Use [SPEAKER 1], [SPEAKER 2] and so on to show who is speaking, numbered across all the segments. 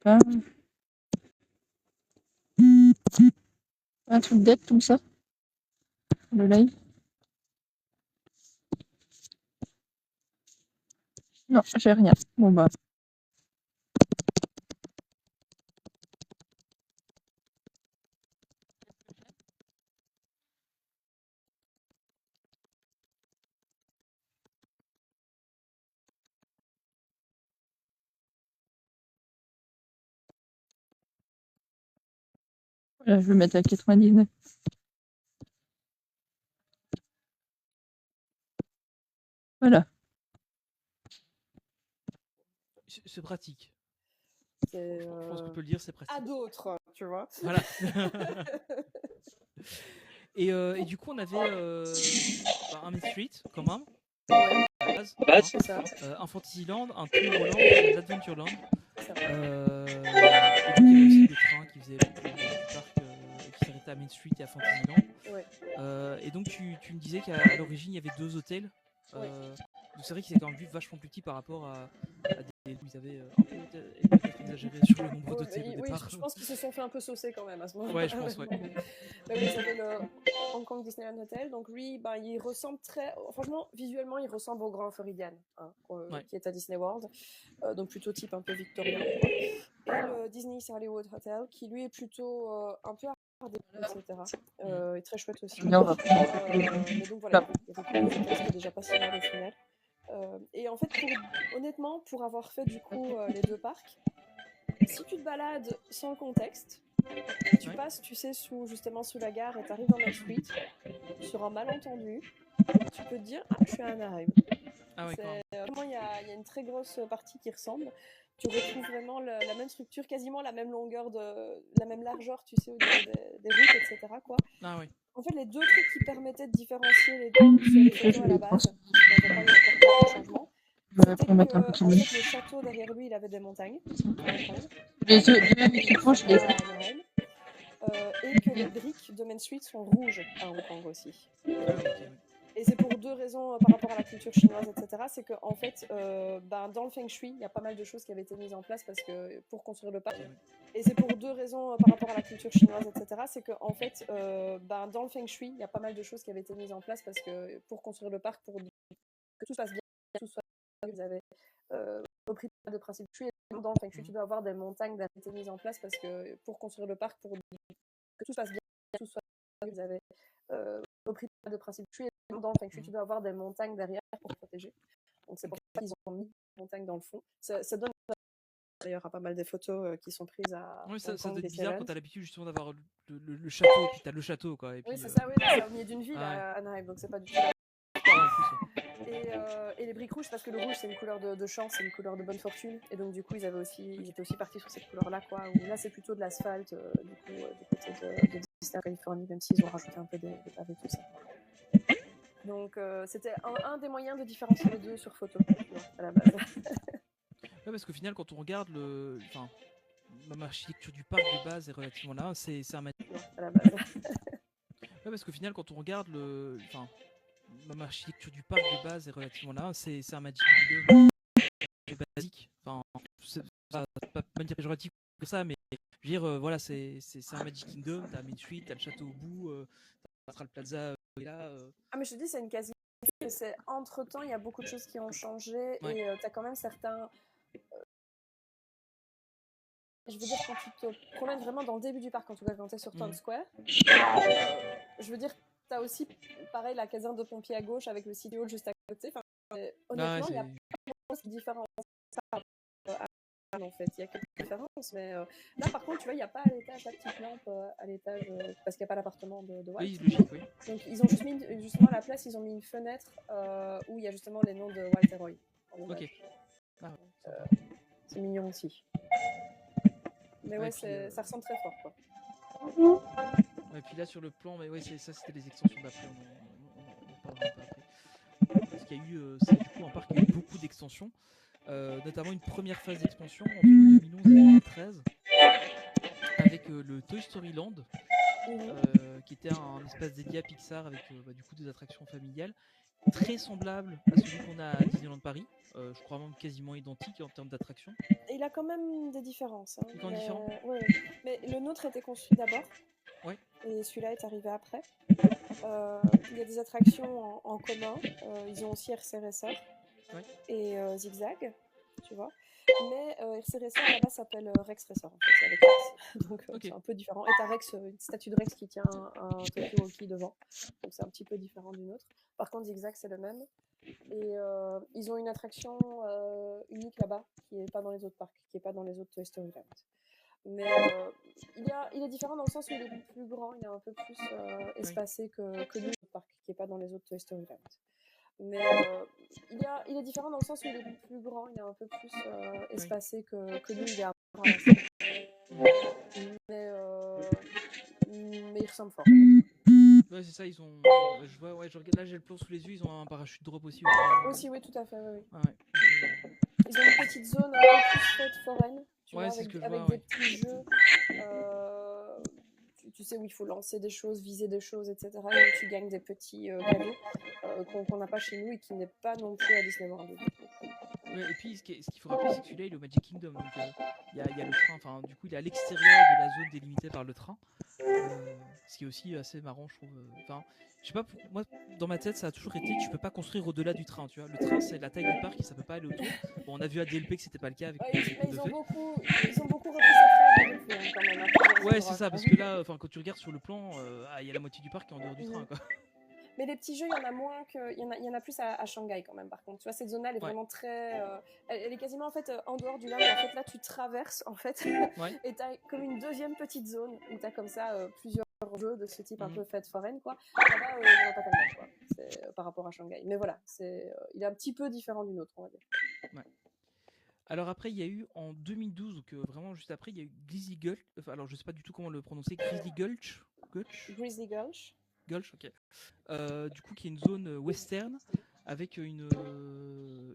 [SPEAKER 1] pas. Un truc d'aide, tout ça. Le live. Non, j'ai rien. Bon bah. Voilà, je vais mettre à 99. Voilà.
[SPEAKER 2] C'est pratique.
[SPEAKER 3] C'est,
[SPEAKER 2] Je pense qu'on peut le dire, c'est pratique.
[SPEAKER 3] à d'autres, tu vois.
[SPEAKER 2] Voilà. Et du coup, on avait un Main Street, quand même.
[SPEAKER 3] C'est ça.
[SPEAKER 2] Un Fantasyland, un Tomorrowland et un Adventureland. Et donc, il y avait aussi le train qui faisait le parc qui s'arrêtait à Main Street et à Fantasyland.
[SPEAKER 3] Ouais.
[SPEAKER 2] Et donc, tu me disais qu'à l'origine, il y avait 2 hôtels. Donc, c'est vrai qu'ils étaient quand même vachement plus petits par rapport à des. Ils avaient un peu exagéré sur le nombre d'hôtels au départ.
[SPEAKER 3] Je pense qu'ils se sont fait un peu saucer quand même à ce moment-là.
[SPEAKER 2] Ouais, je pense, ouais.
[SPEAKER 3] Mais oui, ça s'appelle le Hong Kong Disneyland Hotel. Donc lui, ben, il ressemble très... Franchement, visuellement, il ressemble au Grand Floridian, hein, qui est à Disney World. Donc plutôt type un peu victorien. Et le Disney Hollywood Hotel, qui lui est plutôt un peu ardé, etc. Et très chouette aussi. Mais donc voilà, c'était déjà pas si mal au final. Et en fait, honnêtement, pour avoir fait du coup les 2 parcs, si tu te balades sans le contexte, tu passes, tu sais, sous la gare et tu arrives dans Main Street, sur un malentendu, tu peux te dire, ah, je suis à Anaheim.
[SPEAKER 2] Ah ouais,
[SPEAKER 3] vraiment, il y a une très grosse partie qui ressemble. Tu retrouves vraiment la même structure, quasiment la même longueur, la même largeur, tu sais, au niveau des routes, etc. Quoi.
[SPEAKER 2] Ah oui.
[SPEAKER 3] En fait, les 2 trucs qui permettaient de différencier les deux sur les photos à la base, il n'y avait pas eu encore de changement. C'était que, en fait, le château derrière lui, il avait des montagnes.
[SPEAKER 1] Les deux micros, je les
[SPEAKER 3] ai. Et que les briques de Main Street sont rouges à Hong Kong aussi. Et c'est pour 2 raisons par rapport à la culture chinoise, etc. C'est qu'en fait, dans le Feng Shui, il y a pas mal de choses qui avaient été mises en place pour construire le parc. Et c'est pour 2 raisons par rapport à la culture chinoise, etc. C'est qu'en fait, dans le Feng Shui, il y a pas mal de choses qui avaient été mises en place pour construire le parc, pour que tout se passe bien, que tout soit bien. Vous avez repris de principe Shui. Dans le Feng Shui, tu dois avoir des montagnes qui avaient été mises en place pour construire le parc, pour que tout se passe bien, que tout soit bien. Vous avez repris de principe Shui. Dans le Feng Shui, tu dois avoir des montagnes derrière pour protéger. Donc c'est pour ça qu'ils ont mis des montagnes dans le fond. Ça donne d'ailleurs à pas mal des photos qui sont prises à.
[SPEAKER 2] Oui, ça
[SPEAKER 3] doit
[SPEAKER 2] être bizarre quand t'as l'habitude justement d'avoir le château, puis t'as le château quoi. Et puis,
[SPEAKER 3] oui, c'est ça, oui, c'est au milieu d'une ville à Anaheim, donc c'est pas du tout. Et les briques rouges, parce que le rouge c'est une couleur de chance, c'est une couleur de bonne fortune, et donc du coup ils étaient aussi partis sur cette couleur-là, quoi. Où là c'est plutôt de l'asphalte, du côté de Disney Californie, même s'ils ont rajouté un peu des pavés, tout ça. Donc c'était un des moyens de différencier les deux sur photo, tu vois, à la base.
[SPEAKER 2] Ouais, parce qu'au final, quand on regarde l'architecture du parc de base est relativement là, c'est un Magic.
[SPEAKER 3] À la base.
[SPEAKER 2] Ouais, parce qu'au final, quand on regarde l'architecture du parc de base est relativement là, c'est un Magic Kingdom basique. Enfin, c'est pas dire péjoratif que ça, mais je veux dire, voilà, c'est un Magic Kingdom. T'as Main Street, t'as le château au bout, t'as le Plaza là.
[SPEAKER 3] Ah mais je te dis, c'est une quasi. Entre temps, il y a beaucoup de choses qui ont changé, et t'as quand même certains. Je veux dire, quand tu te promènes vraiment dans le début du parc, en tout cas quand tu es sur Times Square, je veux dire, tu as aussi, pareil, la caserne de pompiers à gauche avec le City Hall juste à côté. Enfin, honnêtement, il y a plein de différences en fait. Il y a quelques différences, mais là, par contre, tu vois, il n'y a pas à l'étage la petite lampe à l'étage, parce qu'il n'y a pas l'appartement de Walt.
[SPEAKER 2] Oui, logique, oui.
[SPEAKER 3] Donc, ils ont juste mis, justement, à la place, ils ont mis une fenêtre où il y a justement les noms de Walt et Roy.
[SPEAKER 2] Ok. Ah,
[SPEAKER 3] c'est mignon aussi. Mais ouais, ça ressemble très fort, quoi.
[SPEAKER 2] Et puis là, sur le plan, mais ouais, ça, c'était les extensions d'après. On en parlera un peu après. Parce qu'il y a eu, c'est du coup un parc qui a eu beaucoup d'extensions, notamment une première phase d'expansion entre 2011 et 2013, avec le Toy Story Land, qui était un espace dédié à Pixar avec du coup des attractions familiales. très semblable à celui qu'on a à Disneyland Paris. Je crois même quasiment identique en termes d'attraction.
[SPEAKER 3] Et il a quand même des différences. Hein,
[SPEAKER 2] Il est quand même différent.
[SPEAKER 3] ouais. Mais le nôtre était construit d'abord.
[SPEAKER 2] Ouais.
[SPEAKER 3] Et celui-là est arrivé après. Il y a des attractions en commun. Ils ont aussi RC Racer et Zigzag, tu vois. Mais RC Racer là-bas s'appelle Rex Racer en fait, c'est avec Rex. Donc c'est un peu différent. Et t'as Rex, une statue de Rex qui tient un Tokyo Hoki devant. Donc c'est un petit peu différent du nôtre. Par contre Zigzag c'est le même. Et ils ont une attraction unique là-bas qui n'est pas dans les autres parcs, qui n'est pas dans les autres Toy Story Land. Mais il est différent dans le sens où il est plus grand, il est un peu plus espacé que nous, le parc, qui n'est pas dans les autres Toy Story Land. Mais il est différent dans le sens où il est plus grand, il est un peu plus espacé que nous, il est à mais il ressemble fort.
[SPEAKER 2] Ouais, c'est ça, ils ont. Je vois, ouais, là j'ai le plan sous les yeux, ils ont un parachute drop aussi.
[SPEAKER 3] Aussi, oui, tout à fait, oui.
[SPEAKER 2] Ouais.
[SPEAKER 3] Ils ont une petite zone un peu plus faite foraine, tu vois, avec des petits jeux. Tu sais où il faut lancer des choses, viser des choses, etc. Et où tu gagnes des petits cadeaux qu'on n'a pas chez nous et qui n'est pas non plus à Disneyland.
[SPEAKER 2] Ouais, et puis ce qu'il faut rappeler, c'est que celui-là il est au Magic Kingdom, donc il y a le train, enfin du coup il est à l'extérieur de la zone délimitée par le train, ce qui est aussi assez marrant je trouve. Enfin, je sais pas, moi dans ma tête ça a toujours été tu peux pas construire au-delà du train, tu vois. Le train c'est la taille du parc et ça peut pas aller autour. Bon, on a vu à DLP que c'était pas le cas avec
[SPEAKER 3] ils ont beaucoup repris cette règle depuis quand même.
[SPEAKER 2] Ouais, c'est ça, parce que là, quand tu regardes sur le plan, il y a la moitié du parc qui est en dehors du train, quoi.
[SPEAKER 3] Mais les petits jeux, il y en a moins que. Il y en a plus à Shanghai quand même, par contre. Tu vois, cette zone-là, elle est vraiment très. Elle est quasiment en fait en dehors du lac. En fait, là, tu traverses en fait. Et tu as comme une deuxième petite zone où tu as comme ça plusieurs jeux de ce type un peu fête foraine, quoi. Là-bas, il n'y en a pas tellement, quoi. C'est par rapport à Shanghai. Mais voilà, il est un petit peu différent du nôtre, on va dire.
[SPEAKER 2] Ouais. Alors après, il y a eu en 2012, donc vraiment juste après, il y a eu Grizzly Gulch. Enfin, alors je sais pas du tout comment le prononcer. Grizzly Gulch.
[SPEAKER 3] Grizzly Gulch.
[SPEAKER 2] Gulch, ok. Du coup, qui est une zone western avec une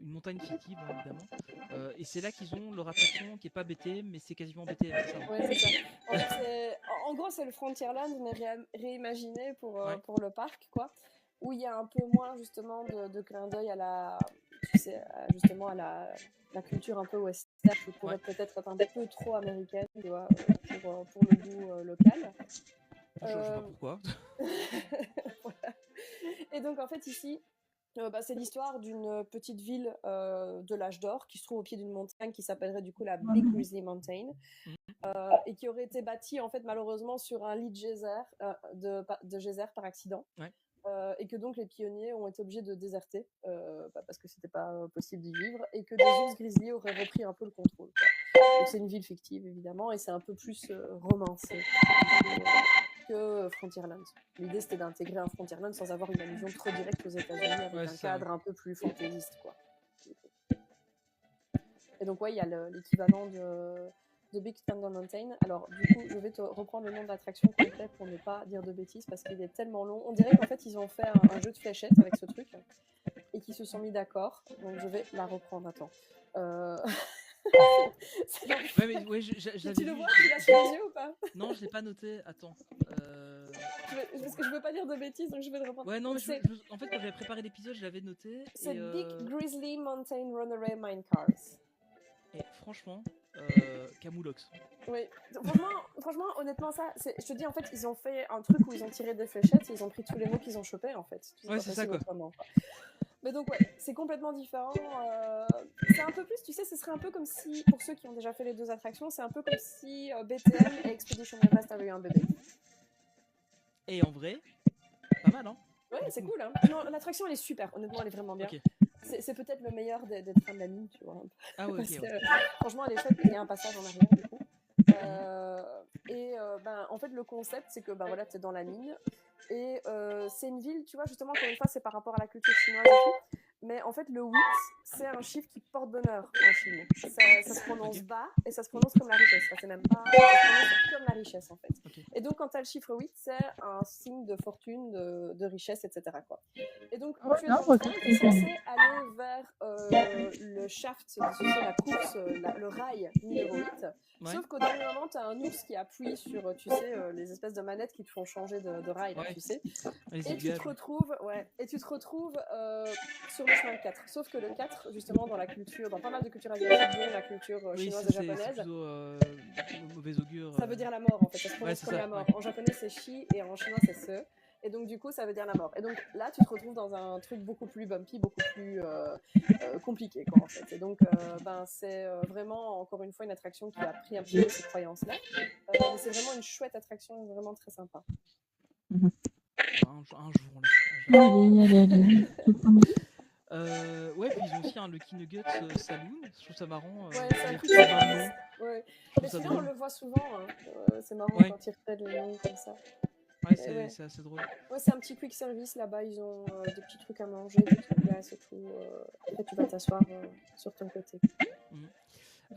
[SPEAKER 2] montagne fictive, évidemment. Et c'est là qu'ils ont leur attraction qui est pas BTM, mais c'est quasiment BTM, c'est ça.
[SPEAKER 3] Ouais, c'est ça. En gros, c'est le Frontierland, mais réimaginé pour le parc, quoi. Où il y a un peu moins justement de clin d'œil à la, tu sais, justement à la culture un peu western qui pourrait peut-être être un peu trop américaine, tu vois, pour le goût local.
[SPEAKER 2] Je sais pas pourquoi.
[SPEAKER 3] Voilà. Et donc en fait ici, c'est l'histoire d'une petite ville de l'âge d'or qui se trouve au pied d'une montagne qui s'appellerait du coup la Big Grizzly Mountain et qui aurait été bâtie en fait malheureusement sur un lit de geyser par accident. Et que donc les pionniers ont été obligés de déserter parce que c'était pas possible d'y vivre et que des ours grizzly auraient repris un peu le contrôle, quoi. Donc c'est une ville fictive évidemment et c'est un peu plus romancé que Frontierland. L'idée c'était d'intégrer un Frontierland sans avoir une allusion trop directe aux États-Unis avec un cadre un peu plus fantaisiste, quoi. Et donc il y a l'équivalent de Big Thunder Mountain. Alors du coup je vais te reprendre le nom de l'attraction complet pour ne pas dire de bêtises parce qu'il est tellement long. On dirait qu'en fait ils ont fait un jeu de fléchettes avec ce truc et qu'ils se sont mis d'accord. Donc je vais la reprendre. Attends.
[SPEAKER 2] Ouais, mais ouais,
[SPEAKER 3] tu le vois, tu l'as sous les yeux ou pas?
[SPEAKER 2] Non, je l'ai pas noté. Attends.
[SPEAKER 3] Parce que je veux pas dire de bêtises, donc je vais le reprendre.
[SPEAKER 2] Ouais, non, mais en fait, quand j'avais préparé l'épisode, je l'avais noté.
[SPEAKER 3] C'est Big Grizzly Mountain Runaway Minecars.
[SPEAKER 2] Et franchement, Camoulox.
[SPEAKER 3] Oui, franchement, honnêtement, ça, je te dis, en fait, ils ont fait un truc où ils ont tiré des fléchettes et ils ont pris tous les mots qu'ils ont chopés, en fait.
[SPEAKER 2] Ouais, c'est ça, quoi.
[SPEAKER 3] Mais donc, ouais, c'est complètement différent. C'est un peu plus, tu sais, ce serait un peu comme si, pour ceux qui ont déjà fait les deux attractions, c'est un peu comme si BTM et Expedition Everest avaient eu un bébé.
[SPEAKER 2] Et en vrai, pas mal, hein?
[SPEAKER 3] Ouais, c'est cool, hein. Non, l'attraction, elle est super, honnêtement, elle est vraiment bien.
[SPEAKER 2] Okay.
[SPEAKER 3] C'est peut-être le meilleur des trains de la ligne, tu vois.
[SPEAKER 2] Ah ouais, ok.
[SPEAKER 3] Franchement, elle est chouette, il y a un passage en arrière, du coup. En fait, le concept, c'est que voilà, tu es dans la mine. Et c'est une ville, tu vois, justement, encore une fois, c'est par rapport à la culture chinoise et tout. Mais en fait, le 8, c'est un chiffre qui porte bonheur en Chine. Ça se prononce bas et ça se prononce comme la richesse. Enfin, c'est même pas, ça se prononce comme la richesse en fait.
[SPEAKER 2] Ok.
[SPEAKER 3] Et donc, quand tu as le chiffre 8, c'est un signe de fortune, de richesse, etc. quoi. Et donc,
[SPEAKER 1] Ouais,
[SPEAKER 3] tu es
[SPEAKER 1] non,
[SPEAKER 3] en train,
[SPEAKER 1] ok.
[SPEAKER 3] tu es censé aller vers le shaft, tu sais, la course, le rail numéro 8.
[SPEAKER 2] Ouais.
[SPEAKER 3] Sauf qu'au dernier moment, tu as un ours qui appuie sur, tu sais, les espèces de manettes qui te font changer de rail, là,
[SPEAKER 2] Ouais.
[SPEAKER 3] tu sais.
[SPEAKER 2] Les
[SPEAKER 3] Et tu te
[SPEAKER 2] aiguillages.
[SPEAKER 3] retrouves, sur le chemin de 4. Sauf que le 4, justement, dans la culture, dans pas mal de cultures asiatiques, dont la culture
[SPEAKER 2] Oui,
[SPEAKER 3] chinoise
[SPEAKER 2] ça,
[SPEAKER 3] et
[SPEAKER 2] c'est
[SPEAKER 3] japonaise,
[SPEAKER 2] plutôt mauvais augure.
[SPEAKER 3] ça veut dire la mort, en fait. Ça se
[SPEAKER 2] Ouais,
[SPEAKER 3] prononce
[SPEAKER 2] c'est
[SPEAKER 3] comme
[SPEAKER 2] ça.
[SPEAKER 3] la mort.
[SPEAKER 2] Ouais.
[SPEAKER 3] En japonais, c'est shi, et en chinois, c'est se. Et donc, du coup, ça veut dire la mort. Et donc, là, tu te retrouves dans un truc beaucoup plus bumpy, beaucoup plus compliqué, quoi, en fait. Et donc, c'est vraiment, encore une fois, une attraction qui a pris un petit peu ces croyances-là. Mais c'est vraiment une chouette attraction, vraiment très sympa.
[SPEAKER 2] Un jour, on l'a fait.
[SPEAKER 1] Allez.
[SPEAKER 2] Ouais, puis ils ont aussi un Lucky Nuggets Saloon. Je trouve ça marrant.
[SPEAKER 3] Ouais, c'est un
[SPEAKER 2] les
[SPEAKER 3] quick
[SPEAKER 2] petits bains de
[SPEAKER 3] service.
[SPEAKER 2] nom.
[SPEAKER 3] Ouais.
[SPEAKER 2] Je
[SPEAKER 3] Mais
[SPEAKER 2] trouve ça
[SPEAKER 3] celui-là, on
[SPEAKER 2] drôle.
[SPEAKER 3] le voit souvent. Hein. C'est marrant
[SPEAKER 2] Ouais.
[SPEAKER 3] quand ils refait le nom comme ça.
[SPEAKER 2] Ouais,
[SPEAKER 3] Ouais.
[SPEAKER 2] c'est assez drôle.
[SPEAKER 3] Ouais, c'est un petit quick service là-bas. Ils ont des petits trucs à manger, des petites glaces et tout. Après, tu vas t'asseoir sur ton côté.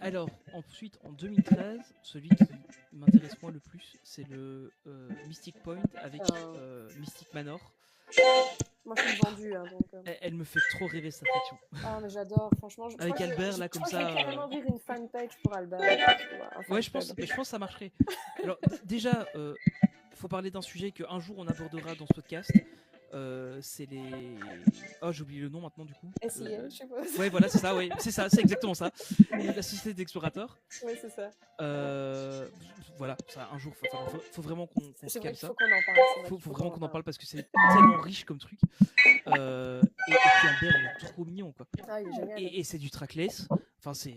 [SPEAKER 2] Alors, ensuite, en 2013, celui qui m'intéresse moi le plus, c'est le Mystic Point avec Mystic Manor.
[SPEAKER 3] Moi, je suis vendue, hein, donc.
[SPEAKER 2] Elle me fait trop rêver cette attraction.
[SPEAKER 3] Ah, mais j'adore, franchement.
[SPEAKER 2] Avec Albert, là, comme ça.
[SPEAKER 3] Je vais carrément ouvrir une fanpage pour Albert.
[SPEAKER 2] Ouais, je pense que ça marcherait. Alors, déjà, faut parler d'un sujet qu'un jour on abordera dans ce podcast. C'est les. Oh, j'ai oublié le nom maintenant du coup.
[SPEAKER 3] SIA, je sais pas.
[SPEAKER 2] Ouais, voilà, c'est ça, ouais, c'est exactement ça. La société d'explorateurs.
[SPEAKER 3] Ouais, c'est ça.
[SPEAKER 2] Voilà, ça, un jour, faut vraiment qu'on se calme ça.
[SPEAKER 3] Faut qu'on en parle.
[SPEAKER 2] Faut vraiment qu'on en parle parce que c'est tellement riche comme truc. Et puis Albert, il est trop mignon, quoi.
[SPEAKER 3] Ah, il est génial.
[SPEAKER 2] Et c'est du trackless. Enfin, c'est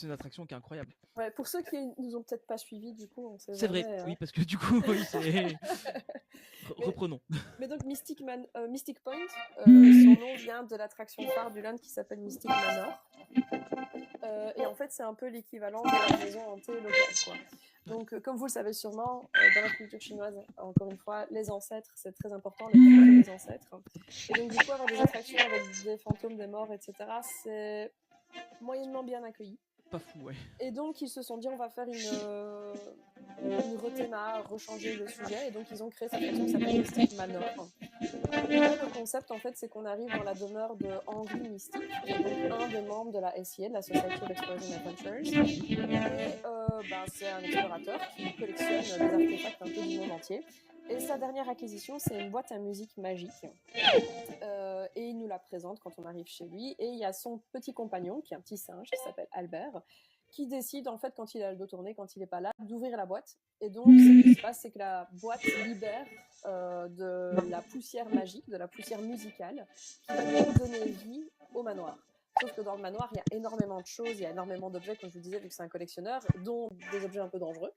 [SPEAKER 2] une attraction qui est incroyable.
[SPEAKER 3] Ouais, pour ceux qui nous ont peut-être pas suivis, du coup, on sait
[SPEAKER 2] c'est
[SPEAKER 3] jamais,
[SPEAKER 2] vrai, oui, parce que du coup, oui, c'est. Reprenons.
[SPEAKER 3] Mais donc Mystic Point, son nom vient de l'attraction phare du land qui s'appelle Mystic Manor. Et en fait, c'est un peu l'équivalent de la maison hantée locale, quoi. Donc, comme vous le savez sûrement, dans la culture chinoise, encore une fois, les ancêtres, c'est très important, les cultes des ancêtres. Et donc, du coup, avoir des attractions avec des fantômes des morts, etc., c'est moyennement bien accueilli.
[SPEAKER 2] Pas fou, ouais.
[SPEAKER 3] Et donc, ils se sont dit, on va faire une rethéma, rechanger le sujet. Et donc, ils ont créé cette attraction qui s'appelle Mystic Manor. Le concept, en fait, c'est qu'on arrive dans la demeure de Henry Mystic, qui est donc un des membres de la SIA, de la Society of Exploration Adventures. Et c'est un explorateur qui collectionne des artefacts un peu du monde entier. Et sa dernière acquisition, c'est une boîte à musique magique. Et il nous la présente quand on arrive chez lui. Et il y a son petit compagnon, qui est un petit singe, qui s'appelle Albert, qui décide, en fait, quand il a le dos tourné, quand il n'est pas là, d'ouvrir la boîte. Et donc, ce qui se passe, c'est que la boîte libère de la poussière magique, de la poussière musicale, qui va donner vie au manoir. Sauf que dans le manoir, il y a énormément de choses, il y a énormément d'objets, comme je vous disais, vu que c'est un collectionneur, dont des objets un peu dangereux.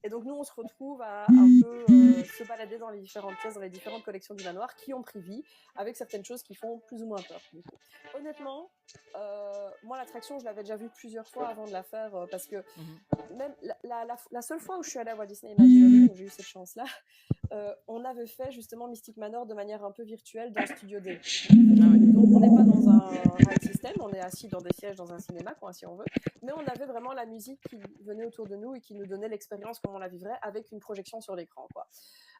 [SPEAKER 3] Et donc nous, on se retrouve à un peu se balader dans les différentes pièces, dans les différentes collections du manoir qui ont pris vie, avec certaines choses qui font plus ou moins peur. Du coup. Honnêtement, moi, l'attraction, je l'avais déjà vue plusieurs fois avant de la faire, parce que même la seule fois où je suis allée à Walt Disney Imagineering, où j'ai eu cette chance-là, on avait fait justement Mystic Manor de manière un peu virtuelle dans Studio D. Donc on n'est pas dans un ride system, on est assis dans des sièges dans un cinéma, quoi, si on veut, mais on avait vraiment la musique qui venait autour de nous et qui nous donnait l'expérience comme on la vivrait avec une projection sur l'écran, quoi.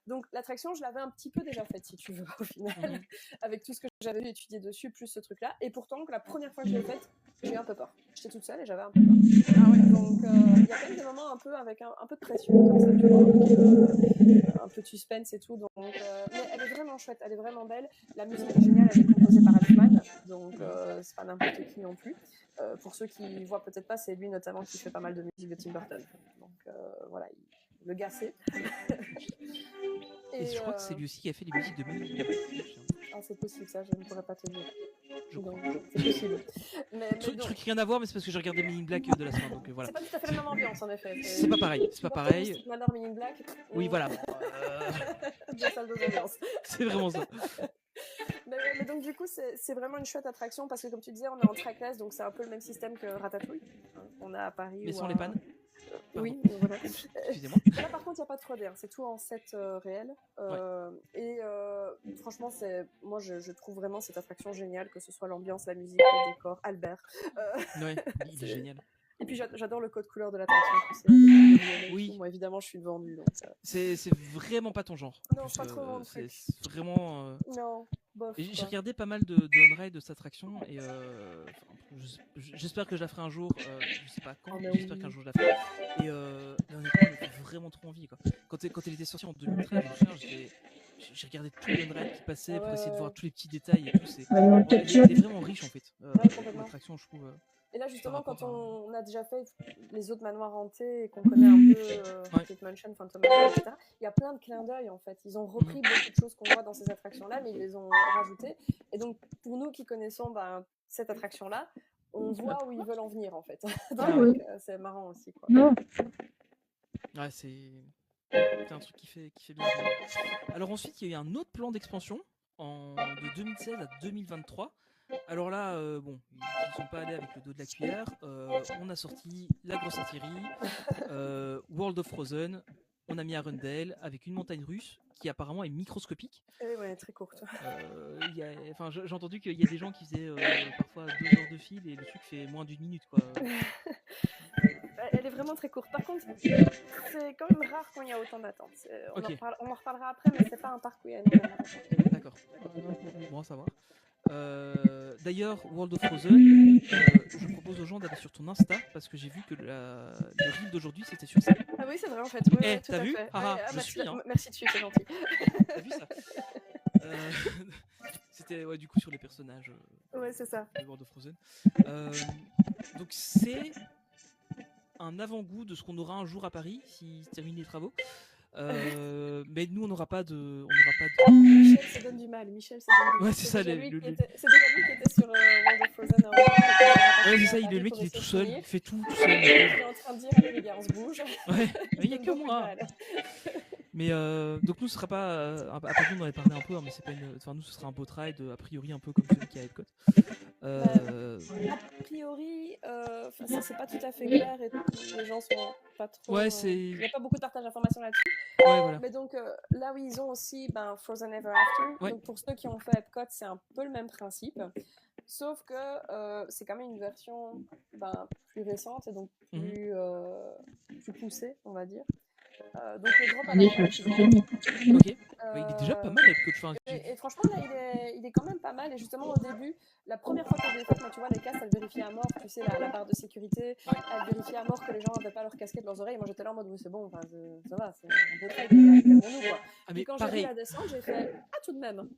[SPEAKER 3] Donc l'attraction, je l'avais un petit peu déjà faite, si tu veux, au final, avec tout ce que j'avais étudié dessus, plus ce truc-là. Et pourtant, la première fois que je l'ai faite, j'ai eu un peu peur. J'étais toute seule et j'avais un peu peur. Donc il y a quand même des moments un peu avec un peu de pression, comme ça, tu vois, un peu de suspense et tout. Donc, mais elle est vraiment chouette, elle est vraiment belle. La musique est géniale, elle est composée par Elfman, donc c'est pas n'importe qui non plus. Pour ceux qui voient peut-être pas, c'est lui notamment qui fait pas mal de musique de Tim Burton. Donc voilà, le gars sait.
[SPEAKER 2] Et je crois que c'est lui aussi qui a fait les musiques de Men in Black.
[SPEAKER 3] Ah, c'est possible, ça, je ne pourrais pas te dire. Donc, c'est possible.
[SPEAKER 2] Truc rien à voir, mais c'est parce que j'ai regardé Men in Black de la semaine, donc voilà.
[SPEAKER 3] C'est pas tout à fait la même ambiance, en effet.
[SPEAKER 2] C'est pas pareil, c'est pas pareil.
[SPEAKER 3] Mystic Manor, Men in Black.
[SPEAKER 2] Oui, voilà.
[SPEAKER 3] Deux salles, deux ambiances.
[SPEAKER 2] C'est vraiment ça.
[SPEAKER 3] Mais donc du coup c'est vraiment une chouette attraction parce que comme tu disais on est en trackless donc c'est un peu le même système que Ratatouille. On est à Paris.
[SPEAKER 2] Mais sans les pannes.
[SPEAKER 3] Oui, voilà.
[SPEAKER 2] Excusez-moi.
[SPEAKER 3] Là, par contre, il n'y a pas de 3D, hein. C'est tout en set réel. Et franchement, moi, je trouve vraiment cette attraction géniale, que ce soit l'ambiance, la musique, le décor, Albert.
[SPEAKER 2] Ouais, il est génial.
[SPEAKER 3] Et puis j'adore le code couleur de l'attraction. C'est
[SPEAKER 2] Oui.
[SPEAKER 3] Moi, évidemment, je suis devant lui.
[SPEAKER 2] C'est vraiment pas ton genre.
[SPEAKER 3] Non, c'est pas trop mon truc.
[SPEAKER 2] C'est vraiment.
[SPEAKER 3] Non. Bof,
[SPEAKER 2] j'ai regardé pas mal de on-ride de cette attraction et j'espère que je la ferai un jour. Je sais pas quand, mais j'espère qu'un jour je la ferai. Et honnêtement, elle me fait vraiment trop envie, quoi. Quand elle était sortie en 2013, je me souviens, j'ai regardé tous les on-ride qui passaient pour essayer de voir tous les petits détails et tout. Elle est vraiment riche en fait. L'attraction, je trouve.
[SPEAKER 3] Et là, justement, quand on a déjà fait les autres manoirs hantés et qu'on connaît un peu Haunted Mansion, Phantom Manor, etc., il y a plein de clins d'œil en fait. Ils ont repris beaucoup de choses qu'on voit dans ces attractions-là, mais ils les ont rajoutées. Et donc, pour nous qui connaissons cette attraction-là, on voit où ils veulent en venir en fait. Donc, c'est marrant aussi, quoi.
[SPEAKER 2] Ouais, c'est un truc qui fait bien. Alors ensuite, il y a eu un autre plan d'expansion de 2016 à 2023. Alors là, bon, ils sont pas allés avec le dos de la cuillère. On a sorti la grosse artillerie, World of Frozen. On a mis Arendelle avec une montagne russe qui apparemment est microscopique.
[SPEAKER 3] Ouais, très courte.
[SPEAKER 2] J'ai entendu qu'il y a des gens qui faisaient parfois 2 heures de fil et le truc fait moins d'1 minute, quoi.
[SPEAKER 3] Elle est vraiment très courte. Par contre, c'est quand même rare quand il y a autant d'attente. On en reparlera après, mais c'est pas un parc où il y a énormément d'attente.
[SPEAKER 2] D'accord. Bon à savoir. D'ailleurs, World of Frozen, je propose aux gens d'aller sur ton Insta parce que j'ai vu que le reel d'aujourd'hui c'était sur ça.
[SPEAKER 3] Ah oui, c'est vrai en fait.
[SPEAKER 2] Oui, t'as vu? Je suis.
[SPEAKER 3] Merci de suivre, c'est gentil.
[SPEAKER 2] T'as vu ça? C'était du coup sur les personnages.
[SPEAKER 3] Ouais, c'est ça.
[SPEAKER 2] De World of Frozen. Donc c'est un avant-goût de ce qu'on aura un jour à Paris s'ils terminent les travaux. Mais nous on n'aura pas de.
[SPEAKER 3] Michel se donne du mal.
[SPEAKER 2] Ouais, c'est ça.
[SPEAKER 3] C'est déjà lui qui était sur World of Frozen.
[SPEAKER 2] Ouais, c'est ça. Le mec il est tout seul, il fait tout seul.
[SPEAKER 3] Il est en train de dire allez les gars, on se bouge.
[SPEAKER 2] Ouais, mais il n'y a que moi. Mais donc nous ce sera pas à Paris, on en avait parlé un peu, hein, mais c'est pas enfin nous ce sera un boat ride a priori un peu comme celui qui est à Epcot.
[SPEAKER 3] A priori, ça c'est pas tout à fait clair et les gens sont pas trop.
[SPEAKER 2] Ouais,
[SPEAKER 3] il n'y a pas beaucoup de partage d'informations là-dessus.
[SPEAKER 2] Ouais, voilà.
[SPEAKER 3] Mais donc là où ils ont aussi Frozen Ever After. Ouais. Donc pour ceux qui ont fait Epcot, c'est un peu le même principe. Sauf que c'est quand même une version plus récente et donc plus poussée, on va dire. Donc le drop à la
[SPEAKER 2] Ok. Il est déjà pas mal Epcot.
[SPEAKER 3] Et franchement là il est quand même pas mal. Et justement au début, la première fois que je l'ai fait, moi tu vois les casques elles vérifiaient à mort, tu sais la barre de sécurité, elles vérifiaient à mort que les gens n'avaient pas leur casquette, leurs oreilles. Et moi j'étais là en mode oui c'est bon, ça va, c'est un beau trade, calmons-nous quoi. Et quand j'ai vu la descente, j'ai fait tout de même.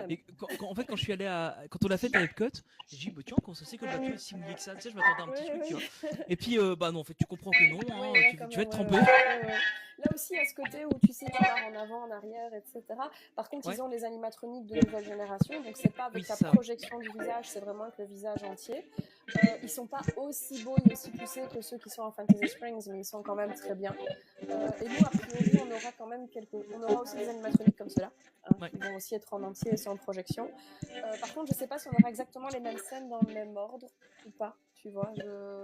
[SPEAKER 2] Et en fait, quand je suis allé quand on l'a fait à Epcot, j'ai dit tiens, comment ça c'est que le bateau est si mouillé que ça, tu sais, je m'attendais à un petit truc, tu vois. Et puis non, en fait, tu comprends que non, tu vas être trempé.
[SPEAKER 3] Là aussi, il y a ce côté où tu sais, tu pars en avant, en arrière, etc. Par contre, ils ont les animatroniques de nouvelle génération, donc c'est pas avec la projection du visage, c'est vraiment avec le visage entier. Ils sont pas aussi beaux et aussi poussés que ceux qui sont en Fantasy Springs, mais ils sont quand même très bien. Et nous, a priori, on aura quand même on aura aussi des animatroniques comme ceux-là, qui vont aussi être en entier et sans projection. Par contre, je sais pas si on aura exactement les mêmes scènes dans le même ordre ou pas. Tu vois,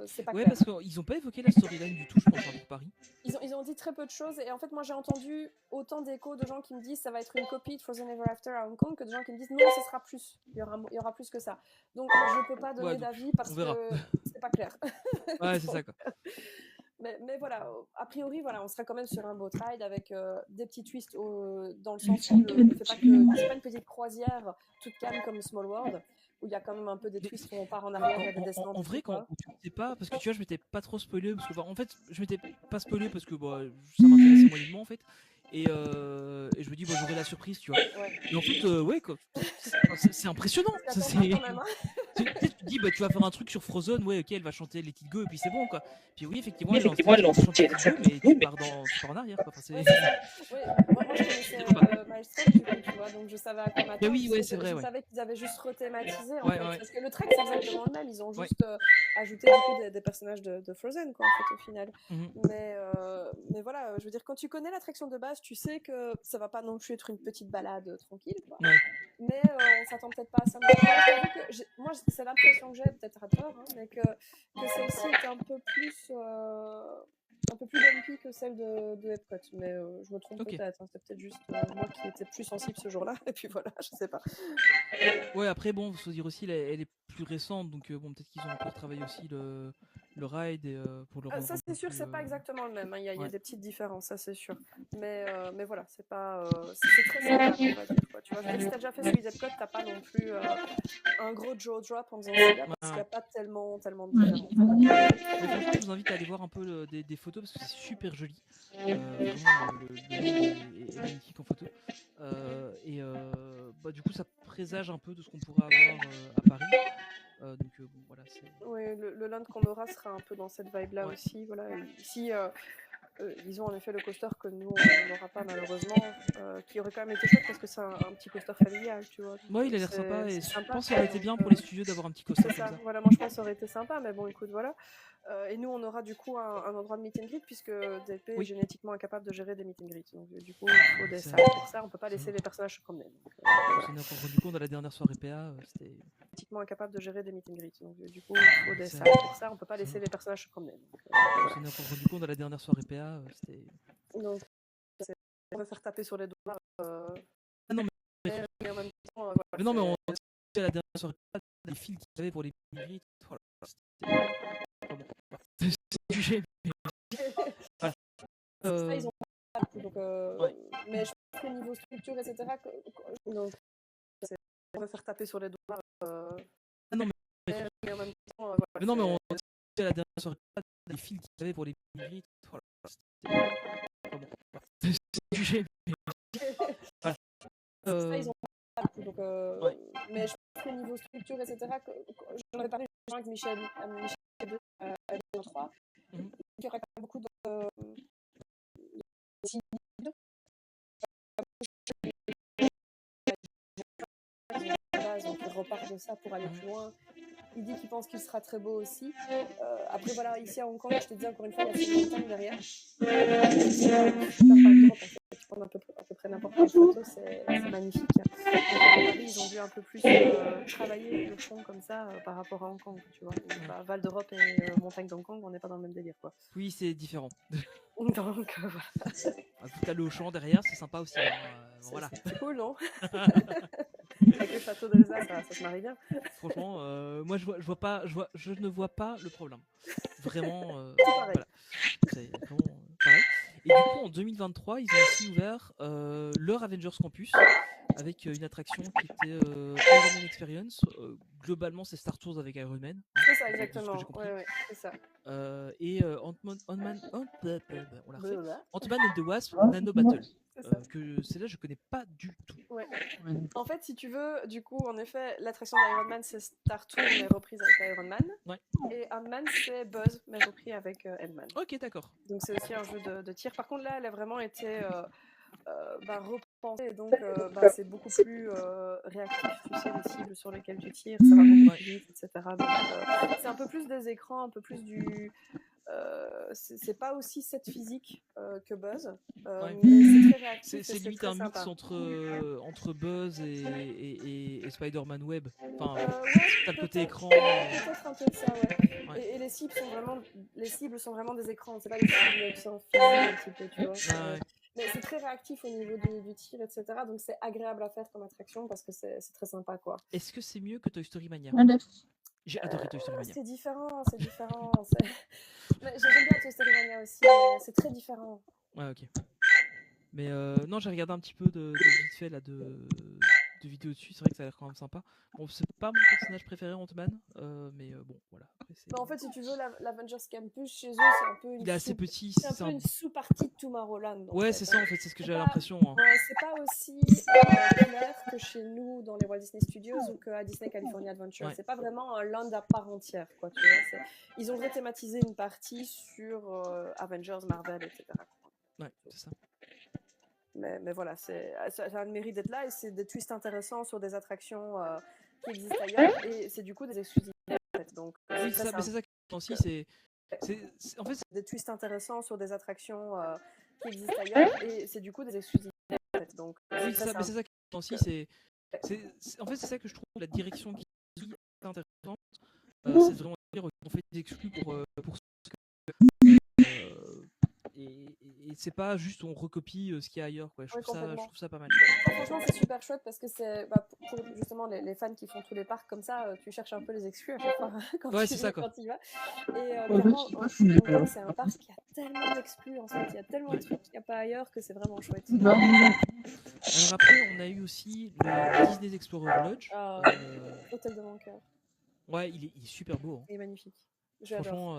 [SPEAKER 3] c'est pas clair.
[SPEAKER 2] Parce qu'ils n'ont pas évoqué la storyline du tout, je pense, pour Paris.
[SPEAKER 3] Ils ont dit très peu de choses, et en fait, moi j'ai entendu autant d'échos de gens qui me disent ça va être une copie de Frozen Ever After à Hong Kong que de gens qui me disent non, ce sera plus. Il y aura plus que ça. Donc je peux pas donner d'avis parce que c'est pas clair.
[SPEAKER 2] Ouais, c'est ça quoi.
[SPEAKER 3] Mais voilà, a priori, voilà, on sera quand même sur un boat ride avec des petits twists dans le sens où c'est pas une petite croisière toute calme comme Small World, où il y a quand même un peu des twists où on part en arrière, il y a des descentes.
[SPEAKER 2] En vrai, quand tu sais pas, parce que tu vois, je m'étais pas trop spoilé, parce que en fait, je m'étais pas spoilé parce que ça m'intéressait moyennement en fait. Et je me dis, j'aurai la surprise, tu vois. Et en fait, c'est impressionnant. Tu te dis, tu vas faire un truc sur Frozen, ok, elle va chanter Let It Go, et puis c'est bon, quoi. Puis oui, effectivement, elle chante Let It Go, mais tu pars en arrière, quoi. Enfin,
[SPEAKER 3] moi, je connaissais Maestro, tu vois, donc je savais à quoi m'attendre.
[SPEAKER 2] Oui, c'est vrai.
[SPEAKER 3] Je savais qu'ils avaient juste rethématisé, en fait. Parce que le trek, c'est exactement le même. Ils ont juste ajouté du coup des personnages de Frozen, quoi, en fait, au final. Mais voilà, je veux dire, quand tu connais l'attraction de base, tu sais que ça va pas non plus être une petite balade tranquille, quoi. Mais on s'attend peut-être pas à ça. Moi, c'est l'impression que j'ai, peut-être à tort, mais que celle-ci est un peu plus un peu plus bumpy que celle de Epcot, mais je me trompe
[SPEAKER 2] Ok.
[SPEAKER 3] peut-être, hein, c'est peut-être juste moi qui étais plus sensible ce jour-là, et puis voilà, je sais pas.
[SPEAKER 2] Ouais, après, bon, faut dire aussi, elle est plus récente, donc bon, peut-être qu'ils ont encore travaillé aussi le ride et, pour le rendre
[SPEAKER 3] Ça
[SPEAKER 2] un
[SPEAKER 3] c'est
[SPEAKER 2] peu
[SPEAKER 3] sûr,
[SPEAKER 2] plus.
[SPEAKER 3] c'est pas exactement le même, hein, il y a
[SPEAKER 2] Ouais.
[SPEAKER 3] des petites différences, ça c'est sûr. Mais voilà, c'est pas, c'est très sympa, on va dire, quoi. Tu vois, je veux dire, si t'as déjà fait celui d'Epcot, t'as pas non plus un gros jaw drop en faisant celui-là, parce qu'il n'y a pas tellement de différence.
[SPEAKER 2] Mais franchement, je vous invite à aller voir un peu des photos parce que c'est super joli. Vraiment, le monde est magnifique en photo. Et bah, du coup, ça présage un peu de ce qu'on pourrait avoir à Paris. Donc, bon, voilà, c'est.
[SPEAKER 3] Oui, le land qu'on aura sera un peu dans cette vibe-là
[SPEAKER 2] Ouais.
[SPEAKER 3] aussi. Voilà. Ici, ils ont en effet le coaster que nous, on n'aura pas malheureusement, qui aurait quand même été chouette parce que c'est un petit coaster familial, tu vois.
[SPEAKER 2] Ouais, il a l'air sympa et
[SPEAKER 3] c'est
[SPEAKER 2] je
[SPEAKER 3] sympa.
[SPEAKER 2] pense que ça aurait été bien pour les studios d'avoir un petit coaster
[SPEAKER 3] C'est
[SPEAKER 2] comme
[SPEAKER 3] ça,
[SPEAKER 2] ça.
[SPEAKER 3] voilà, moi je pense que ça aurait été sympa, mais bon, écoute, voilà. Et nous, on aura du coup un endroit de meet and greet puisque DLP est
[SPEAKER 2] Oui.
[SPEAKER 3] génétiquement incapable de gérer des meet and greet. Donc, du coup, il faut des
[SPEAKER 2] Ça-
[SPEAKER 3] salles pour ça. On peut pas laisser les personnages se promener. Donc,
[SPEAKER 2] On s'en est encore rendu compte à la dernière soirée PA. C'était.
[SPEAKER 3] génétiquement incapable de gérer des meet and greet. Donc, du coup, il faut des
[SPEAKER 2] Ça-
[SPEAKER 3] salles pour ça. On peut pas laisser les personnages se promener. Donc,
[SPEAKER 2] On s'en est encore rendu compte à la dernière soirée PA. C'était.
[SPEAKER 3] donc on va faire taper sur les doigts.
[SPEAKER 2] Ah non,
[SPEAKER 3] Mais en même temps, voilà,
[SPEAKER 2] mais non, mais on à la dernière soirée PA, les fils qu'il y avait pour les mérites. Voilà, c'était. C'est jugé. Voilà.
[SPEAKER 3] Ça, ils ont pas beaucoup, donc,
[SPEAKER 2] Ouais.
[SPEAKER 3] mais je pense qu'au niveau structure, etc., donc, on va faire taper sur les doigts.
[SPEAKER 2] Ah non,
[SPEAKER 3] mais en même temps, voilà,
[SPEAKER 2] mais non, mais on à la dernière soirée PA, les fils qu'il y avait pour les mérites. Voilà, c'était. C'est jugé. Voilà.
[SPEAKER 3] Ça, ils ont pas beaucoup, donc,
[SPEAKER 2] Ouais.
[SPEAKER 3] mais je pense qu'au niveau structure, etc., j'en avais parlé avec Michel 2, avec 3,
[SPEAKER 2] Mhm.
[SPEAKER 3] il y aura quand même beaucoup de donc il repart de ça pour aller plus loin. Il dit qu'il pense qu'il sera très beau aussi. Après, voilà, ici à Hong Kong, je te dis encore une fois, il y a cette montagne derrière. Super backdrop, en fait. Tu prends à peu près n'importe quelle photo, c'est magnifique. Donc, à Paris, ils ont dû un peu plus travailler le fond comme ça par rapport à Hong Kong, tu vois. Bah, Val d'Europe et montagne d'Hong Kong, on n'est pas dans le même délire, quoi.
[SPEAKER 2] Oui, c'est différent.
[SPEAKER 3] Donc, voilà.
[SPEAKER 2] Vu que t'as le champ derrière, c'est sympa aussi. Hein. Voilà.
[SPEAKER 3] C'est cool, non? Avec le château d'Elsa, ça se marie bien.
[SPEAKER 2] Franchement, moi je ne vois pas le problème. Vraiment,
[SPEAKER 3] C'est pareil.
[SPEAKER 2] voilà. C'est vraiment pareil. Et du coup, en 2023, ils ont aussi ouvert leur Avengers Campus avec une attraction qui était Iron Man Experience. Globalement, c'est Star Tours avec Iron Man.
[SPEAKER 3] C'est ça,
[SPEAKER 2] de ce que
[SPEAKER 3] exactement.
[SPEAKER 2] j'ai compris.
[SPEAKER 3] Ouais, c'est ça.
[SPEAKER 2] Et Ant-Man and the Wasp Nano Battle. Que celle-là, je connais pas du tout.
[SPEAKER 3] Ouais. En fait, si tu veux, du coup, en effet, l'attraction d'Iron Man, c'est Star Tours, mais reprise avec Iron Man.
[SPEAKER 2] Ouais.
[SPEAKER 3] Et Ant-Man, c'est Buzz, mais repris avec Ant-Man.
[SPEAKER 2] Ok, d'accord.
[SPEAKER 3] Donc, c'est aussi un jeu de tir. Par contre, là, elle a vraiment été repensée. Et donc, c'est beaucoup plus réactif. Tu sais, les cibles sur lesquelles tu tires, ça va beaucoup plus vite, etc. Donc, c'est un peu plus des écrans, un peu plus du... c'est pas aussi set physique que Buzz, mais c'est très réactif.
[SPEAKER 2] C'est limite un mix entre Buzz et Spider-Man Web. Enfin, t'as le côté écran.
[SPEAKER 3] Peut-être un peu de ça, ouais. Et les cibles sont vraiment des écrans, c'est pas des cibles qui sont physiques un petit peu, tu vois. Mais c'est très réactif au niveau du tir, etc. Donc c'est agréable à faire comme attraction parce que c'est très sympa, quoi.
[SPEAKER 2] Est-ce que c'est mieux que Toy Story Mania? J'ai adoré Toy Story Mania.
[SPEAKER 3] C'est différent. Mais j'aime bien Toy Story Mania aussi, mais c'est très différent.
[SPEAKER 2] Ouais, ok. Mais non, j'ai regardé un petit peu de vite fait là, de vidéos dessus, c'est vrai que ça a l'air quand même sympa. Bon, c'est pas mon personnage préféré, Ant-Man, mais bon, voilà. Après,
[SPEAKER 3] en fait, si tu veux, l'Avengers Campus, chez eux, c'est un peu une
[SPEAKER 2] il est assez petit,
[SPEAKER 3] c'est un peu une sous-partie de Tomorrowland.
[SPEAKER 2] Ouais, c'est ça, en fait, c'est ce que j'ai l'impression. Hein.
[SPEAKER 3] Ouais, c'est pas aussi clair que chez nous, dans les Walt Disney Studios ou qu'à Disney California Adventure. Ouais. C'est pas vraiment un land à part entière, quoi, tu vois. Ils ont rethématisé une partie sur Avengers, Marvel, etc.
[SPEAKER 2] Ouais, c'est ça.
[SPEAKER 3] Mais voilà, ça a le mérite d'être là et c'est des twists intéressants sur des attractions qui existent ailleurs et c'est du coup des exclusivités en fait. Donc,
[SPEAKER 2] oui, c'est ça, mais c'est ça qui est aussi, en fait,
[SPEAKER 3] des twists intéressants sur des attractions qui existent ailleurs et c'est du coup des exclusivités en fait. Donc,
[SPEAKER 2] oui, c'est ça, mais c'est ça qui est aussi, en fait, c'est ça que je trouve la direction qui est intéressante. C'est vraiment dire qu'on fait des exclus pour ce que c'est pas juste on recopie ce qu'il y a ailleurs, quoi. Je
[SPEAKER 3] Ouais,
[SPEAKER 2] trouve
[SPEAKER 3] complètement.
[SPEAKER 2] ça pas mal.
[SPEAKER 3] Franchement, c'est super chouette parce que c'est pour justement les fans qui font tous les parcs comme ça, tu cherches un peu les excuses à chaque fois quand
[SPEAKER 2] Ouais,
[SPEAKER 3] tu
[SPEAKER 2] c'est ça, quoi.
[SPEAKER 3] quand tu y vas. Et
[SPEAKER 1] Ouais,
[SPEAKER 3] clairement,
[SPEAKER 1] je sais pas
[SPEAKER 3] Hong
[SPEAKER 1] si on est
[SPEAKER 3] Kong, c'est un parc qui a tellement d'exclus en fait, il y a tellement de trucs qu'il n'y a pas ailleurs que c'est vraiment chouette.
[SPEAKER 1] Bah,
[SPEAKER 2] Alors après, on a eu aussi le Disney Explorer Lodge.
[SPEAKER 3] Ah, hôtel de mon cœur,
[SPEAKER 2] Ouais, il est super beau. Hein.
[SPEAKER 3] il est magnifique. J'adore.
[SPEAKER 2] Franchement,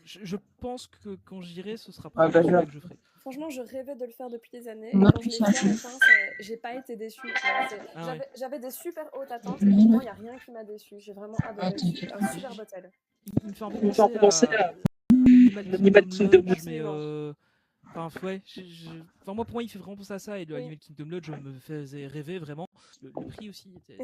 [SPEAKER 2] je pense que quand j'irai, ce sera
[SPEAKER 1] Ah, bah,
[SPEAKER 2] probablement celui
[SPEAKER 1] là.
[SPEAKER 2] que je ferai.
[SPEAKER 3] Franchement, je rêvais de le faire depuis des années.
[SPEAKER 1] Moi,
[SPEAKER 3] Et quand je l'ai
[SPEAKER 1] c'est
[SPEAKER 3] fait à
[SPEAKER 1] un
[SPEAKER 3] la
[SPEAKER 1] film.
[SPEAKER 3] fin, j'ai pas été déçue. Tu vois,
[SPEAKER 2] Ah ouais.
[SPEAKER 3] j'avais des super hautes attentes et franchement, il n'y a rien qui m'a déçue. J'ai vraiment adoré. Un superbe hôtel.
[SPEAKER 2] Il me fait un peu penser à l'Animal Kingdom Lodge, mais enfin ouais, enfin moi pour moi il fait vraiment penser à ça et le
[SPEAKER 3] Oui.
[SPEAKER 2] Animal Kingdom Lodge me faisait rêver vraiment. Le prix aussi était.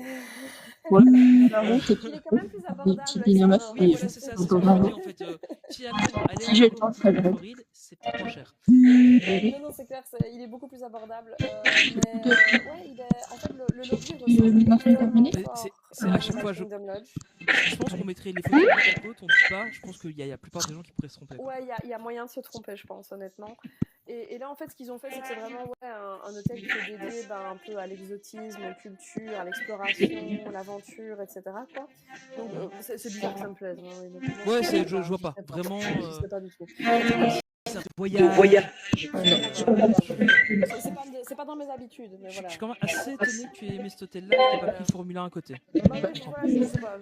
[SPEAKER 1] Ouais,
[SPEAKER 3] Il est quand même plus abordable.
[SPEAKER 1] petits
[SPEAKER 3] avec
[SPEAKER 1] dynamos,
[SPEAKER 3] ça,
[SPEAKER 1] oui.
[SPEAKER 2] Voilà, c'est ça, c'est ce que je me dis en fait. Finalement, aller
[SPEAKER 1] Si j'ai le
[SPEAKER 2] en
[SPEAKER 1] temps, ça va.
[SPEAKER 2] Floride, c'est peut-être moins cher.
[SPEAKER 3] Non, c'est clair, il est beaucoup plus abordable. Mais ouais, en fait, le lobby ressemble extrêmement
[SPEAKER 2] Mais
[SPEAKER 3] fort
[SPEAKER 2] c'est
[SPEAKER 3] à
[SPEAKER 2] à chaque fois,
[SPEAKER 3] Animal Kingdom Lodge.
[SPEAKER 2] je pense qu'on mettrait les photos côte à côte, on dit pas. Je pense qu'il y a la plupart des gens qui pourraient se tromper. Quoi.
[SPEAKER 3] Ouais, il y a moyen de se tromper, je pense, honnêtement. Et là, en fait, ce qu'ils ont fait, c'est que c'est vraiment un hôtel qui est dédié un peu à l'exotisme, aux cultures, à l'exploration, l'aventure, etc. Quoi. Donc, c'est bizarre que ça me plaise. Hein, honnêtement.
[SPEAKER 2] Ouais, je vois pas. Vraiment.
[SPEAKER 3] Je sais pas du tout.
[SPEAKER 2] C'est un voyage.
[SPEAKER 3] C'est pas dans mes habitudes, mais
[SPEAKER 2] Je
[SPEAKER 3] voilà.
[SPEAKER 2] suis quand même assez étonné que tu aies aimé cet hôtel-là et que tu pas pris le Formule 1 à côté.
[SPEAKER 3] Oui, voilà, je sais pas.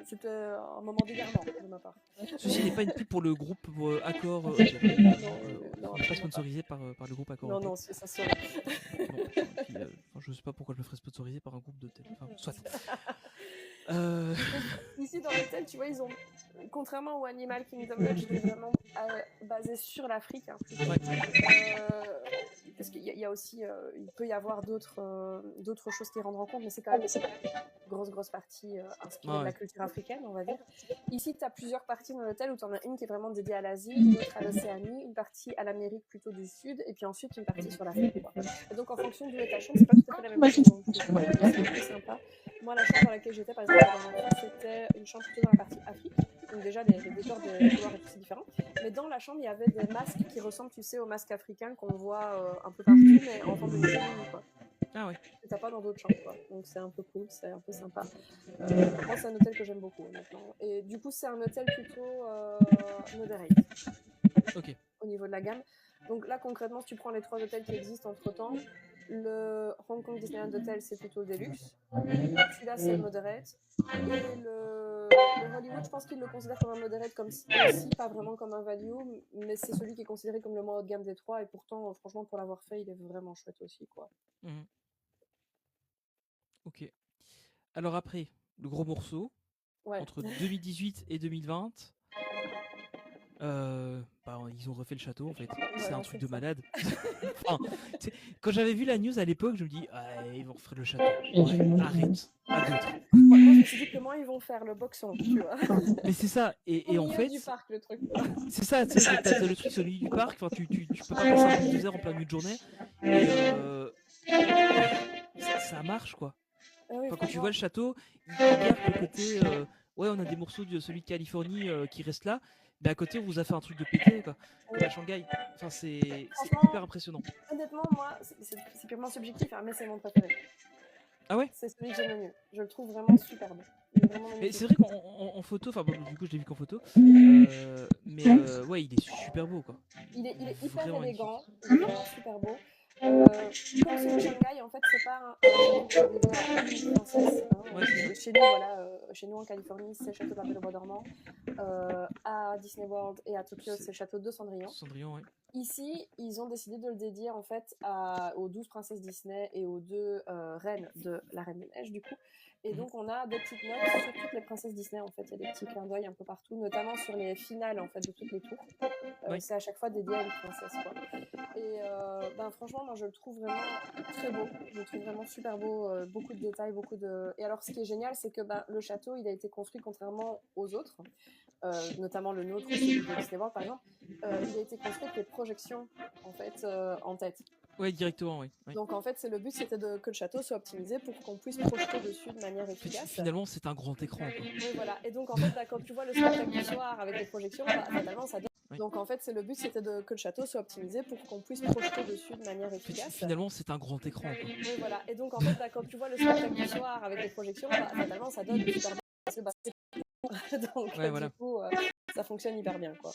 [SPEAKER 3] C'était un moment d'égarement de ma part.
[SPEAKER 2] Ceci n'est pas une pub pour le groupe Accor.
[SPEAKER 3] Non,
[SPEAKER 2] on n'est pas sponsorisé par le groupe Accor.
[SPEAKER 3] Non, ça serait.
[SPEAKER 2] Bon, puis, je sais pas pourquoi je me ferais sponsoriser par un groupe d'hôtels. Enfin, soit.
[SPEAKER 3] Ici, dans l'hôtel, tu vois, ils ont, contrairement au Animal Kingdom Lodge, il est vraiment basé sur l'Afrique. Hein, parce qu'il y a aussi, il peut y avoir d'autres choses qui rentrent en compte, mais c'est quand même une grosse partie inspirée de la culture africaine, on va dire. Ici, tu as plusieurs parties dans l'hôtel où tu en as une qui est vraiment dédiée à l'Asie, une autre à l'Océanie, une partie à l'Amérique plutôt du Sud, et puis ensuite une partie sur l'Afrique. Et donc, en fonction d'où est ta chambre, c'est pas tout à fait la même chose. Donc, c'est plus sympa. Moi, la chambre dans laquelle j'étais, par exemple, c'était une chambre plutôt dans la partie Afrique. Donc déjà, les décors de couloirs étaient différents. Mais dans la chambre, il y avait des masques qui ressemblent, tu sais, aux masques africains qu'on voit un peu partout, mais en forme de chenille, quoi.
[SPEAKER 2] Ah ouais.
[SPEAKER 3] Que t'as pas dans d'autres chambres, quoi. Donc c'est un peu cool, c'est un peu sympa. Moi, c'est un hôtel que j'aime beaucoup, honnêtement. Et du coup, c'est un hôtel plutôt moderate.
[SPEAKER 2] Ok.
[SPEAKER 3] Au niveau de la gamme. Donc là, concrètement, si tu prends les 3 hôtels qui existent entre-temps, le Hong Kong Disneyland Hotel, c'est plutôt le Deluxe. Celui-là, c'est le Moderate. Et le Hollywood, je pense qu'ils le considèrent comme un Moderate, comme aussi, pas vraiment comme un Value, mais c'est celui qui est considéré comme le moins haut de gamme des 3. Et pourtant, franchement, pour l'avoir fait, il est vraiment chouette aussi, quoi.
[SPEAKER 2] Ok. Alors après, le gros morceau, entre 2018 et 2020... ils ont refait le château en fait. C'est un truc de malade. Enfin, quand j'avais vu la news à l'époque, je me dis ils vont refaire le château. Ouais, arrête.
[SPEAKER 3] Moi, je me suis dit comment ils vont faire le boxon, tu vois.
[SPEAKER 2] Mais c'est ça. Et en fait,
[SPEAKER 3] du parc, le truc.
[SPEAKER 2] C'est ça. T'as le truc sur le milieu du parc. Enfin, tu peux pas passer un peu 2 heures en plein milieu de journée. Et ça marche quoi.
[SPEAKER 3] Oui,
[SPEAKER 2] quand tu vois le château, il garde le côté. Ouais, on a des morceaux de celui de Californie qui restent là. Mais à côté, on vous a fait un truc de pété, quoi. À Shanghai. Enfin, c'est hyper impressionnant.
[SPEAKER 3] Honnêtement, moi, c'est purement subjectif, hein, mais c'est mon préféré.
[SPEAKER 2] Ah ouais?
[SPEAKER 3] C'est celui que j'aime le mieux. Je le trouve vraiment superbe.
[SPEAKER 2] Mais c'est vrai qu'en photo, enfin, bon, du coup, je l'ai vu qu'en photo. Ouais, il est super beau, quoi.
[SPEAKER 3] Il est hyper élégant, il est vraiment super beau. Comme celui de Shanghai, en fait, c'est pas un château qui est à l'île princesse. Hein. Chez nous, voilà, chez nous en Californie, c'est le château de la Belle au Bois dormant. À Disney World et à Tokyo, c'est le château de Cendrillon.
[SPEAKER 2] Cendrillon, oui.
[SPEAKER 3] Ici, ils ont décidé de le dédier en fait aux 12 princesses Disney et aux 2 reines de la Reine des Neiges, du coup. Et donc, on a des petites notes sur toutes les princesses Disney, en fait. Il y a des petits clins d'œil un peu partout, notamment sur les finales, en fait, de toutes les tours. C'est à chaque fois dédié à une princesse, quoi. Et franchement, moi, je le trouve vraiment très beau. Je le trouve vraiment super beau. Beaucoup de détails, beaucoup de... Et alors, ce qui est génial, c'est que le château, il a été construit contrairement aux autres. Notamment le nôtre, celui de Disney World, par exemple. Il a été construit avec les projections, en fait, en tête.
[SPEAKER 2] Ouais, directement, oui.
[SPEAKER 3] Donc en fait, le but c'était que le château soit optimisé pour qu'on puisse projeter dessus de manière efficace.
[SPEAKER 2] Finalement, c'est un grand écran, quoi.
[SPEAKER 3] Oui, voilà. Et donc en fait, quand tu vois le spectacle du soir avec les projections, fatalement, ça donne
[SPEAKER 2] Oui.
[SPEAKER 3] Donc en fait, le but c'était que le château soit optimisé pour qu'on puisse projeter dessus de manière efficace.
[SPEAKER 2] Finalement, c'est un grand écran. Quoi.
[SPEAKER 3] Oui, voilà. Et donc en fait, quand tu vois le spectacle du soir avec les projections, fatalement, ça donne super bien. Parce que, donc
[SPEAKER 2] voilà.
[SPEAKER 3] du coup, ça fonctionne hyper bien, quoi.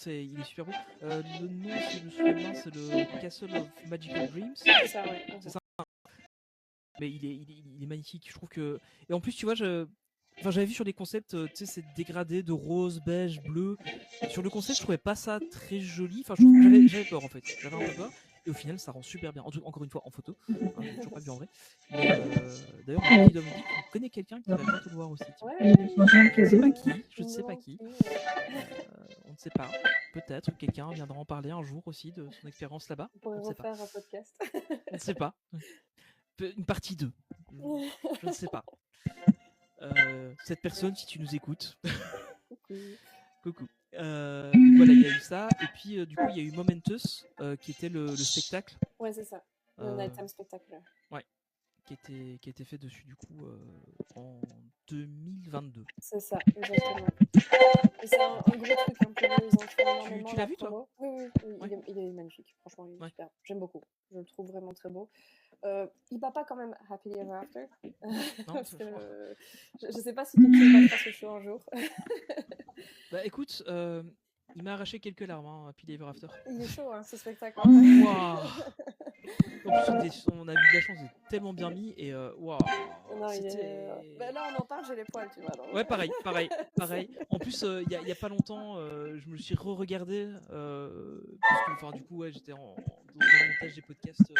[SPEAKER 2] Il est super beau. Le nom, si je me souviens bien, c'est le Castle of Magical Dreams.
[SPEAKER 3] C'est ça, ouais.
[SPEAKER 2] C'est ça. Mais il est magnifique. Je trouve que. Et en plus, tu vois, j'avais vu sur les concepts, tu sais, c'est dégradé de rose, beige, bleu. Sur le concept, je trouvais pas ça très joli. Enfin, je trouve que j'avais peur en fait. J'avais un peu peur. Et au final, ça rend super bien. Encore une fois, en photo. J'ai toujours pas vu en vrai. Mais d'ailleurs, on dit qu'on connaît quelqu'un qui va bientôt le voir aussi.
[SPEAKER 3] Ouais,
[SPEAKER 2] je ne sais pas qui. Je ne sais pas qui. On ne sait pas. Peut-être que quelqu'un viendra en parler un jour aussi de son expérience là-bas.
[SPEAKER 3] On pourrait refaire un podcast.
[SPEAKER 2] On ne sait pas. Une partie 2. Je ne sais pas. Cette personne, si tu nous écoutes. Coucou. Voilà, il y a eu ça. Et puis, du coup, il y a eu Momentus, qui était le spectacle.
[SPEAKER 3] Ouais, c'est ça. Le Nighttime Spectacle.
[SPEAKER 2] Ouais. Qui a été fait dessus, du coup, en 2022.
[SPEAKER 3] C'est ça, exactement. Et c'est un gros truc, un peu. Ils ont fait énormément.
[SPEAKER 2] Tu l'as vu, toi?
[SPEAKER 3] Oui, ouais. Il est magnifique. Franchement, il est super. J'aime beaucoup. Je le trouve vraiment très beau. Il bat pas quand même Happily Ever After. Non, parce que je sais pas si quelque chose va faire ce show un jour.
[SPEAKER 2] Bah écoute, il m'a arraché quelques larmes, hein, Happily Ever After.
[SPEAKER 3] Il est chaud, hein, ce spectacle.
[SPEAKER 2] Waouh. En plus, on a eu de la chance, c'est tellement bien mis et waouh.
[SPEAKER 3] Bah là, on en parle, j'ai les poils, tu vois. Donc.
[SPEAKER 2] Ouais, pareil. En plus, il y a pas longtemps, je me le suis re-regardé parce que, du coup, ouais, j'étais dans le montage des podcasts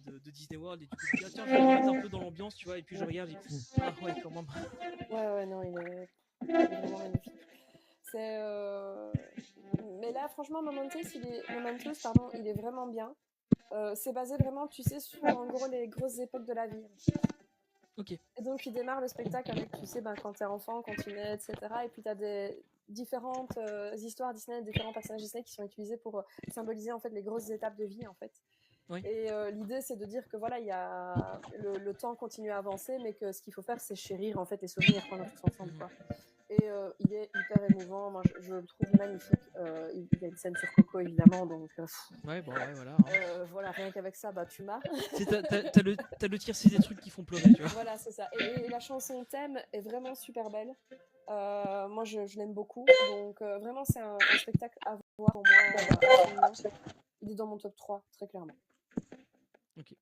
[SPEAKER 2] de Disney World et du coup, je me dis, tiens, je vais me remettre un peu dans l'ambiance, tu vois, et puis je regarde, je dis, ah ouais, quand même.
[SPEAKER 3] Ouais, non, il est vraiment magnifique. Mais là, franchement, Momentus, il est vraiment bien. C'est basé vraiment, tu sais, sur en gros les grosses époques de la vie.
[SPEAKER 2] Ok.
[SPEAKER 3] Et donc, il démarre le spectacle avec, tu sais, quand t'es enfant, quand tu nais, etc. Et puis, t'as des différentes histoires Disney, différents personnages Disney qui sont utilisés pour symboliser en fait les grosses étapes de vie, en fait.
[SPEAKER 2] Oui.
[SPEAKER 3] Et l'idée, c'est de dire que voilà, il y a le temps continue à avancer, mais que ce qu'il faut faire, c'est chérir en fait les souvenirs qu'on a tous ensemble, quoi. Et il est hyper émouvant. Moi, je le trouve magnifique. Il y a une scène sur Coco, évidemment, donc.
[SPEAKER 2] Ouais, voilà.
[SPEAKER 3] Voilà, rien qu'avec ça, tu m'as.
[SPEAKER 2] T'as le tir, c'est des trucs qui font pleurer, tu vois.
[SPEAKER 3] Voilà, c'est ça. Et la chanson thème est vraiment super belle. Moi, je l'aime beaucoup. Donc, vraiment, c'est un spectacle à voir pour moi. Il est dans mon top 3, très clairement.
[SPEAKER 2] Ok.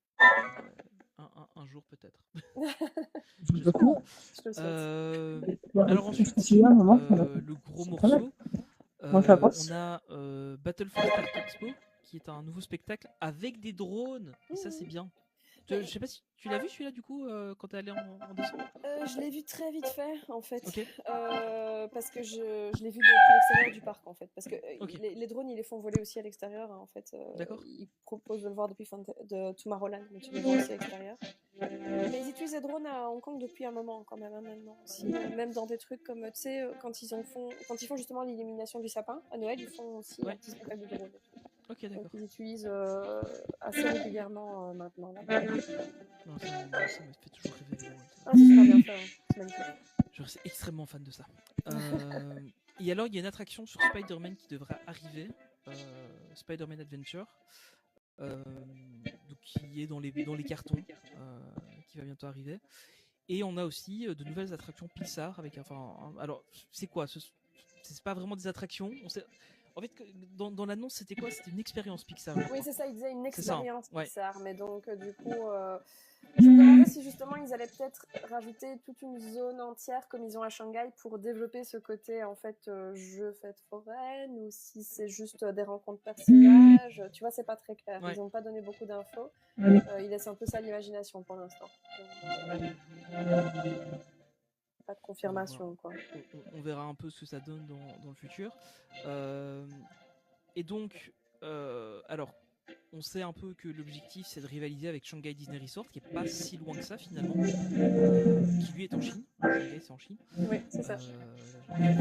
[SPEAKER 2] Un jour peut-être.
[SPEAKER 3] Je te le souhaite.
[SPEAKER 2] Alors ensuite, le gros morceau, on a Battle for Star Expo, qui est un nouveau spectacle avec des drones. Et ça, c'est bien. Je sais pas si tu l'as vu celui-là du coup quand t'es allé en décembre.
[SPEAKER 3] Je l'ai vu très vite fait en fait,
[SPEAKER 2] okay.
[SPEAKER 3] Parce que je l'ai vu depuis l'extérieur du parc en fait, parce que les drones ils les font voler aussi à l'extérieur en fait.
[SPEAKER 2] D'accord.
[SPEAKER 3] Ils proposent de le voir depuis de Tomorrowland, mais tu le vois aussi à l'extérieur. Mais ils utilisent les drones à Hong Kong depuis un moment quand même maintenant aussi, même dans des trucs comme tu sais quand ils font justement l'illumination du sapin à Noël, ils font aussi un petit spectacle de drones.
[SPEAKER 2] Ok, d'accord.
[SPEAKER 3] Donc ils utilisent assez régulièrement maintenant. Là.
[SPEAKER 2] Non, ça me fait toujours rêver.
[SPEAKER 3] C'est super bien fait, c'est magnifique.
[SPEAKER 2] Je suis extrêmement fan de ça. Et alors, il y a une attraction sur Spider-Man qui devrait arriver, Spider-Man Adventure, donc qui est dans les cartons, qui va bientôt arriver. Et on a aussi de nouvelles attractions Pixar avec alors, c'est quoi c'est pas vraiment des attractions. En fait, dans l'annonce, c'était quoi? C'était une expérience Pixar.
[SPEAKER 3] Oui, c'est ça, ils disaient une expérience Pixar.
[SPEAKER 2] Ouais.
[SPEAKER 3] Mais donc, du coup, je me demandais si justement ils allaient peut-être rajouter toute une zone entière comme ils ont à Shanghai pour développer ce côté, en fait, jeu fête foraine, ou si c'est juste des rencontres personnages. Tu vois, c'est pas très clair. Ouais. Ils n'ont pas donné beaucoup d'infos. Ils laissent un peu ça à l'imagination pour l'instant. Pas de confirmation, quoi.
[SPEAKER 2] On verra un peu ce que ça donne dans le futur. Et donc, alors, on sait un peu que l'objectif c'est de rivaliser avec Shanghai Disney Resort, qui est pas si loin que ça finalement, qui lui est en Chine. Shanghai c'est en Chine.
[SPEAKER 3] Oui, c'est ça. Mais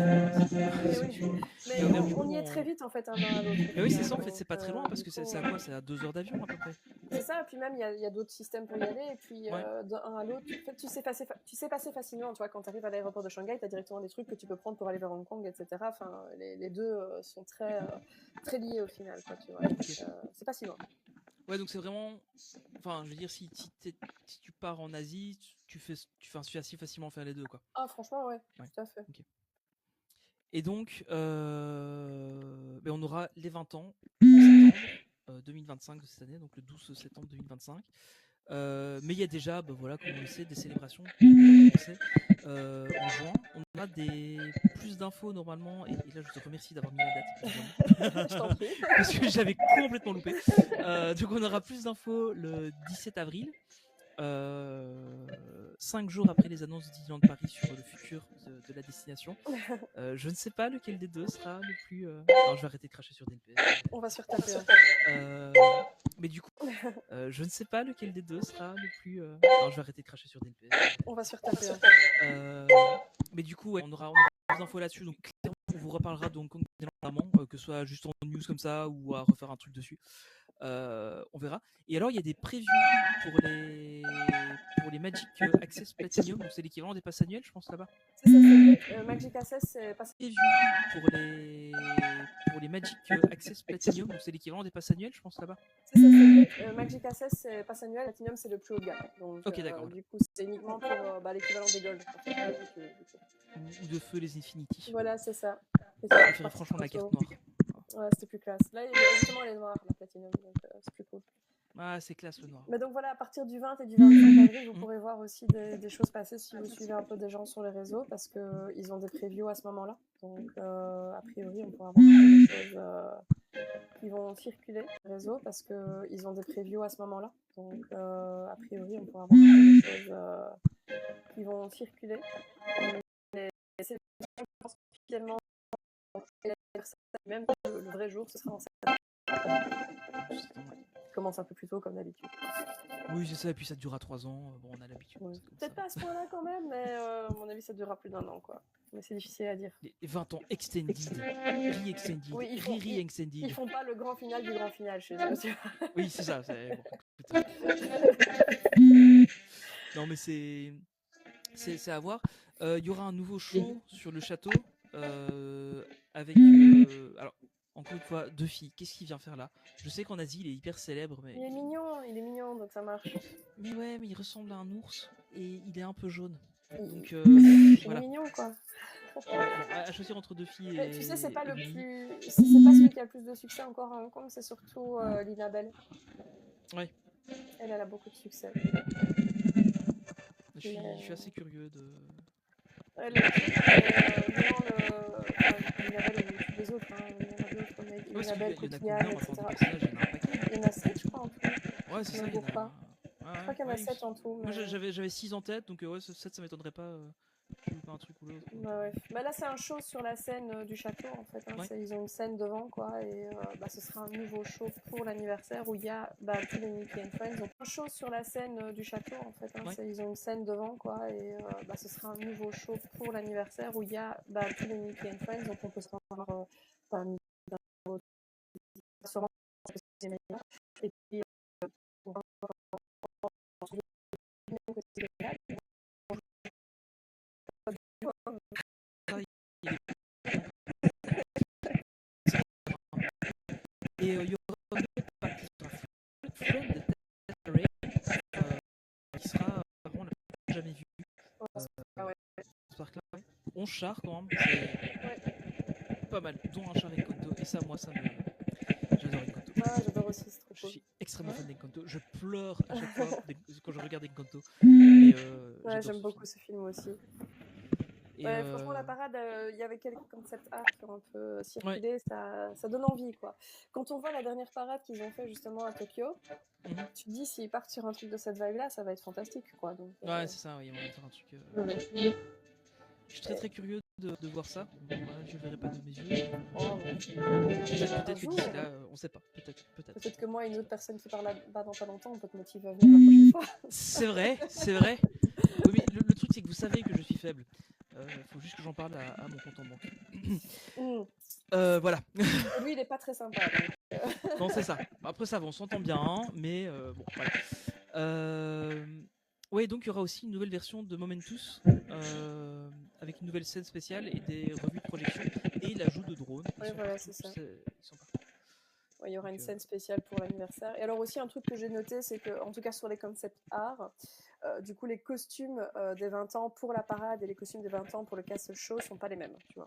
[SPEAKER 3] on y est très vite en fait, un an à l'autre.
[SPEAKER 2] Mais oui, c'est ça en fait, c'est pas très loin parce que c'est à quoi? C'est à 2 heures d'avion à peu près.
[SPEAKER 3] C'est ça, et puis même, il y a d'autres systèmes pour y aller, et puis
[SPEAKER 2] Ouais.
[SPEAKER 3] d'un à l'autre, en fait, tu sais passer facilement, tu vois, quand tu arrives à l'aéroport de Shanghai, tu as directement des trucs que tu peux prendre pour aller vers Hong Kong, etc. Enfin, les deux sont très liés au final, quoi, tu vois. Donc,
[SPEAKER 2] Ok.
[SPEAKER 3] c'est pas si loin.
[SPEAKER 2] Ouais, donc c'est vraiment. Enfin, je veux dire, si tu pars en Asie, tu fais assez facilement faire les deux, quoi.
[SPEAKER 3] Ah, franchement, ouais,
[SPEAKER 2] Ouais.
[SPEAKER 3] tout à fait.
[SPEAKER 2] Ok. Et donc, ben, on aura les 20 ans en septembre 2025 de cette année, donc le 12 septembre 2025. Mais il y a déjà, ben voilà, comme on le sait, des célébrations qui vont commencer en juin. On a plus d'infos normalement, et là je te remercie d'avoir mis la date,
[SPEAKER 3] Je t'en prie.
[SPEAKER 2] parce que j'avais complètement loupé. Donc on aura plus d'infos le 17 avril. 5 jours après les annonces de Disneyland Paris sur le futur de la destination. Je ne sais pas lequel des deux sera le plus. Non, je vais arrêter de cracher sur DNP.
[SPEAKER 3] On va se faire taper.
[SPEAKER 2] Mais du coup, je ne sais pas lequel des deux sera le plus. Non, je vais arrêter de cracher sur DNP.
[SPEAKER 3] On va se faire taper.
[SPEAKER 2] Mais du coup, ouais, on aura plus d'infos là-dessus. Donc, clairement, on vous reparlera de Hong Kong notamment, que ce soit juste en news comme ça ou à refaire un truc dessus. On verra. Et alors, il y a des previews pour les Magic Access Platinum, donc c'est l'équivalent des passes annuelles, je pense, là-bas.
[SPEAKER 3] C'est ça, Magic Access, c'est pas
[SPEAKER 2] Preview pour les Magic Access Platinum, donc c'est l'équivalent des passes annuelles, je pense, là-bas.
[SPEAKER 3] C'est ça, Magic Access, c'est passe annuel, Platinum, c'est le plus haut de gamme. Donc,
[SPEAKER 2] ok, d'accord.
[SPEAKER 3] Du coup, c'est uniquement pour l'équivalent des Gold.
[SPEAKER 2] Ou de feu les Infinity.
[SPEAKER 3] Voilà, c'est ça.
[SPEAKER 2] Je préférais franchement la carte noire.
[SPEAKER 3] Ouais, c'était plus classe. Là, justement, elle est noire, la Platinum, donc c'est plus cool.
[SPEAKER 2] Ah, c'est classe le noir.
[SPEAKER 3] Mais donc voilà, à partir du 20 et du 25 avril, vous pourrez voir aussi des choses passer si vous suivez un peu des gens sur les réseaux, parce qu'ils ont des previews à ce moment-là. Donc, a priori, on pourra voir des choses qui vont circuler sur les réseaux, parce qu'ils ont des previews à ce moment-là. Donc, a priori, on pourra voir des choses qui vont circuler. Et c'est officiellement même le vrai jour, ce sera en septembre. Commence un peu plus tôt comme d'habitude.
[SPEAKER 2] Oui, c'est ça, et puis ça durera 3 ans. Bon, on a l'habitude.
[SPEAKER 3] Ouais. Peut-être pas à ce point-là quand même, mais à mon avis, ça durera plus d'1 an, quoi. Mais c'est difficile à dire.
[SPEAKER 2] Les 20 ans extended, re-extended,
[SPEAKER 3] oui,
[SPEAKER 2] re-extended.
[SPEAKER 3] Ils font pas le grand final du grand final chez eux.
[SPEAKER 2] Oui, c'est ça. Non, mais c'est à voir. Il y aura un nouveau show sur le château avec. Alors, encore une fois, 2 filles. Qu'est-ce qu'il vient faire là? Je sais qu'en Asie, il est hyper célèbre, mais.
[SPEAKER 3] Il est mignon, donc ça marche.
[SPEAKER 2] Mais ouais, mais il ressemble à un ours et il est un peu jaune. Donc,
[SPEAKER 3] voilà. Il est mignon, quoi.
[SPEAKER 2] À choisir entre 2 filles et.
[SPEAKER 3] Tu sais, c'est pas le plus. C'est pas celui qui a le plus de succès encore à Hong Kong, c'est surtout Lina Bell.
[SPEAKER 2] Ouais.
[SPEAKER 3] Elle a beaucoup de succès.
[SPEAKER 2] Je suis assez curieux de.
[SPEAKER 3] Elle est Lina Bell ou les autres, hein. Il y en a d'autres, mais Lina Bell, Coquillane, etc. Il y en a 7, je crois, en tout.
[SPEAKER 2] Ouais, c'est ça.
[SPEAKER 3] Je crois qu'il y en a 7 en tout.
[SPEAKER 2] Moi, j'avais 6 en tête, donc ouais, 7, ça m'étonnerait pas. Pas un truc ou l'autre.
[SPEAKER 3] Ouais. Bah là, c'est un show sur la scène du château, en fait. Hein. Ouais. Ils ont une scène devant, quoi, et ce sera un nouveau show pour l'anniversaire où il y a tous les Mickey and Friends. Donc, un show sur la scène du château, en fait. Hein. Ouais. Ils ont une scène devant, quoi, et ce sera un nouveau show pour l'anniversaire où il y a tous les Mickey and Friends. Donc, on peut se rendre parmi et puis
[SPEAKER 2] et il y aura un autre pack qui sera Friend de Terry qui sera vraiment la plus jamais vue. Ce parc-là, 11 chars quand même, c'est pas mal, dont un char Encanto, et ça, moi, j'adore Encanto.
[SPEAKER 3] Ah, j'adore aussi, c'est trop cool.
[SPEAKER 2] Je suis extrêmement fan d'Encanto, je pleure à chaque fois quand je regarde Encanto. Ouais,
[SPEAKER 3] j'aime beaucoup ce film aussi. Et franchement, la parade, il y avait quelques concept art qui ont un peu circulé, ça donne envie, quoi. Quand on voit la dernière parade qu'ils ont fait justement à Tokyo, tu te dis, s'ils partent sur un truc de cette vibe-là, ça va être fantastique, quoi. Donc,
[SPEAKER 2] ouais, c'est ça, ils vont faire un truc. Je suis très très curieux de voir ça. Bon, je le verrai pas de mes yeux. Peut-être que d'ici là, on sait pas. Peut-être
[SPEAKER 3] que moi et une autre personne qui parle là-bas dans pas longtemps, on peut te motiver à venir la prochaine fois.
[SPEAKER 2] C'est vrai. Oui, mais le truc, c'est que vous savez que je suis faible. Faut juste que j'en parle à mon compte en banque. Voilà.
[SPEAKER 3] Lui, il est pas très sympa. Donc.
[SPEAKER 2] Non, c'est ça. Après, ça va, on s'entend bien, hein, mais bon, voilà. Ouais, donc il y aura aussi une nouvelle version de Momentus, avec une nouvelle scène spéciale et des revues de projection et l'ajout de drones.
[SPEAKER 3] Ouais, voilà, c'est ça.
[SPEAKER 2] Ils sont partout.
[SPEAKER 3] Ouais, il y aura
[SPEAKER 2] Donc,
[SPEAKER 3] une scène spéciale pour l'anniversaire. Et alors aussi un truc que j'ai noté, c'est que, en tout cas sur les concept art, du coup les costumes des 20 ans pour la parade et les costumes des 20 ans pour le Castle Show sont pas les mêmes, tu vois.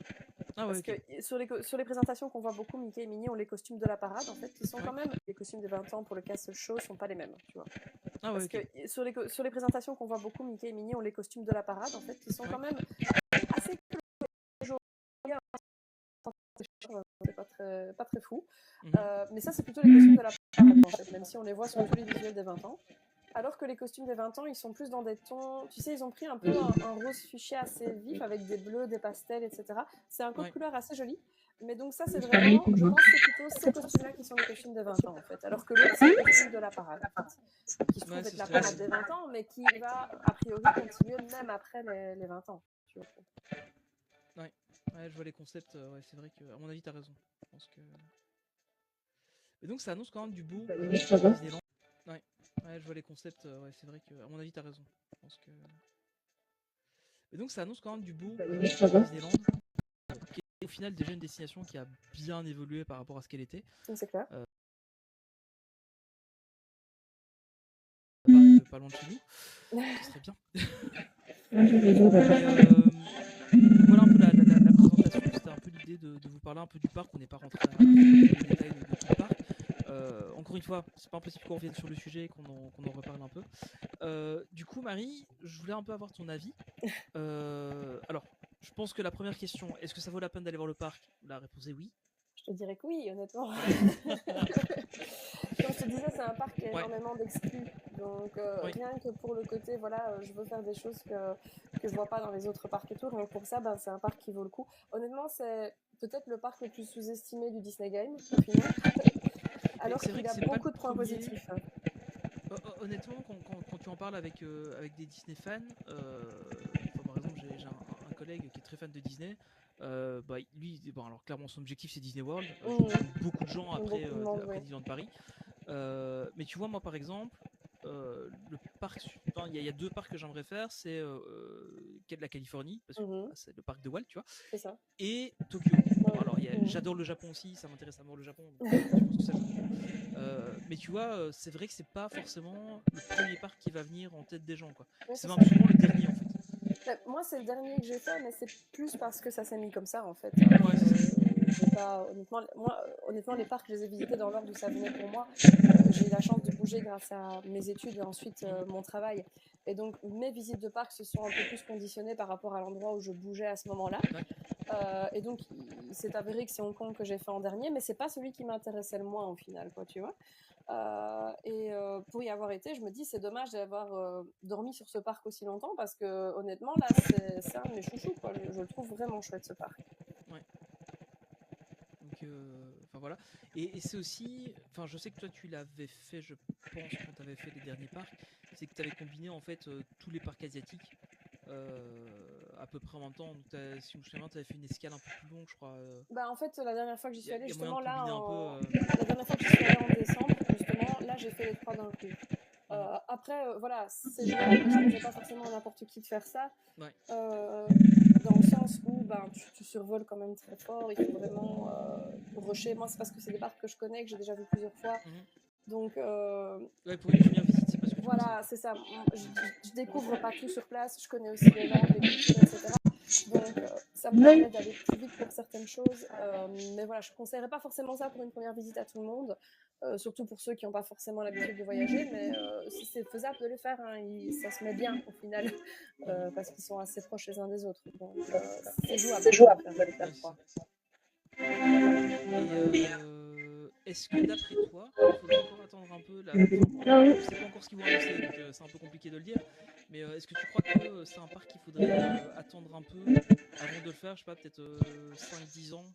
[SPEAKER 2] Ah ouais,
[SPEAKER 3] Parce
[SPEAKER 2] ok.
[SPEAKER 3] que sur les présentations qu'on voit beaucoup, Mickey et Minnie ont les costumes de la parade, en fait, qui sont quand même... Les costumes des 20 ans pour le Castle Show sont pas les mêmes, tu vois.
[SPEAKER 2] Ah ouais,
[SPEAKER 3] Parce
[SPEAKER 2] ok.
[SPEAKER 3] que sur les présentations qu'on voit beaucoup, Mickey et Minnie ont les costumes de la parade, en fait, qui sont quand même assez... C'est pas très fou. Mais ça, c'est plutôt les costumes de la parade, en fait, même si on les voit sur tous les visuels des 20 ans. Alors que les costumes des 20 ans, ils sont plus dans des tons... Tu sais, ils ont pris un peu un rose fuchsia assez vif, avec des bleus, des pastels, etc. C'est un code couleur assez joli. Mais donc ça, c'est vraiment... Je pense que c'est plutôt ces costumes-là qui sont les costumes des 20 ans, en fait. Alors que l'autre, c'est le costume de la parade, en fait. Qui se trouve être la parade des 20 ans, mais qui va, a priori, continuer même après les 20 ans. Tu vois.
[SPEAKER 2] Ouais, je vois les concepts. Ouais, c'est vrai que, à mon avis, t'as raison. Je pense que... Et donc, ça annonce quand même du beau Disneyland. Ouais, je vois les concepts. Ouais, c'est vrai que, à mon avis, t'as raison. Je pense que... Et donc, ça annonce quand même du beau Disneyland, qui est au final déjà une destination qui a bien évolué par rapport à ce qu'elle était.
[SPEAKER 3] C'est clair.
[SPEAKER 2] Pas loin de chez nous, ce serait bien. Voilà un peu la présentation, c'était un peu l'idée de vous parler un peu du parc. On n'est pas rentré dans les détails de tout le parc. Encore une fois, c'est pas impossible qu'on revienne sur le sujet et qu'on en reparle un peu. Du coup, Marie, je voulais un peu avoir ton avis. Alors, je pense que la première question, est-ce que ça vaut la peine d'aller voir le parc? La réponse est oui.
[SPEAKER 3] Je te dirais que oui, honnêtement. Comme je te disais, c'est un parc qui a énormément d'exclus. Donc, rien que pour le côté, voilà, je veux faire des choses que je vois pas dans les autres parcs et tout. Donc, pour ça, ben, c'est un parc qui vaut le coup. Honnêtement, c'est peut-être le parc le plus sous-estimé du Disney Game, au final. Alors qu'il a beaucoup de points positifs.
[SPEAKER 2] Honnêtement, quand tu en parles avec des Disney fans, par exemple, j'ai un collègue qui est très fan de Disney. Lui, bon, alors clairement, son objectif c'est Disney World. Beaucoup de gens après Disneyland Paris. Mais tu vois, moi par exemple, le parc, il y a deux parcs que j'aimerais faire, c'est la Californie, parce que c'est le parc de Walt, tu vois, et Tokyo. Bon, alors j'adore le Japon aussi, ça m'intéresse à mort le Japon, donc je pense que ça joue. Mais tu vois, c'est vrai que c'est pas forcément le premier parc qui va venir en tête des gens, quoi. C'est même souvent le dernier en fait.
[SPEAKER 3] Moi, c'est le dernier que j'ai fait, mais c'est plus parce que ça s'est mis comme ça en fait. Honnêtement, les parcs, je les ai visités dans l'ordre où ça venait pour moi. J'ai eu la chance de bouger grâce à mes études et ensuite mon travail. Et donc, mes visites de parcs se sont un peu plus conditionnées par rapport à l'endroit où je bougeais à ce moment-là. Et donc, il s'est avéré que c'est Hong Kong que j'ai fait en dernier, mais c'est pas celui qui m'intéressait le moins au final, quoi, tu vois. Pour y avoir été, je me dis c'est dommage d'avoir dormi sur ce parc aussi longtemps parce que honnêtement là c'est un de mes chouchous, quoi. Je le trouve vraiment chouette ce parc.
[SPEAKER 2] Ouais. Donc voilà. Et c'est aussi, je sais que toi tu l'avais fait, je pense, quand tu avais fait les derniers parcs, c'est que tu avais combiné en fait tous les parcs asiatiques à peu près en même temps. Donc si je me souviens bien, tu avais fait une escale un peu plus longue, je crois.
[SPEAKER 3] En fait, la dernière fois que j'y suis allée, justement là,
[SPEAKER 2] la
[SPEAKER 3] dernière fois que j'y suis allée en décembre, justement, là j'ai fait les 3 d'un coup. Après, voilà, c'est génial, mais je ne conseille pas forcément à n'importe qui de faire ça. Dans le sens où tu survoles quand même très fort, il faut vraiment rusher. Moi, c'est parce que c'est des parcs que je connais, que j'ai déjà vu plusieurs fois. Donc,
[SPEAKER 2] pour une première visite, c'est pas ce que tu
[SPEAKER 3] voilà, c'est ça. Je découvre pas tout sur place, je connais aussi les langues, les cultures, etc. Donc, ça me permet d'aller plus vite pour certaines choses. Mais voilà, je ne conseillerais pas forcément ça pour une première visite à tout le monde. Surtout pour ceux qui n'ont pas forcément l'habitude de voyager, mais si c'est faisable de le faire, hein, ça se met bien au final, parce qu'ils sont assez proches les uns des autres. Donc c'est jouable de le faire, quoi.
[SPEAKER 2] Est-ce que d'après toi, il faudrait encore attendre un peu je ne sais pas encore ce qu'ils vont annoncer, donc c'est un peu compliqué de le dire, mais est-ce que tu crois que c'est un parc qu'il faudrait attendre un peu avant de le faire, je sais pas, peut-être 5-10 ans,